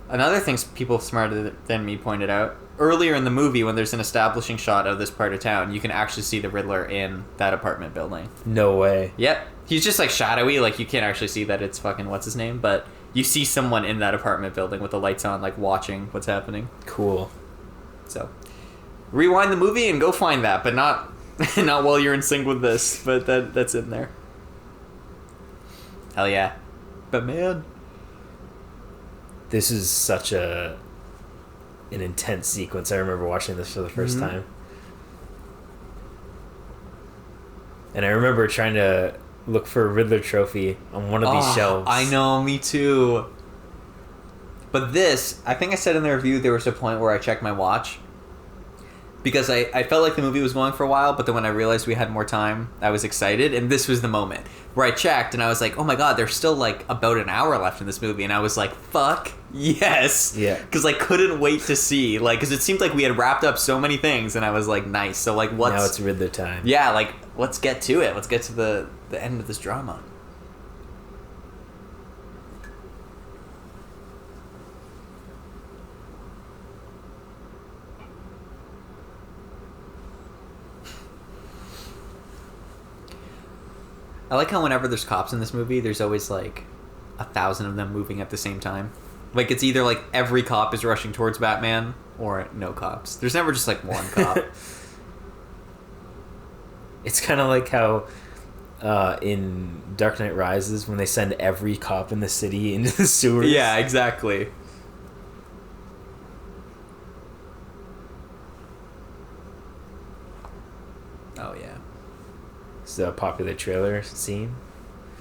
Another thing people smarter than me pointed out, earlier in the movie when there's an establishing shot of this part of town, you can actually see the Riddler in that apartment building. No way. Yep. He's just, like, shadowy, like, you can't actually see that it's fucking what's-his-name, but you see someone in that apartment building with the lights on, like, watching what's happening. Cool. So, rewind the movie and go find that, but not not while you're in sync with this, but that's in there. Hell yeah. But man, this is such an intense sequence. I remember watching this for the first time. And I remember trying to look for a Riddler trophy on one of these shelves. I know, me too. But this, I think I said in the review, there was a point where I checked my watch. Because I felt like the movie was going for a while, but then when I realized we had more time, I was excited. And this was the moment where I checked and I was like, oh my god, there's still, like, about an hour left in this movie. And I was like, fuck yes. Yeah. Because I couldn't wait to see. Like, because it seemed like we had wrapped up so many things. And I was like, nice. So, like, what's... Now it's Riddler time. Yeah, like, let's get to it. Let's get to the end of this drama. I like how whenever there's cops in this movie, there's always, like, 1,000 of them moving at the same time. Like, it's either, like, every cop is rushing towards Batman, or no cops. There's never just, like, one cop. It's kind of like how in Dark Knight Rises when they send every cop in the city into the sewers. Yeah, exactly. Oh yeah. It's a popular trailer scene.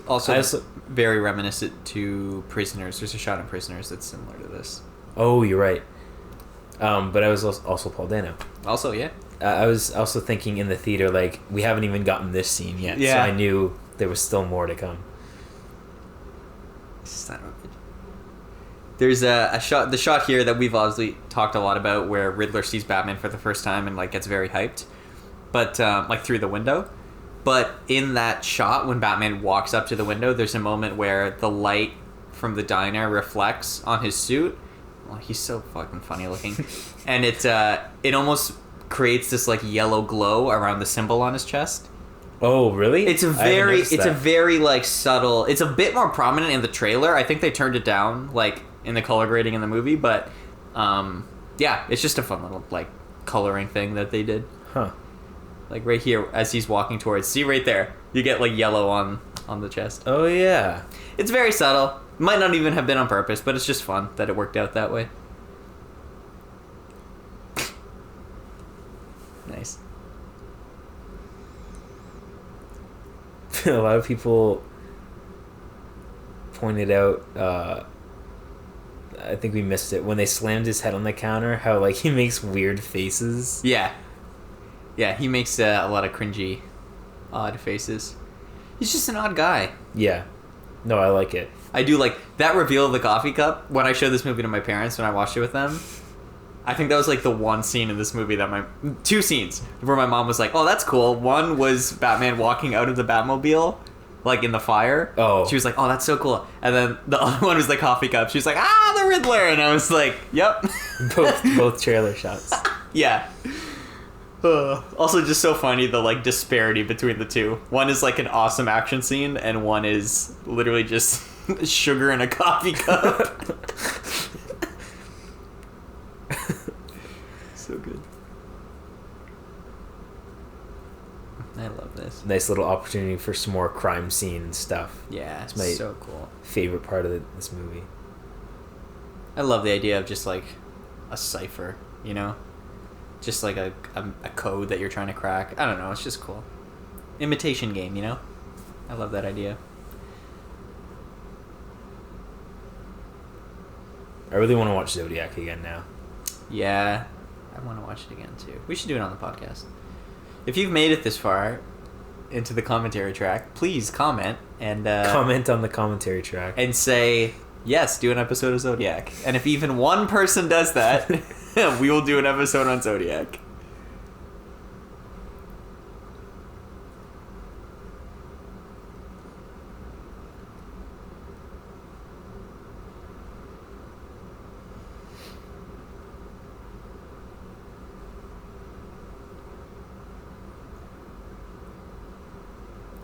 Also, very reminiscent to Prisoners. There's a shot in Prisoners that's similar to this. Oh, you're right. But I was also Paul Dano. Also, yeah. I was also thinking in the theater, like, we haven't even gotten this scene yet, Yeah. so I knew there was still more to come. There's a shot, the shot here that we've obviously talked a lot about, where Riddler sees Batman for the first time and like gets very hyped, but like through the window. But in that shot, when Batman walks up to the window, there's a moment where the light from the diner reflects on his suit. Well, he's so fucking funny looking, and it almost creates this like yellow glow around the symbol on his chest. Oh, really? It's a very like subtle. It's a bit more prominent in the trailer. I think they turned it down like in the color grading in the movie, but yeah, it's just a fun little like coloring thing that they did. Huh. Like right here as he's walking towards, see right there, you get like yellow on the chest. Oh yeah. It's very subtle. Might not even have been on purpose, but it's just fun that it worked out that way. Nice. A lot of people pointed out, I think we missed it, when they slammed his head on the counter, how like he makes weird faces. Yeah, he makes a lot of cringy, odd faces. He's just an odd guy. Yeah, no, I like it. I do like that reveal of the coffee cup. When I showed this movie to my parents when I watched it with them, I think that was like the one scene in this movie that two scenes where my mom was like, "Oh, that's cool." One was Batman walking out of the Batmobile, like in the fire. Oh, she was like, "Oh, that's so cool." And then the other one was the coffee cup. She was like, "Ah, the Riddler," and I was like, "Yep." both trailer shots. Yeah. Also, just so funny the like disparity between the two. One is like an awesome action scene, and one is literally just sugar in a coffee cup. So good. I love this. Nice little opportunity for some more crime scene stuff. Yeah, it's my so cool. Favorite part of this movie. I love the idea of just like a cipher, you know? Just like a code that you're trying to crack. I don't know, it's just cool. Imitation game, you know? I love that idea. I really want to watch Zodiac again now. Yeah, I want to watch it again too. We should do it on the podcast. If you've made it this far into the commentary track, please comment and comment on the commentary track and say yes, do an episode of Zodiac. And if even one person does that, we will do an episode on Zodiac.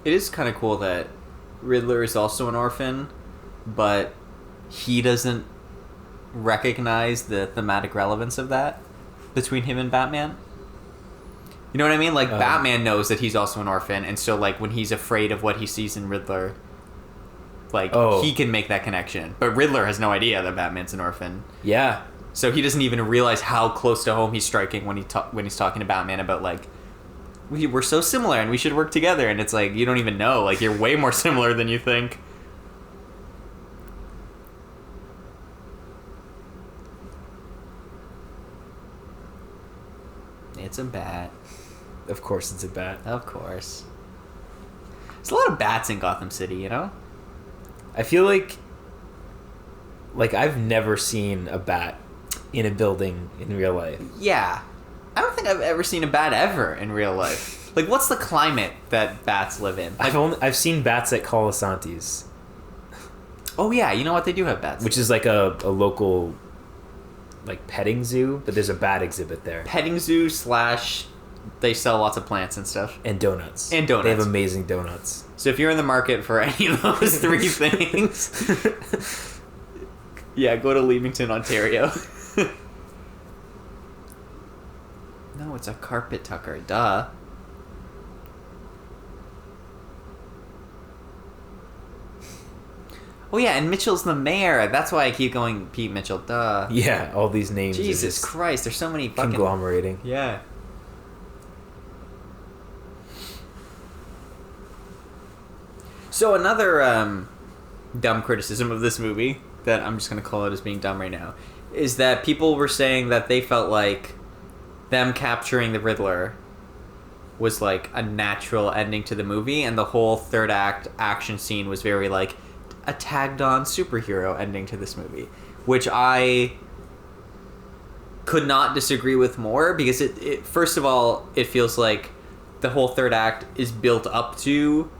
It is kind of cool that Riddler is also an orphan, but he doesn't recognize the thematic relevance of that between him and Batman. You know what I mean? Like, Batman knows that he's also an orphan, and so, like, when he's afraid of what he sees in Riddler, like, he can make that connection. But Riddler has no idea that Batman's an orphan. Yeah. So he doesn't even realize how close to home he's striking when he's talking to Batman about, like, we're so similar and we should work together. And it's like, you don't even know. Like, you're way more similar than you think. It's a bat. Of course it's a bat. Of course. There's a lot of bats in Gotham City, you know? I feel like I've never seen a bat in a building in real life. Yeah. I don't think I've ever seen a bat ever in real life. Like, what's the climate that bats live in? Like, I've seen bats at Colasantes. Oh yeah, you know what? They do have bats. Which is like a local, like, petting zoo, but there's a bat exhibit there. Petting zoo / they sell lots of plants and stuff. And donuts. And donuts. They have amazing donuts. So if you're in the market for any of those three things, yeah, go to Leamington, Ontario. No, it's a carpet tucker. Duh. Oh yeah, and Mitchell's the mayor. That's why I keep going Pete Mitchell. Duh. Yeah, all these names. Jesus Christ, there's so many fucking... conglomerating. Yeah. So another dumb criticism of this movie, that I'm just going to call it as being dumb right now, is that people were saying that they felt like them capturing the Riddler was like a natural ending to the movie, and the whole third act action scene was very like a tagged on superhero ending to this movie, which I could not disagree with more, because it first of all, it feels like the whole third act is built up to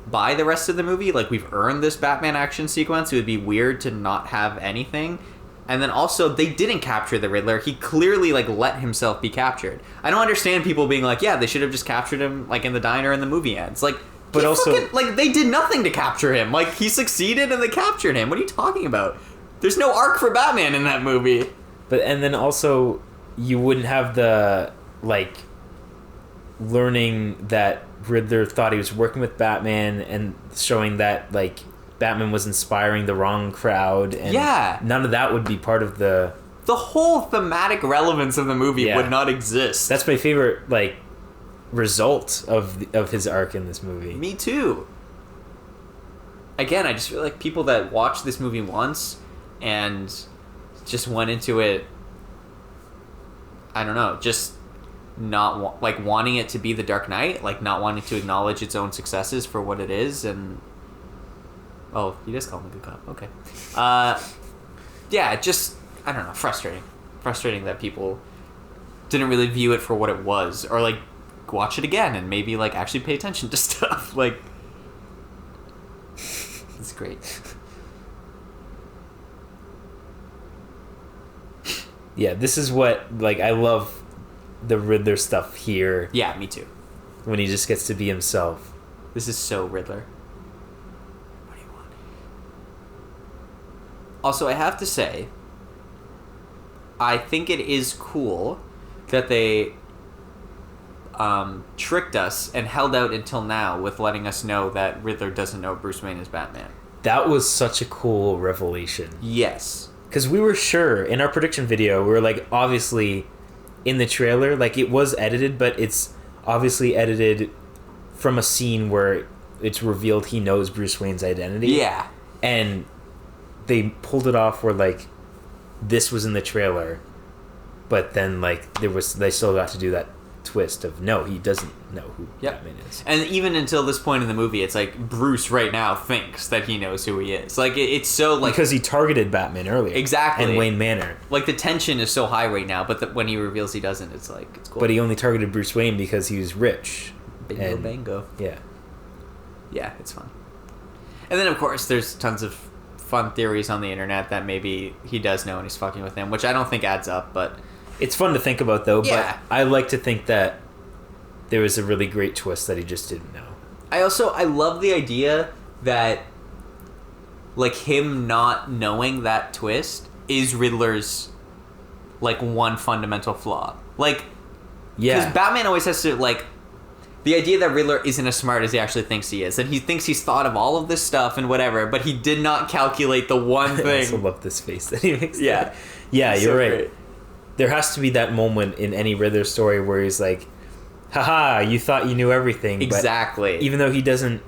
by the rest of the movie. Like, we've earned this Batman action sequence. It would be weird to not have anything. And then also, they didn't capture the Riddler. He clearly, like, let himself be captured. I don't understand people being like, yeah, they should have just captured him, like, in the diner and the movie ends. Like, but also... fucking, like, they did nothing to capture him. Like, he succeeded and they captured him. What are you talking about? There's no arc for Batman in that movie. But, and then also, you wouldn't have the, like, learning that Riddler thought he was working with Batman and showing that, like, Batman was inspiring the wrong crowd, and none of that would be part of the whole thematic relevance of the movie would not exist. That's my favorite, like, result of his arc in this movie. Me too. Again, I just feel like people that watched this movie once and just went into it, I don't know, just not wanting it to be the Dark Knight, like not wanting to acknowledge its own successes for what it is. And oh, you just called him a good cop. Okay. Yeah, just, I don't know, frustrating that people didn't really view it for what it was, or like watch it again and maybe like actually pay attention to stuff. Like, it's great. Yeah, this is what, like, I love the Riddler stuff here. Yeah, me too. When he just gets to be himself. This is so Riddler. What do you want? Also, I have to say, I think it is cool that they tricked us and held out until now with letting us know that Riddler doesn't know Bruce Wayne is Batman. That was such a cool revelation. Yes. Because we were sure, in our prediction video, we were like, obviously, in the trailer, like, it was edited, but it's obviously edited from a scene where it's revealed he knows Bruce Wayne's identity. Yeah. And they pulled it off where, like, this was in the trailer, but then, like, they still got to do that twist of, no, he doesn't know who Batman is. And even until this point in the movie, it's like Bruce right now thinks that he knows who he is. Like, it's so, like... because he targeted Batman earlier. Exactly. And Wayne Manor. Like, the tension is so high right now, but when he reveals he doesn't, it's like, it's cool. But he only targeted Bruce Wayne because he was rich. Bingo bango. Yeah. Yeah, it's fun. And then, of course, there's tons of fun theories on the internet that maybe he does know and he's fucking with him, which I don't think adds up, but... It's fun to think about, though, but I like to think that there was a really great twist that he just didn't know. I love the idea that, like, him not knowing that twist is Riddler's, like, one fundamental flaw. Like, because Batman always has to, like, the idea that Riddler isn't as smart as he actually thinks he is, and he thinks he's thought of all of this stuff and whatever, but he did not calculate the one thing. I also love this face that he makes. Yeah. Yeah, you're so right. Great. There has to be that moment in any Riddler story where he's like, haha, you thought you knew everything. Exactly. But even though he doesn't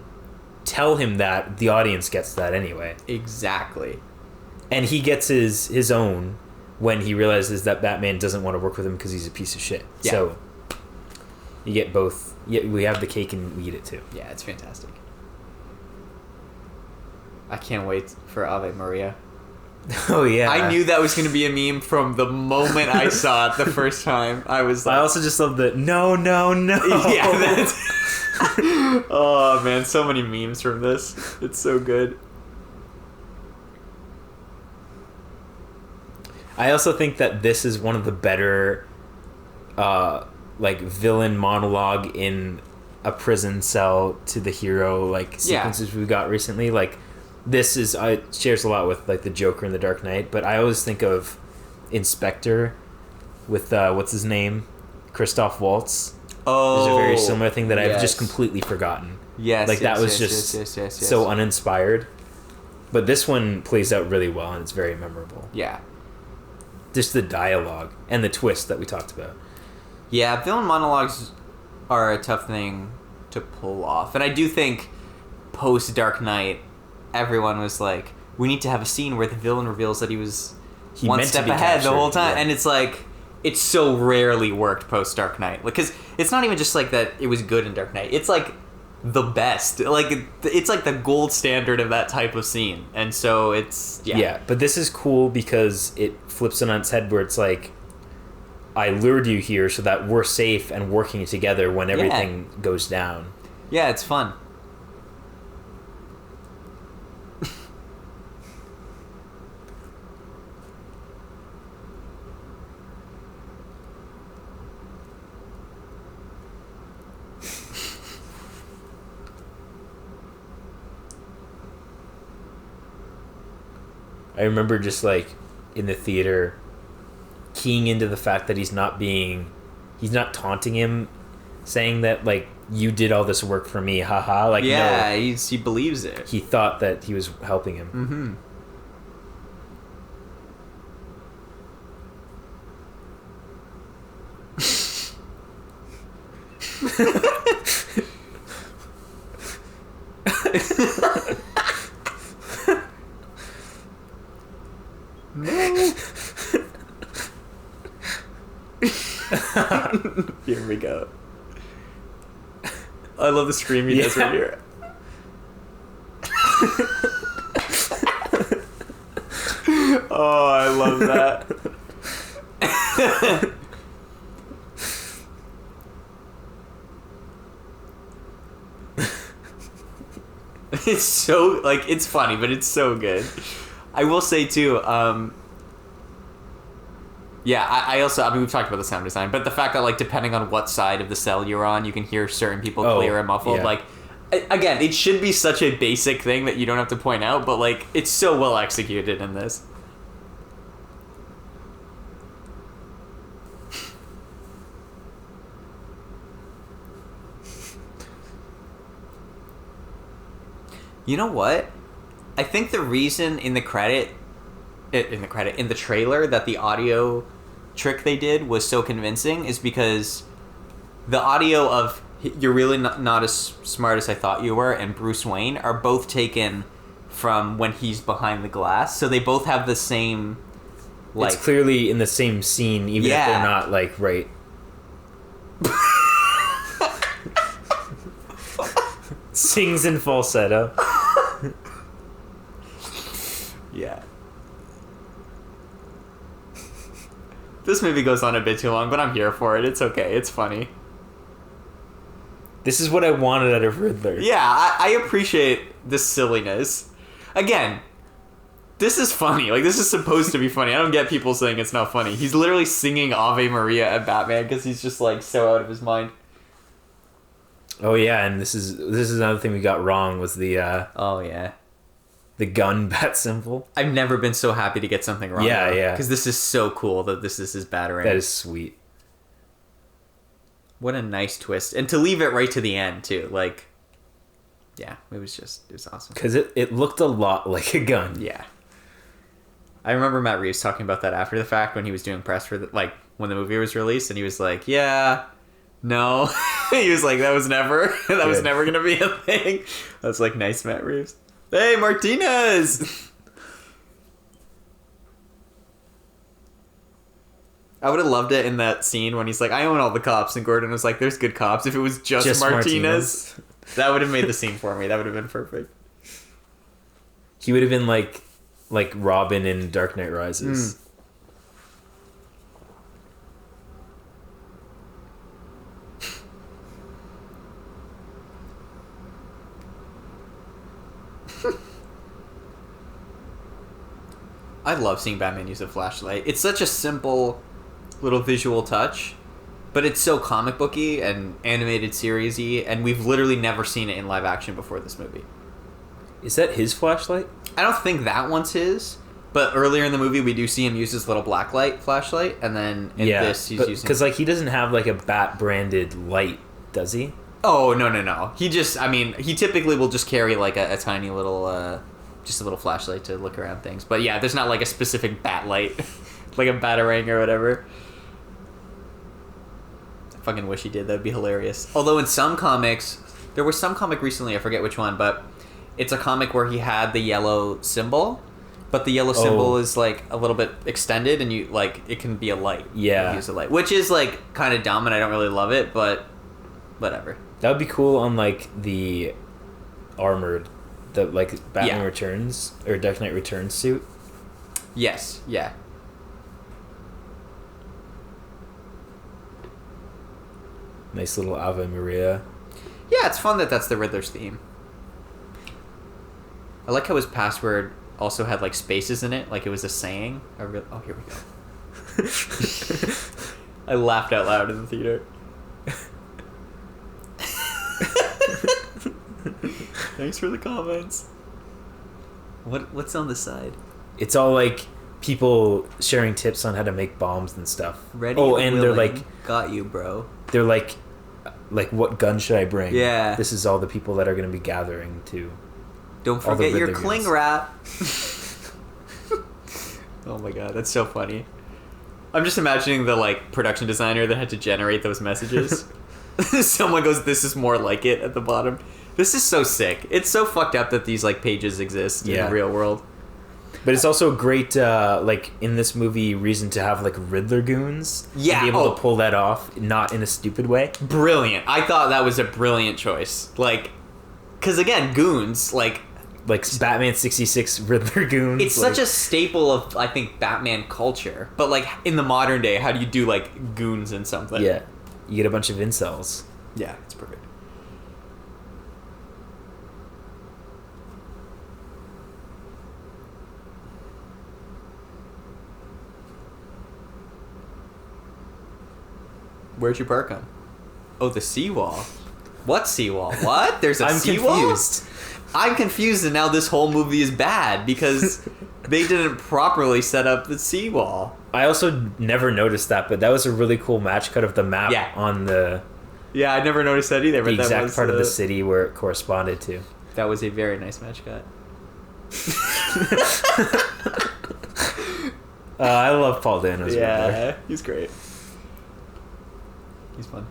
tell him that, the audience gets that anyway. Exactly. And he gets his own when he realizes that Batman doesn't want to work with him because he's a piece of shit. Yeah. So you get both. Yeah, we have the cake and we eat it too. Yeah, it's fantastic. I can't wait for Ave Maria. Oh yeah, I knew that was going to be a meme from the moment I saw it the first time. I was like, I also just love the no. Yeah, that's... Oh man, so many memes from this. It's so good. I also think that this is one of the better like villain monologue in a prison cell to the hero, like, sequences we got recently. Like, this is shares a lot with, like, the Joker and the Dark Knight, but I always think of Inspector with what's his name, Christoph Waltz. Oh, there's a very similar thing that I've just completely forgotten. Yes, like, that was just so uninspired. But this one plays out really well, and it's very memorable. Yeah. Just the dialogue and the twist that we talked about. Yeah, villain monologues are a tough thing to pull off. And I do think post Dark Knight, everyone was like, we need to have a scene where the villain reveals that he was one step ahead the whole time. Yeah. And it's like, it's so rarely worked post Dark Knight. Because it's not even just like that it was good in Dark Knight. It's like the best. Like, it's like the gold standard of that type of scene. And so it's, Yeah, but this is cool because it flips it on its head where it's like, I lured you here so that we're safe and working together when everything goes down. Yeah, it's fun. I remember just like in the theater keying into the fact that he's not taunting him, saying that like, you did all this work for me, haha. Like, yeah, no, he believes it. He thought that he was helping him. No. Here we go. I love the scream he does right here. Oh, I love that. It's so, like, it's funny, but it's so good. I will say, too, yeah, I also, I mean, we've talked about the sound design, but the fact that, like, depending on what side of the cell you're on, you can hear certain people clear and muffled. Yeah. Like, again, it should be such a basic thing that you don't have to point out, but, like, it's so well executed in this. You know what? I think the reason in the trailer that the audio trick they did was so convincing is because the audio of "You're really not as smart as I thought you were" and Bruce Wayne are both taken from when he's behind the glass, so they both have the same. Like, it's clearly in the same scene, even if they're not like right. Sings in falsetto. Yeah. This movie goes on a bit too long, but I'm here for it. It's okay. It's funny. This is what I wanted out of Riddler. Yeah, I appreciate this silliness. Again, this is funny. Like, this is supposed to be funny. I don't get people saying it's not funny. He's literally singing Ave Maria at Batman because he's just, like, so out of his mind. Oh, yeah, and this is another thing we got wrong was the... oh, yeah. The gun bat symbol. I've never been so happy to get something wrong. Yeah, yeah. Because this is so cool that this is his batarang. That is sweet. What a nice twist. And to leave it right to the end, too. Like, yeah, it was awesome. Because it looked a lot like a gun. Yeah. I remember Matt Reeves talking about that after the fact when he was doing press for, when the movie was released, and he was like, yeah, no. He was like, that was never going to be a thing. I was like, nice, Matt Reeves. Hey, Martinez! I would have loved it in that scene when he's like, I own all the cops, and Gordon was like, there's good cops. If it was just Martinez, that would have made the scene for me. That would have been perfect. He would have been like Robin in Dark Knight Rises. I love seeing Batman use a flashlight. It's such a simple little visual touch, but it's so comic booky and animated series-y, and we've literally never seen it in live action before this movie. Is that his flashlight? I don't think that one's his, but earlier in the movie we do see him use his little blacklight flashlight, and then in this he's using... Because he doesn't have like a Bat-branded light, does he? Oh, no. He just, he typically will just carry like a tiny little just a little flashlight to look around things. But yeah, there's not like a specific bat light, like a batarang or whatever. I fucking wish he did. That'd be hilarious. Although in some comics, there was some comic recently, I forget which one, but it's a comic where he had the yellow symbol, but the yellow symbol is like a little bit extended, and you like it can be a light. Yeah, use a light, which is like kind of dumb, and I don't really love it, but whatever. That would be cool on like the armored, the like Batman Returns or Dark Knight Returns suit. Yes. Yeah. Nice little Ave Maria. Yeah, it's fun that that's the Riddler's theme. I like how his password also had like spaces in it, like it was a saying. Oh, here we go. I laughed out loud in the theater. Thanks for the comments. What's on the side? It's all like people sharing tips on how to make bombs and stuff. Ready? And willing. they're like, got you, bro. They're like what gun should I bring? Yeah. This is all the people that are going to be gathering to. Don't forget your cling wrap. Oh my god, that's so funny. I'm just imagining the like production designer that had to generate those messages. Someone goes, "This is more like it" at the bottom. This is so sick. It's so fucked up that these like pages exist in the real world. But it's also a great, like, in this movie, reason to have, like, Riddler goons. Yeah. To be able to pull that off, not in a stupid way. Brilliant. I thought that was a brilliant choice. Like, because, again, goons, like... Like, Batman 66 Riddler goons. It's such a staple of, I think, Batman culture. But, like, in the modern day, how do you do, like, goons and something? Yeah. You get a bunch of incels. Yeah, it's perfect. Where'd you park him? Oh, the seawall. What seawall? What? There's a seawall? I'm confused. I'm confused, and now this whole movie is bad because they didn't properly set up the seawall. I also never noticed that, but that was a really cool match cut of the map on the... Yeah, I never noticed that either. The but exact that was, part of the city where it corresponded to. That was a very nice match cut. I love Paul Dano's Riddler. He's great. He's fun.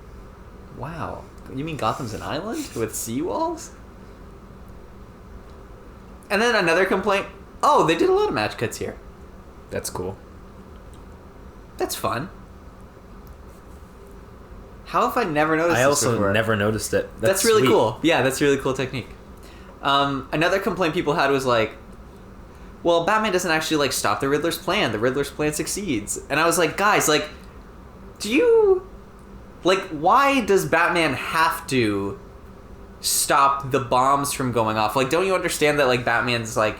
Wow. You mean Gotham's an island with seawalls? And then another complaint. Oh, they did a lot of match cuts here. That's cool. That's fun. How have I never noticed I this also before? never noticed it. That's really cool. Yeah, that's really cool technique. Another complaint people had was like, well, Batman doesn't actually like stop the Riddler's plan. The Riddler's plan succeeds. And I was like, guys, like, do you... Like, why does Batman have to stop the bombs from going off? Like, don't you understand that, like, Batman's, like,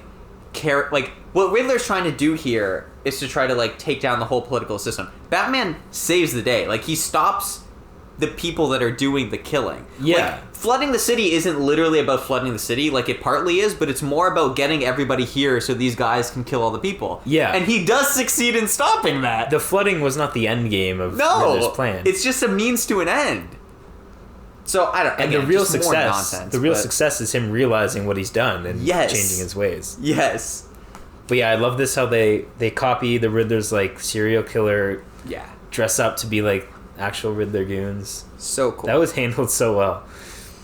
like, what Riddler's trying to do here is to try to, like, take down the whole political system. Batman saves the day. Like, he stops the people that are doing the killing. Yeah. Like, flooding the city isn't literally about flooding the city. Like, it partly is, but it's more about getting everybody here so these guys can kill all the people. Yeah. And he does succeed in stopping that. The flooding was not the end game of Riddler's plan. It's just a means to an end. So, I don't... And again, the real just success... more nonsense, the real success is him realizing what he's done and changing his ways. Yes. But yeah, I love this how they copy the Riddler's, like, serial killer... Yeah. Dress up to be, like, actual Riddler goons. So cool. That was handled so well.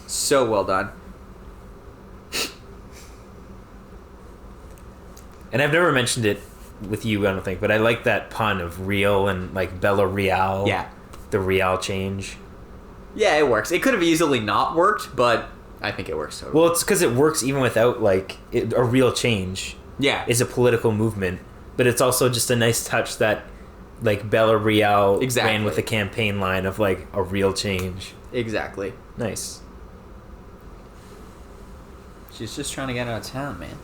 So well done. And I've never mentioned it with you, I don't think, but I like that pun of real and, like, Bella Real. Yeah. The Real change. Yeah, it works. It could have easily not worked, but I think it works totally. Well, it's because it works even without, like, a real change. Yeah. Is a political movement. But it's also just a nice touch that, like, Bella Real ran with a campaign line of, like, a real change. Exactly. Nice. She's just trying to get out of town, man.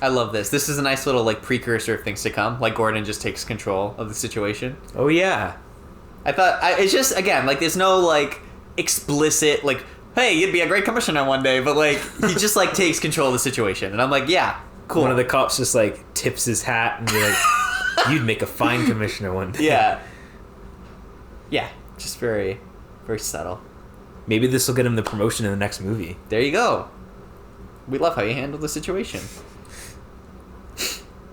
I love this. This is a nice little like precursor of things to come. Like Gordon just takes control of the situation. Oh yeah. I thought it's just again like there's no like explicit like hey you'd be a great commissioner one day, but like he just like takes control of the situation, and I'm like yeah Cool. One of the cops just like tips his hat and be like, "You'd make a fine commissioner one day." Yeah. Yeah. Just very, very subtle. Maybe this will get him the promotion in the next movie. There you go. We love how you handled the situation.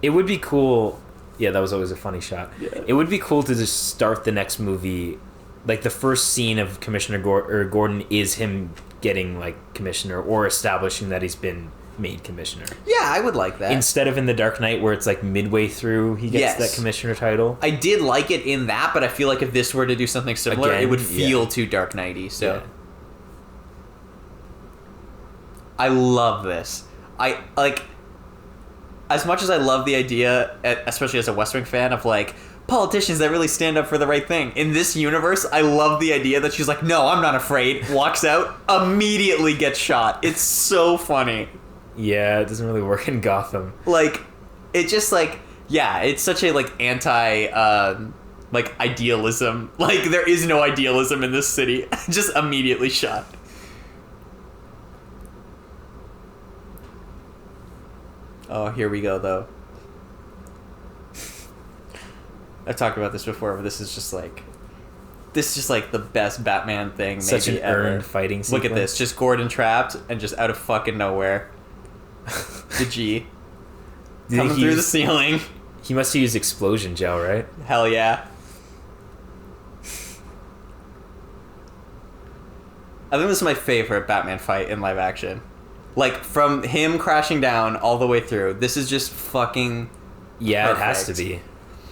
It would be cool. Yeah, that was always a funny shot. Yeah. It would be cool to just start the next movie, like the first scene of Commissioner Gordon is him getting like commissioner or establishing that he's been made commissioner. Yeah, I would like that. Instead of in The Dark Knight where it's like midway through he gets that commissioner title. I did like it in that, but I feel like if this were to do something similar, Again, it would feel too Dark Knight-y. So Yeah. I love this. I like, as much as I love the idea, especially as a West Wing fan, of like politicians that really stand up for the right thing. In this universe, I love the idea that she's like, no, I'm not afraid, walks out, immediately gets shot. It's so funny. Yeah, it doesn't really work in Gotham. Like, it just like, yeah, it's such a like anti like idealism. Like, there is no idealism in this city. Just immediately shot. Oh, here we go, though. I've talked about this before, but this is just like the best Batman thing maybe Such an ever. earned fighting sequence. Look at this, just Gordon trapped and just out of fucking nowhere. The G. Coming through the ceiling. He must have used explosion gel, right? Hell yeah. I think this is my favorite Batman fight in live action. Like, from him crashing down all the way through, this is just fucking Yeah, perfect. It has to be.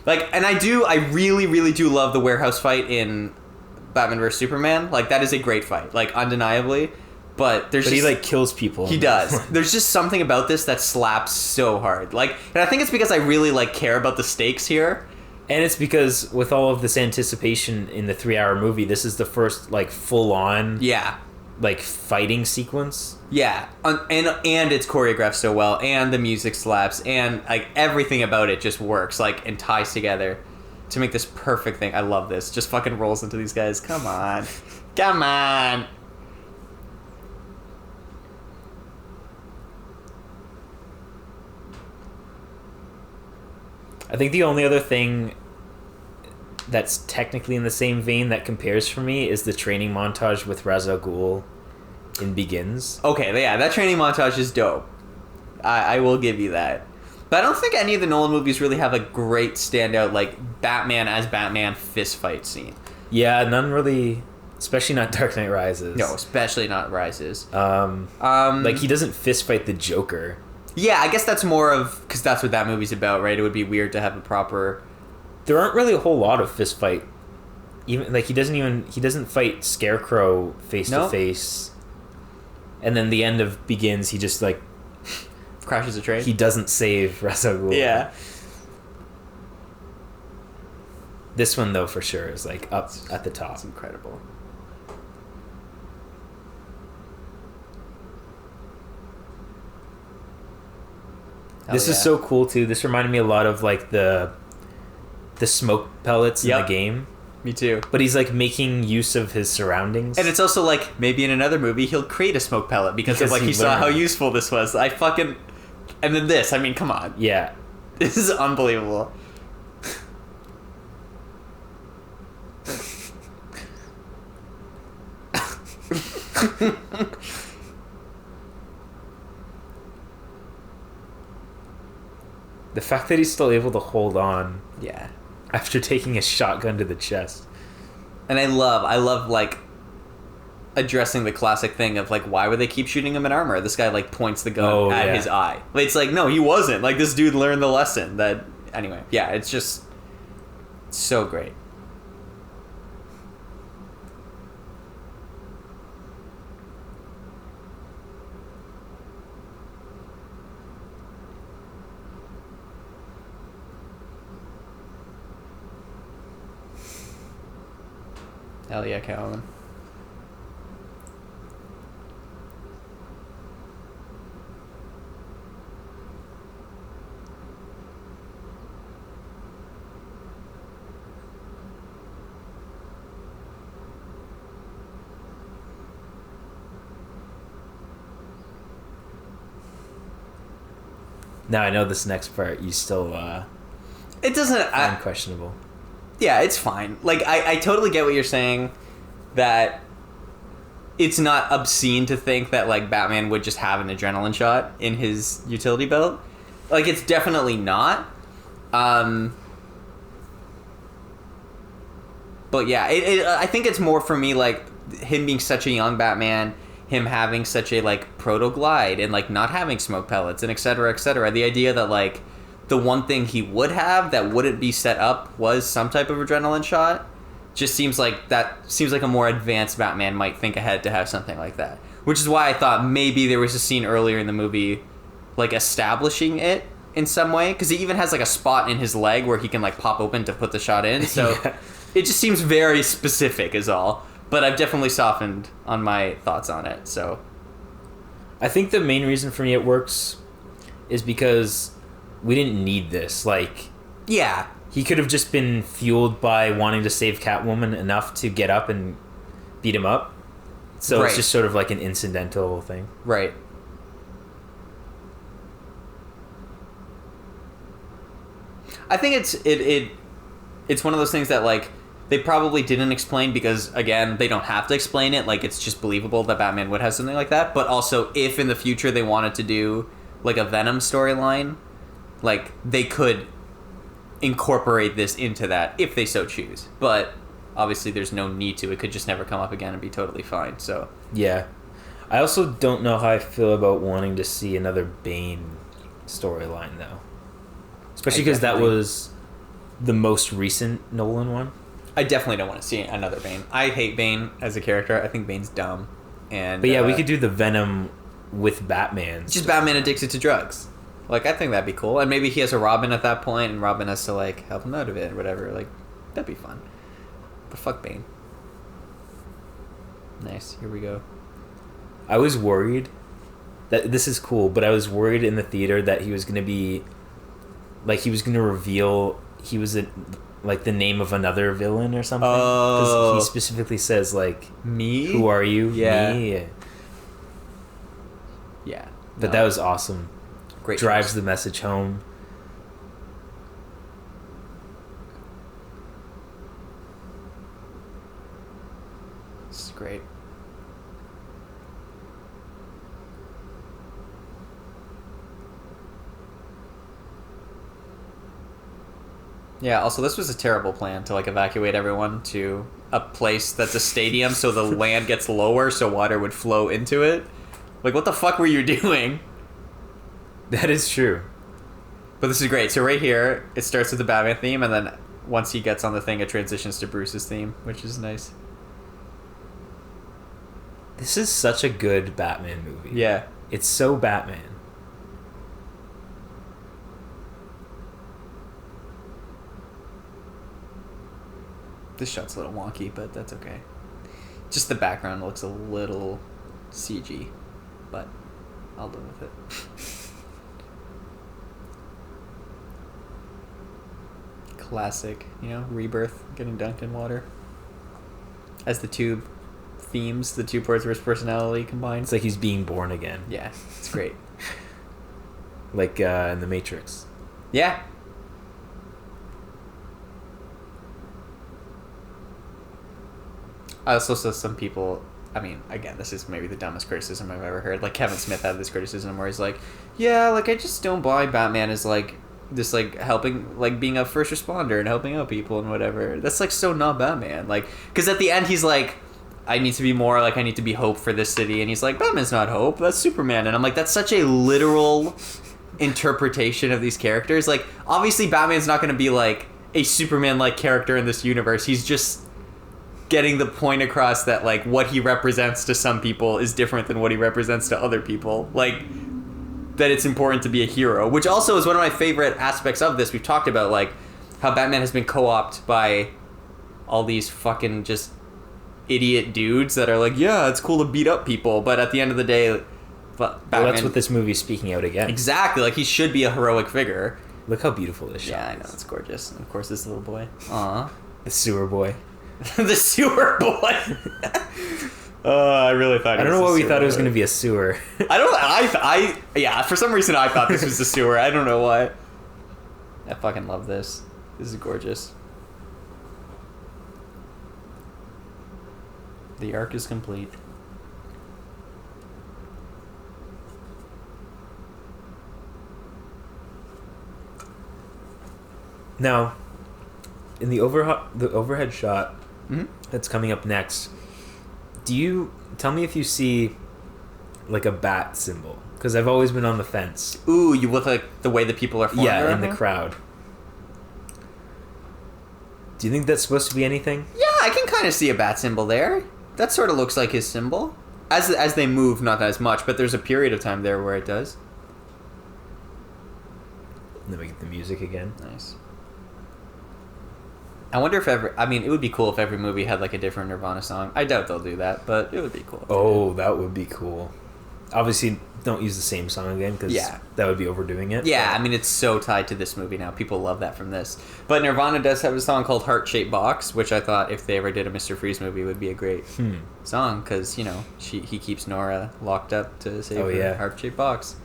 Like, and I really, really do love the warehouse fight in Batman vs. Superman. Like, that is a great fight, like, undeniably. But he, like, kills people. He does. There's just something about this that slaps so hard. Like, and I think it's because I really, like, care about the stakes here. And it's because with all of this anticipation in the 3-hour movie, this is the first, like, full-on... Yeah. Like, fighting sequence. Yeah. And it's choreographed so well, and the music slaps, and, like, everything about it just works, like, and ties together to make this perfect thing. I love this. Just fucking rolls into these guys. Come on. Come on. I think the only other thing that's technically in the same vein that compares for me is the training montage with Ra's al Ghul in Begins. Okay, yeah, that training montage is dope. I will give you that. But I don't think any of the Nolan movies really have a great standout, like, Batman as Batman fist fight scene. Yeah, none really, especially not Dark Knight Rises. No, especially not Rises. Like, he doesn't fist fight the Joker. Yeah, I guess that's more of, because that's what that movie's about, right? It would be weird to have a proper... There aren't really a whole lot of fist fight. Even like he doesn't fight Scarecrow face to face. And then the end of Begins, he just like crashes a train. He doesn't save Ra's al Ghul. Yeah. This one though, for sure, is like up at the top. It's incredible. This is so cool too. This reminded me a lot of like the smoke pellets in the game. Me too. But he's like making use of his surroundings. And it's also like maybe in another movie he'll create a smoke pellet because of like he saw how useful this was. And then this, I mean, come on. Yeah. This is unbelievable. The fact that he's still able to hold on. Yeah. After taking a shotgun to the chest. And I love like addressing the classic thing of like, why would they keep shooting him in armor? This guy like points the gun at his eye. It's like, no, he wasn't. Like, this dude learned the lesson that, anyway, yeah, it's just so great. Hell yeah, Calvin. Now I know this next part you still it doesn't find questionable. Yeah, it's fine. Like, I totally get what you're saying, that it's not obscene to think that, like, Batman would just have an adrenaline shot in his utility belt. Like, it's definitely not. But yeah, I think it's more for me, like, him being such a young Batman, him having such a, like, proto-glide, and, like, not having smoke pellets, and et cetera, et cetera. The idea that, like, the one thing he would have that wouldn't be set up was some type of adrenaline shot just seems like a more advanced Batman might think ahead to have something like that. Which is why I thought maybe there was a scene earlier in the movie, like, establishing it in some way, because he even has, like, a spot in his leg where he can, like, pop open to put the shot in. So yeah. It just seems very specific is all. But I've definitely softened on my thoughts on it. So I think the main reason for me it works is because we didn't need this. Like, yeah, he could have just been fueled by wanting to save Catwoman enough to get up and beat him up. So It's just sort of like an incidental thing. Right. I think it's one of those things that, like, they probably didn't explain because, again, they don't have to explain it. Like, it's just believable that Batman would have something like that. But also, if in the future they wanted to do, like, a Venom storyline, like, they could incorporate this into that if they so choose. But obviously there's no need to. It could just never come up again and be totally fine. So yeah. I also don't know how I feel about wanting to see another Bane storyline, though. Especially because that was the most recent Nolan one. I definitely don't want to see another Bane. I hate Bane as a character. I think Bane's dumb. But yeah, we could do the Venom with Batman. Just Batman addicted to drugs. Like, I think that'd be cool. And maybe he has a Robin at that point, and Robin has to, like, help him out of it or whatever. Like, that'd be fun. But fuck Bane. Nice. Here we go. I was worried that this is cool, but I was worried in the theater that he was going to be, like, he was going to reveal he was like the name of another villain or something. Oh. Because he specifically says, like, me? Who are you? Yeah. Me. Yeah. But that was awesome. Great. Drives choice. the message home. This is great. Yeah, also this was a terrible plan to, like, evacuate everyone to a place that's a stadium so the land gets lower so water would flow into it. Like, what the fuck were you doing? That is true. But this is great. So right here, it starts with the Batman theme, and then once he gets on the thing, it transitions to Bruce's theme, which is nice. This is such a good Batman movie. Yeah. It's so Batman. This shot's a little wonky, but that's okay. Just the background looks a little CG, but I'll live with it. Classic, Rebirth, getting dunked in water. As the two themes, the two parts of his personality combined. It's like he's being born again. Yeah, it's great. Like in The Matrix. Yeah. I also saw some people, I mean, again, this is maybe the dumbest criticism I've ever heard. Like, Kevin Smith had this criticism where he's like, yeah, like, I just don't buy Batman as, like, this, like, helping, like, being a first responder and helping out people and whatever. That's, like, so not Batman. Like, because at the end he's like, I need to be more, like, I need to be hope for this city. And he's like, Batman's not hope, that's Superman. And I'm like, that's such a literal interpretation of these characters. Like, obviously Batman's not going to be, like, a Superman-like character in this universe. He's just getting the point across that, like, what he represents to some people is different than what he represents to other people. Like, that it's important to be a hero, which also is one of my favorite aspects of this. We've talked about, like, how Batman has been co-opted by all these fucking just idiot dudes that are like, yeah, it's cool to beat up people, but at the end of the day, Batman, well, that's what this movie's speaking out against. Exactly, like, he should be a heroic figure. Look how beautiful this shot is. Yeah, I know, it's gorgeous. And of course, this little boy. Aww. The sewer boy. The sewer boy. I really thought. I don't know why we thought it was going to be a sewer. Yeah. For some reason, I thought this was the sewer. I don't know why. I fucking love this. This is gorgeous. The arc is complete. Now, in the overhead shot that's coming up next, do you tell me if you see like a bat symbol? Because I've always been on the fence. Ooh, you with like the way the people are forming? Yeah, in the crowd. Do you think that's supposed to be anything? Yeah, I can kind of see a bat symbol there. That sort of looks like his symbol. As they move, not as much, but there's a period of time there where it does. And then we get the music again. Nice. I wonder if it would be cool if every movie had like a different Nirvana song. I doubt they'll do that, but it would be cool. Oh, that would be cool. Obviously, don't use the same song again because that would be overdoing it. Yeah, I mean, it's so tied to this movie now. People love that from this. But Nirvana does have a song called Heart-Shaped Box, which I thought if they ever did a Mr. Freeze movie would be a great song because, you know, he keeps Nora locked up to save her heart-shaped box.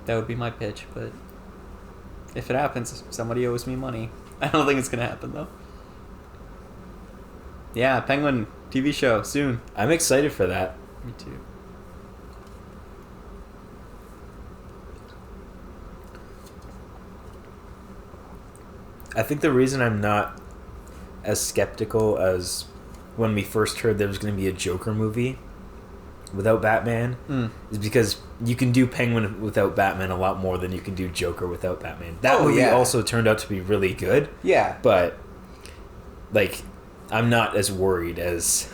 That would be my pitch, but if it happens, somebody owes me money. I don't think it's going to happen, though. Yeah, Penguin TV show soon. I'm excited for that. Me too. I think the reason I'm not as skeptical as when we first heard there was going to be a Joker movie without Batman is because you can do Penguin without Batman a lot more than you can do Joker without Batman. That movie also turned out to be really good. Yeah. But, like, I'm not as worried as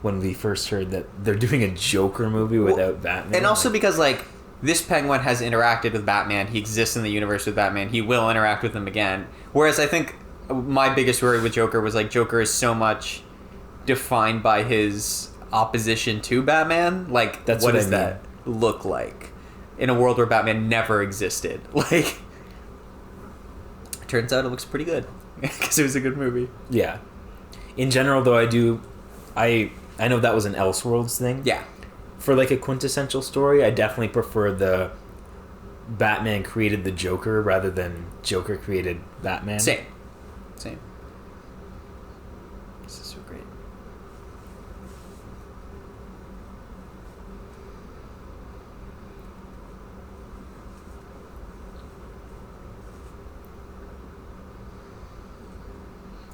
when we first heard that they're doing a Joker movie without Batman. And also because, like, this Penguin has interacted with Batman. He exists in the universe with Batman. He will interact with him again. Whereas I think my biggest worry with Joker was, like, Joker is so much defined by his opposition to Batman. Like, what does that look like in a world where Batman never existed? Like, turns out it looks pretty good because it was a good movie. Yeah. In general, though, I know that was an Elseworlds thing. Yeah. For, like, a quintessential story, I definitely prefer the Batman created the Joker rather than Joker created Batman. Same. This is so great.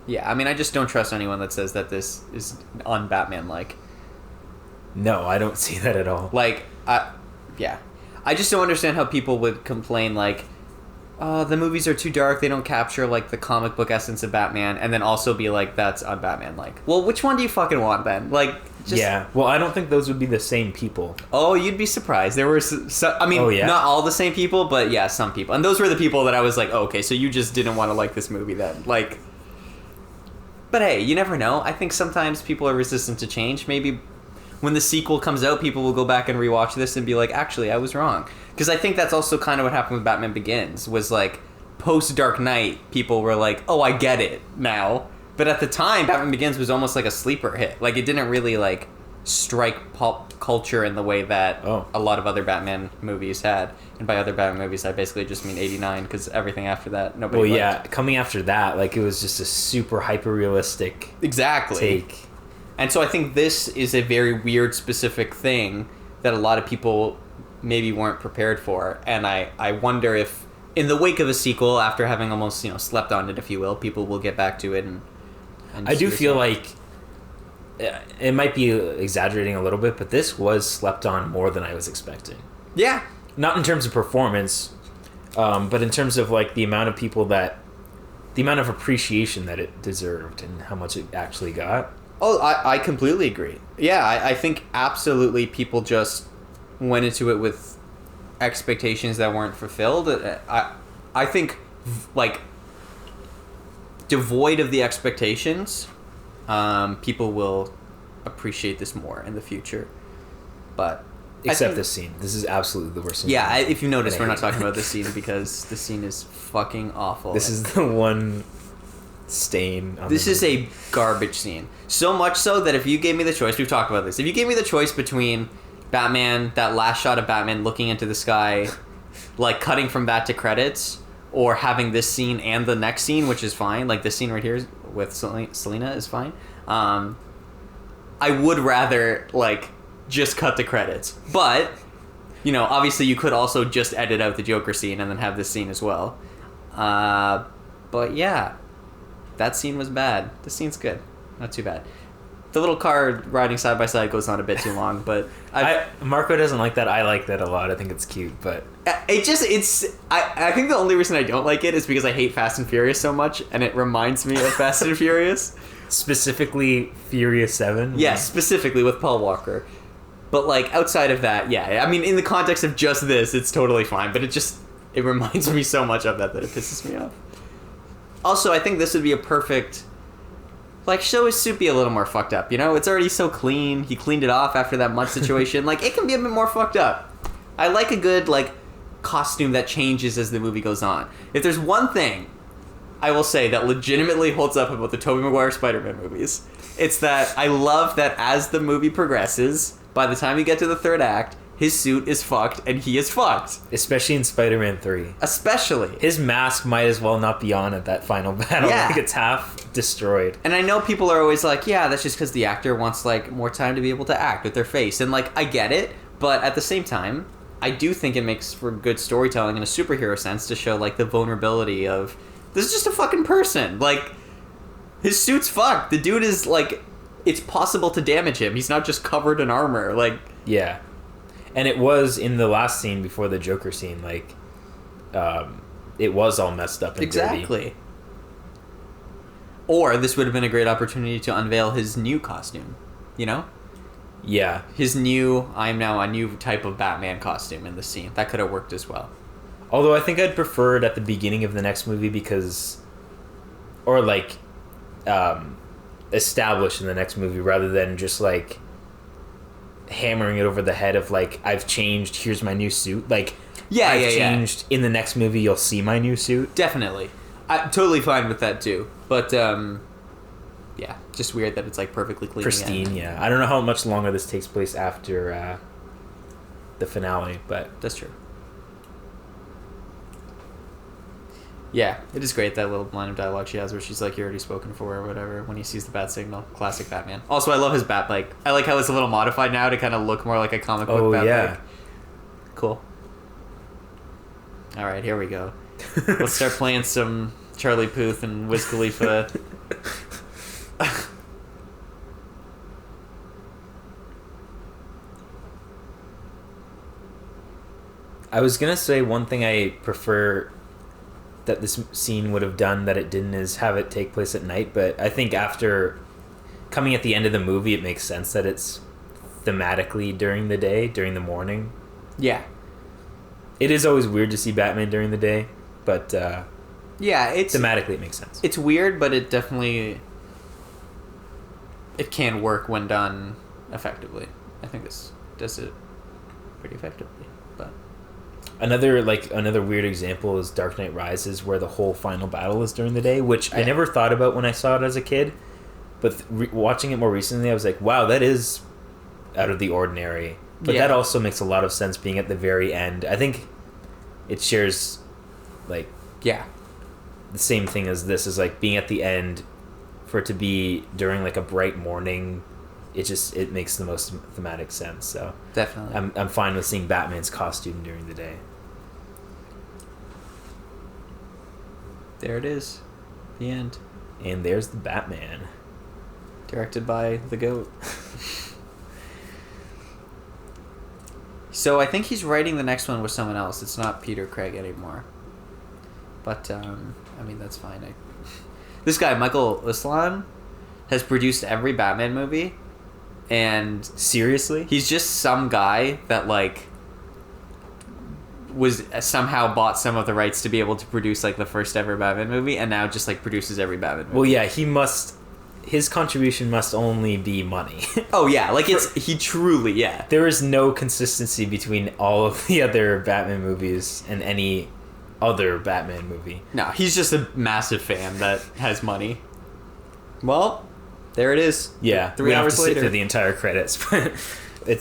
Yeah, I mean, I just don't trust anyone that says that this is un-Batman-like. No, I don't see that at all. Like, yeah. I just don't understand how people would complain, like, oh, the movies are too dark, they don't capture, like, the comic book essence of Batman, and then also be like, that's un-Batman-like. Well, which one do you fucking want, then? Like, just... Yeah, well, I don't think those would be the same people. Oh, you'd be surprised. There were not all the same people, but yeah, some people. And those were the people that I was like, oh, okay, so you just didn't want to like this movie then. Like... But hey, you never know. I think sometimes people are resistant to change. Maybe when the sequel comes out, people will go back and rewatch this and be like, actually, I was wrong. Because I think that's also kind of what happened with Batman Begins, was like, post-Dark Knight, people were like, oh, I get it now. But at the time, Batman Begins was almost like a sleeper hit. Like, it didn't really, like, strike pop culture in the way that a lot of other Batman movies had. And by other Batman movies, I basically just mean 89, because everything after that, nobody liked. Yeah, coming after that, like, it was just a super hyper-realistic take. And so I think this is a very weird, specific thing that a lot of people maybe weren't prepared for. And I wonder if, in the wake of a sequel, after having almost, slept on it, if you will, people will get back to it. And I do feel like it might be exaggerating a little bit, but this was slept on more than I was expecting. Yeah. Not in terms of performance, but in terms of, like, the amount of people the amount of appreciation that it deserved and how much it actually got. Oh, I completely agree. Yeah, I think absolutely people just went into it with expectations that weren't fulfilled. I think, like, devoid of the expectations, people will appreciate this more in the future. But except this scene. This is absolutely the worst scene. Yeah, if you notice, we're not talking about this scene because the scene is fucking awful. This is the one stain on This is a garbage scene. So much so that if you gave me the choice, we've talked about this, if you gave me the choice between Batman, that last shot of Batman looking into the sky, like cutting from that to credits, or having this scene and the next scene, which is fine, like this scene right here with Selena is fine, I would rather, like, just cut the credits. But, you know, obviously you could also just edit out the Joker scene and then have this scene as well. But yeah, that scene was bad. This scene's good. Not too bad. The little car riding side by side goes on a bit too long, but Marco doesn't like that. I like that a lot. I think it's cute, but I think the only reason I don't like it is because I hate Fast and Furious so much, and it reminds me of Fast and Furious. Specifically Furious 7? Yes, specifically with Paul Walker. But, like, outside of that, yeah. I mean, in the context of just this, it's totally fine, but it reminds me so much of that it pisses me off. Also, I think this would be a perfect... Like, show his suit be a little more fucked up, you know? It's already so clean. He cleaned it off after that mud situation. Like, it can be a bit more fucked up. I like a good, like, costume that changes as the movie goes on. If there's one thing I will say that legitimately holds up about the Tobey Maguire Spider-Man movies, it's that I love that as the movie progresses, by the time you get to the third act, his suit is fucked and he is fucked. Especially in Spider-Man 3. Especially. His mask might as well not be on at that final battle. Yeah. Like, it's half destroyed. And I know people are always like, yeah, that's just because the actor wants, like, more time to be able to act with their face. And, like, I get it, but at the same time, I do think it makes for good storytelling in a superhero sense to show, like, the vulnerability of, this is just a fucking person. Like, his suit's fucked. The dude is, like, it's possible to damage him. He's not just covered in armor. Like, yeah. And it was in the last scene before the Joker scene, like, it was all messed up and exactly. dirty. Or this would have been a great opportunity to unveil his new costume, you know? Yeah. His new, I am now a new type of Batman costume in the scene. That could have worked as well. Although I think I'd prefer it at the beginning of the next movie because... Or, like, established in the next movie rather than just, like... hammering it over the head of, like, I've changed, here's my new suit. Like, I've changed, in the next movie you'll see my new suit. Definitely. I'm totally fine with that too. But, yeah, just weird that it's, like, perfectly clean pristine again. Yeah. I don't know how much longer this takes place after the finale, but... That's true. Yeah, it is great, that little line of dialogue she has where she's like, you're already spoken for or whatever, when he sees the bat signal. Classic Batman. Also, I love his bat bike. I like how it's a little modified now to kind of look more like a comic book bat bike. Cool. Alright, here we go. Let's start playing some Charlie Puth and Wiz Khalifa. I was gonna say one thing I prefer that this scene would have done that it didn't is have it take place at night, but I think after coming at the end of the movie it makes sense that it's thematically during the day, during the morning. Yeah. It is always weird to see Batman during the day, but yeah, it's thematically it makes sense. It's weird, but it definitely it can work when done effectively. I think this does it pretty effectively. But Another weird example is Dark Knight Rises, where the whole final battle is during the day, which I never thought about when I saw it as a kid. But watching it more recently, I was like, wow, that is out of the ordinary. But that also makes a lot of sense being at the very end. I think it shares, like... Yeah. The same thing as this, is like being at the end, for it to be during like a bright morning, it makes the most thematic sense. So definitely, I'm fine with seeing Batman's costume during the day. There it is, the end. And there's the Batman, directed by the GOAT. So I think he's writing the next one with someone else. It's not Peter Craig anymore. But I mean, that's fine. This guy Michael Islan has produced every Batman movie, and seriously, he's just some guy that like was somehow bought some of the rights to be able to produce like the first ever Batman movie, and now just like produces every Batman movie. Well, yeah, his contribution must only be money. Oh yeah, like he truly, yeah. There is no consistency between all of the other Batman movies and any other Batman movie. No, he's just a massive fan that has money. Well, there it is. Yeah, 3 hours later. Sit through the entire credits, but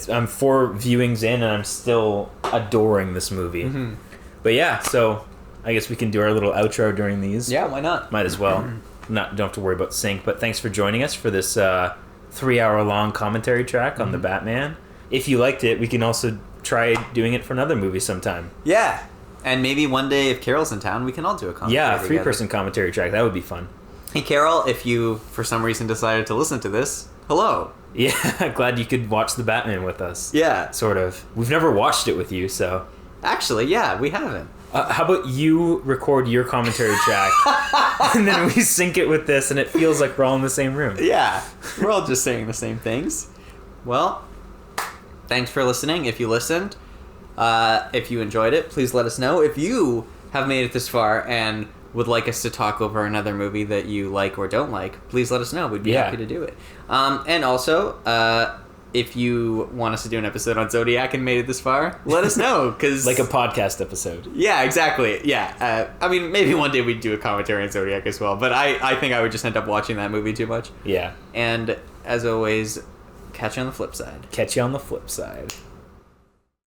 I'm 4 viewings in, and I'm still adoring this movie. Mm-hmm. But yeah, so I guess we can do our little outro during these. Yeah, why not? Might as well. Don't have to worry about sync. But thanks for joining us for this 3-hour-long commentary track on the Batman. If you liked it, we can also try doing it for another movie sometime. Yeah, and maybe one day if Carol's in town, we can all do a commentary. Yeah, a 3-person commentary track. That would be fun. Hey, Carol, if you, for some reason, decided to listen to this, hello. Yeah, glad you could watch the Batman with us. Yeah. Sort of. We've never watched it with you, so... Actually, yeah, we haven't. How about you record your commentary track, and then we sync it with this, and it feels like we're all in the same room. Yeah, we're all just saying the same things. Well, thanks for listening. If you listened, if you enjoyed it, please let us know. If you have made it this far and would like us to talk over another movie that you like or don't like, please let us know. We'd be happy to do it. And also, if you want us to do an episode on Zodiac and made it this far, let us know. Cause, like a podcast episode. Yeah, exactly. Yeah. I mean, maybe one day we'd do a commentary on Zodiac as well, but I think I would just end up watching that movie too much. Yeah. And as always, catch you on the flip side. Catch you on the flip side.